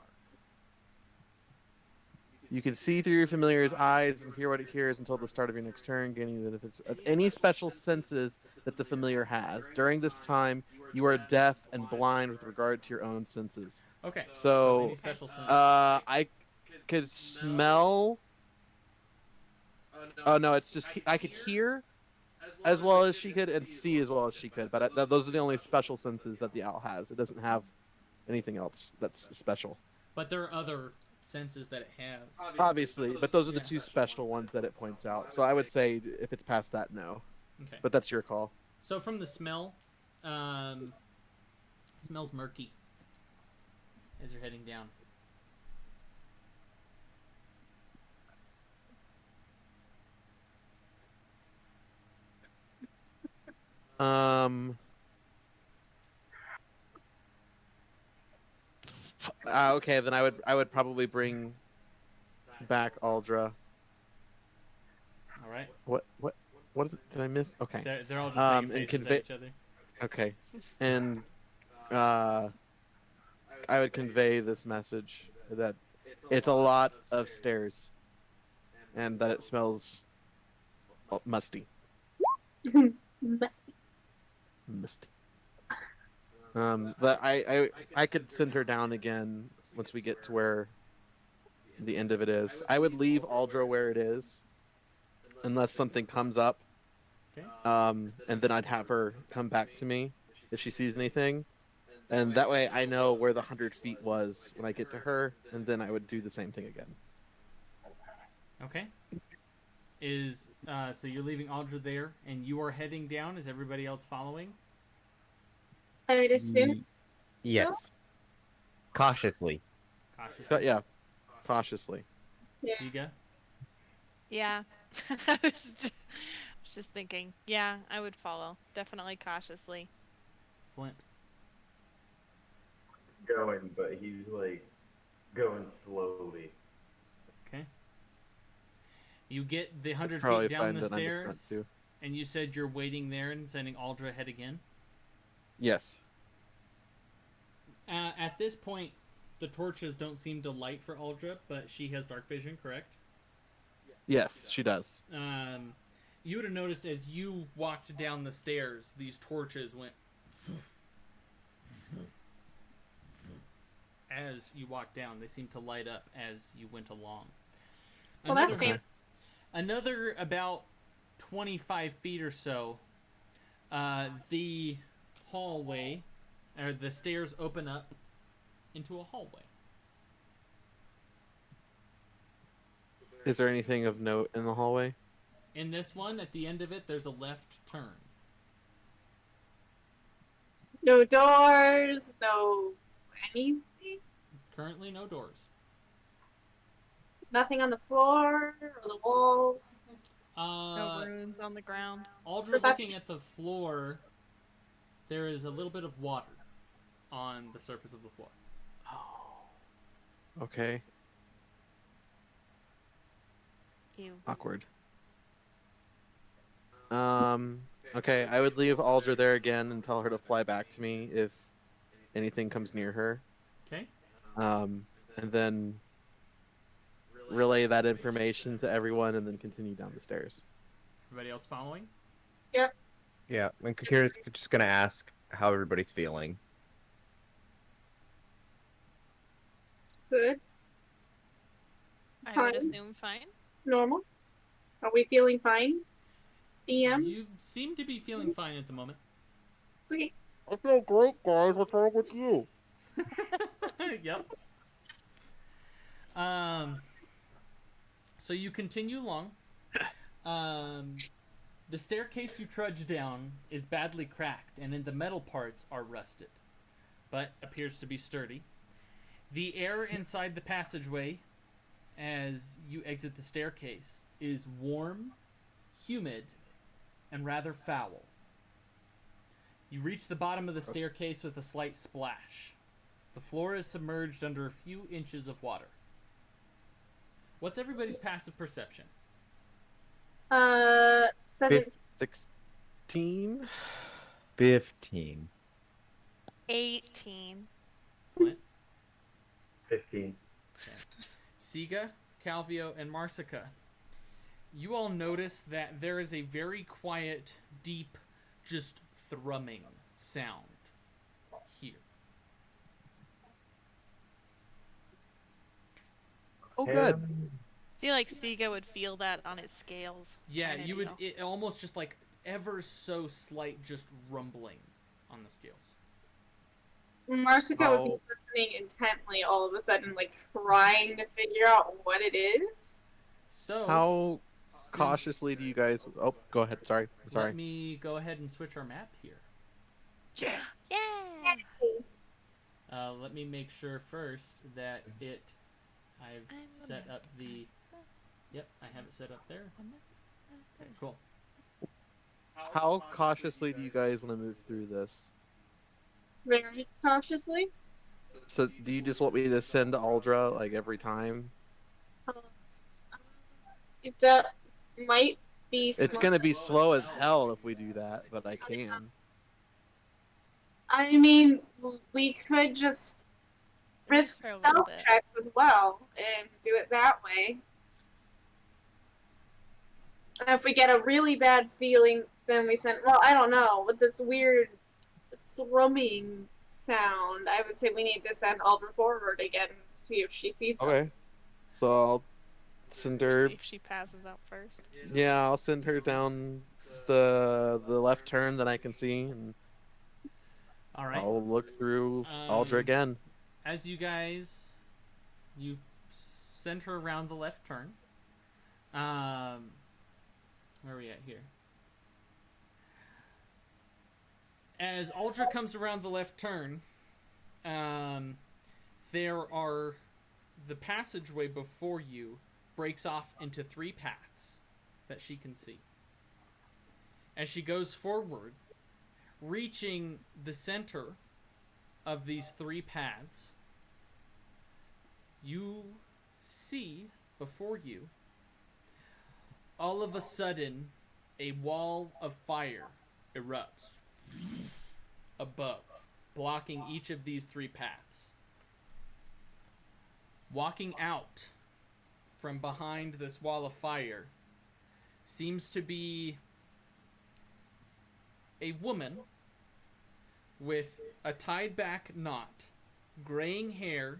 You can see through your familiar's eyes and hear what it hears until the start of your next turn, gaining the benefits of any special senses that the familiar has. During this time, you are deaf and blind with regard to your own senses. Okay. So, any special sense? I could smell. Oh no, it's just I could hear as well as she could and see as well as she could. But those are the only special senses that the owl has. It doesn't have anything else that's special. But there are other senses that it has. Obviously, but those are the two special ones that it points out. So I would say if it's past that, no. Okay. But that's your call. So from the smell, smells murky as you're heading down. Okay, then I would probably bring back Aldra. All right. What did I miss? Okay. They're all just And making faces convey- at each other. Okay. And I would convey this message that it's a lot of stairs and that it smells musty. Musty. Misty. But I could send her down again once we get to where the end of it is. I would leave Aldra where it is, unless something comes up. Okay. And then I'd have her come back to me if she sees anything, and that way I know where the 100 feet was when I get to her, and then I would do the same thing again. Okay. So you're leaving Aldra there, and you are heading down. Is everybody else following? I would assume. Yes. Cautiously. Cautiously. But yeah, cautiously. Yeah. Siga? Yeah. I was just thinking. Yeah, I would follow. Definitely cautiously. Flint? Going, but he's like going slowly. Okay. You get the 100 Probably feet down find the that I'm the front stairs, too. and you said you're waiting there and sending Aldra ahead again? Yes. At this point, the torches don't seem to light for Aldra, but she has dark vision, correct? Yes, she does. You would have noticed as you walked down the stairs, these torches went as you walked down. They seemed to light up as you went along. Well, that's great. Another about 25 feet or so, the hallway, or the stairs open up into a hallway. Is there anything of note in the hallway? In this one, at the end of it, there's a left turn. No doors, no anything. Currently, no doors. Nothing on the floor or the walls. No runes on the ground. Aldra, Perception. looking at the floor, there is a little bit of water on the surface of the floor. Oh. Okay. Ew. Awkward. Okay, I would leave Aldra there again and tell her to fly back to me if anything comes near her. Okay. And then relay that information to everyone and then continue down the stairs. Everybody else following? Yeah, and Kakira's just gonna ask how everybody's feeling. Good. I would Fine. assume fine. Normal. Are we feeling fine? DM. You seem to be feeling fine at the moment. Okay. I feel great, guys. What's wrong with you? Yep. So you continue along. The staircase you trudge down is badly cracked, and the metal parts are rusted, but appears to be sturdy. The air inside the passageway, as you exit the staircase, is warm, humid, and rather foul. You reach the bottom of the staircase with a slight splash. The floor is submerged under a few inches of water. What's everybody's passive perception? 17. 16? 15. 18. Flint, 15. Siga, Calvio, and Marsica. You all notice that there is a very quiet, deep, just thrumming sound here. Oh, good. I feel like Siga would feel that on his scales. Yeah, kinda you would. deal. It almost just like ever so slight, just rumbling on the scales. Marsica would be Oh. listening intently all of a sudden, like trying to figure out what it is. So How since- cautiously do you guys... Oh, go ahead. Sorry. Let me go ahead and switch our map here. Yeah. Yeah. Let me make sure first that I've I'm set gonna- up the. Yep, I have it set up there. Okay, cool. How cautiously do you guys want to move through this? Very cautiously. So, do you just want me to send Aldra, like, every time? If that might be It's smart. gonna be slow as hell if we do that, but I can. I mean, we could just risk For a little stealth bit. checks as well and do it that way. And if we get a really bad feeling, then we send. Well, I don't know. With this weird thrumming sound, I would say we need to send Aldra forward again and see if she sees something. Okay. So I'll send her. See if she passes out first. Yeah, I'll send her down the left turn that I can see, and All right. I'll look through Aldra again. As you send her around the left turn. Where are we at here? As Aldra comes around the left turn, there are the passageway before you breaks off into 3 paths that she can see. As she goes forward, reaching the center of these 3 paths, you see before you, all of a sudden, a wall of fire erupts above, blocking each of these 3 paths. Walking out from behind this wall of fire seems to be a woman with a tied back knot, graying hair,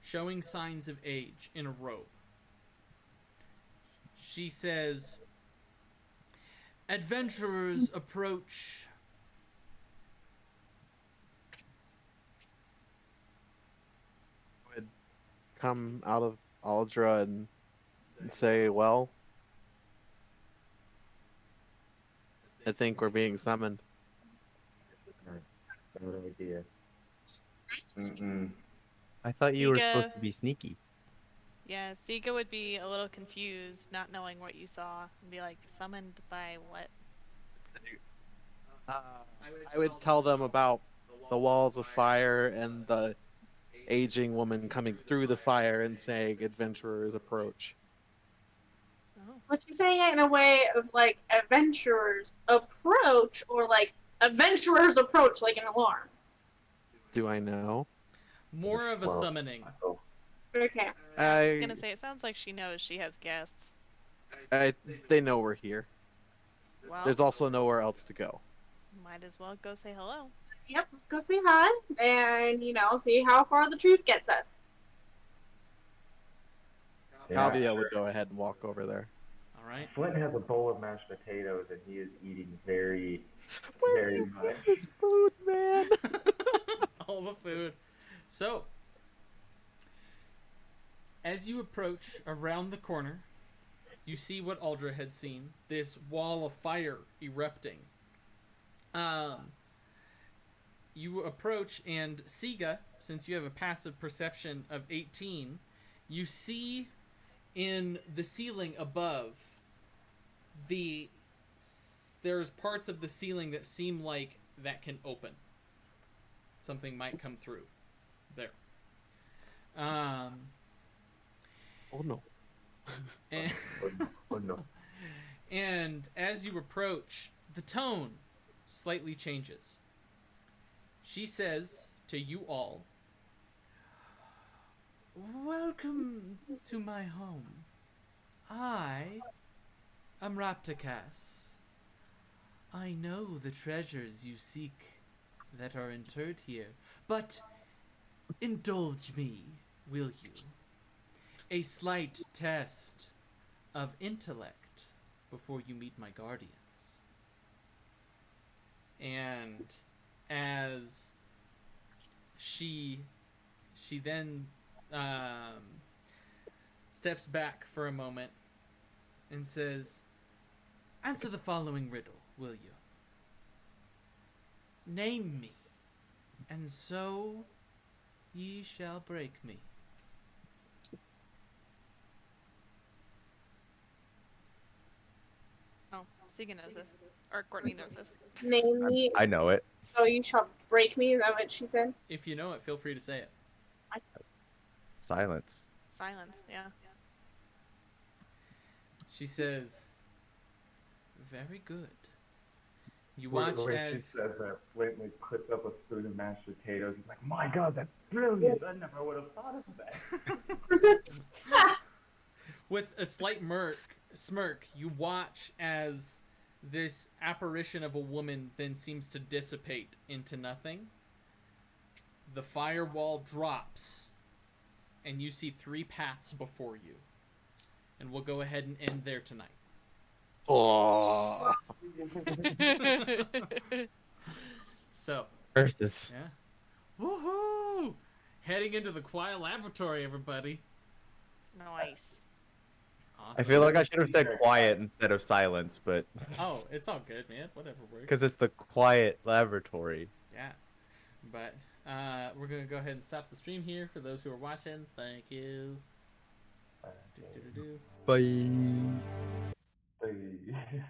showing signs of age, in a robe. She says, "Adventurers approach." Would come out of Aldra and say, "Well, I think we're being summoned." No idea. Mm-mm. I thought you were Nika. supposed to be sneaky. Yeah, Sika would be a little confused, not knowing what you saw, and be like, summoned by what? I would tell them about the walls of fire and the aging woman coming through the fire and saying, "Adventurers approach." But you saying it in a way of like adventurers approach, or like adventurers approach, like an alarm. Do I know? More of a Well, summoning. Okay. I was gonna say, it sounds like she knows she has guests. They know we're here. Well, There's also nowhere else to go. might as well go say hello. Yep. Let's go say hi, and see how far the truth gets us. Calvia would go ahead and walk over there. All right. Flint has a bowl of mashed potatoes, and he is eating very, Where do very you much. get this food, man? All the food. So, as you approach around the corner, you see what Aldra had seen. This wall of fire erupting. You approach, and Siga, since you have a passive perception of 18, you see in the ceiling above, there's parts of the ceiling that seem like that can open. Something might come through there. Oh no. And, Oh no. and as you approach, the tone slightly changes. She says to you all, "Welcome to my home. I am Raptakas. I know the treasures you seek that are interred here, but indulge me, will you? A slight test of intellect before you meet my guardians." And as she then steps back for a moment and says, "Answer the following riddle, will you? Name me, and so ye shall break me." Oh, Siga knows this. Or Courtney knows this. Name me. I know it. So you shall break me. Is that what she said? If you know it, feel free to say it. Silence. Silence, yeah. She says, "Very good." You When watch she as says that, Flint like puts up a spoon of mashed potatoes. He's like, "My God, that's brilliant! I never would have thought of that." with a slight smirk, you watch as this apparition of a woman then seems to dissipate into nothing. The firewall drops, and you see 3 paths before you. And we'll go ahead and end there tonight. Oh. So, Curses. yeah. Woohoo! Heading into the quiet laboratory, everybody. Nice. Awesome. I feel like I should have said quiet instead of silence, but Oh, it's all good, man. Whatever works. because it's the quiet laboratory. Yeah. But we're going to go ahead and stop the stream here for those who are watching. Thank you. Bye. Hey.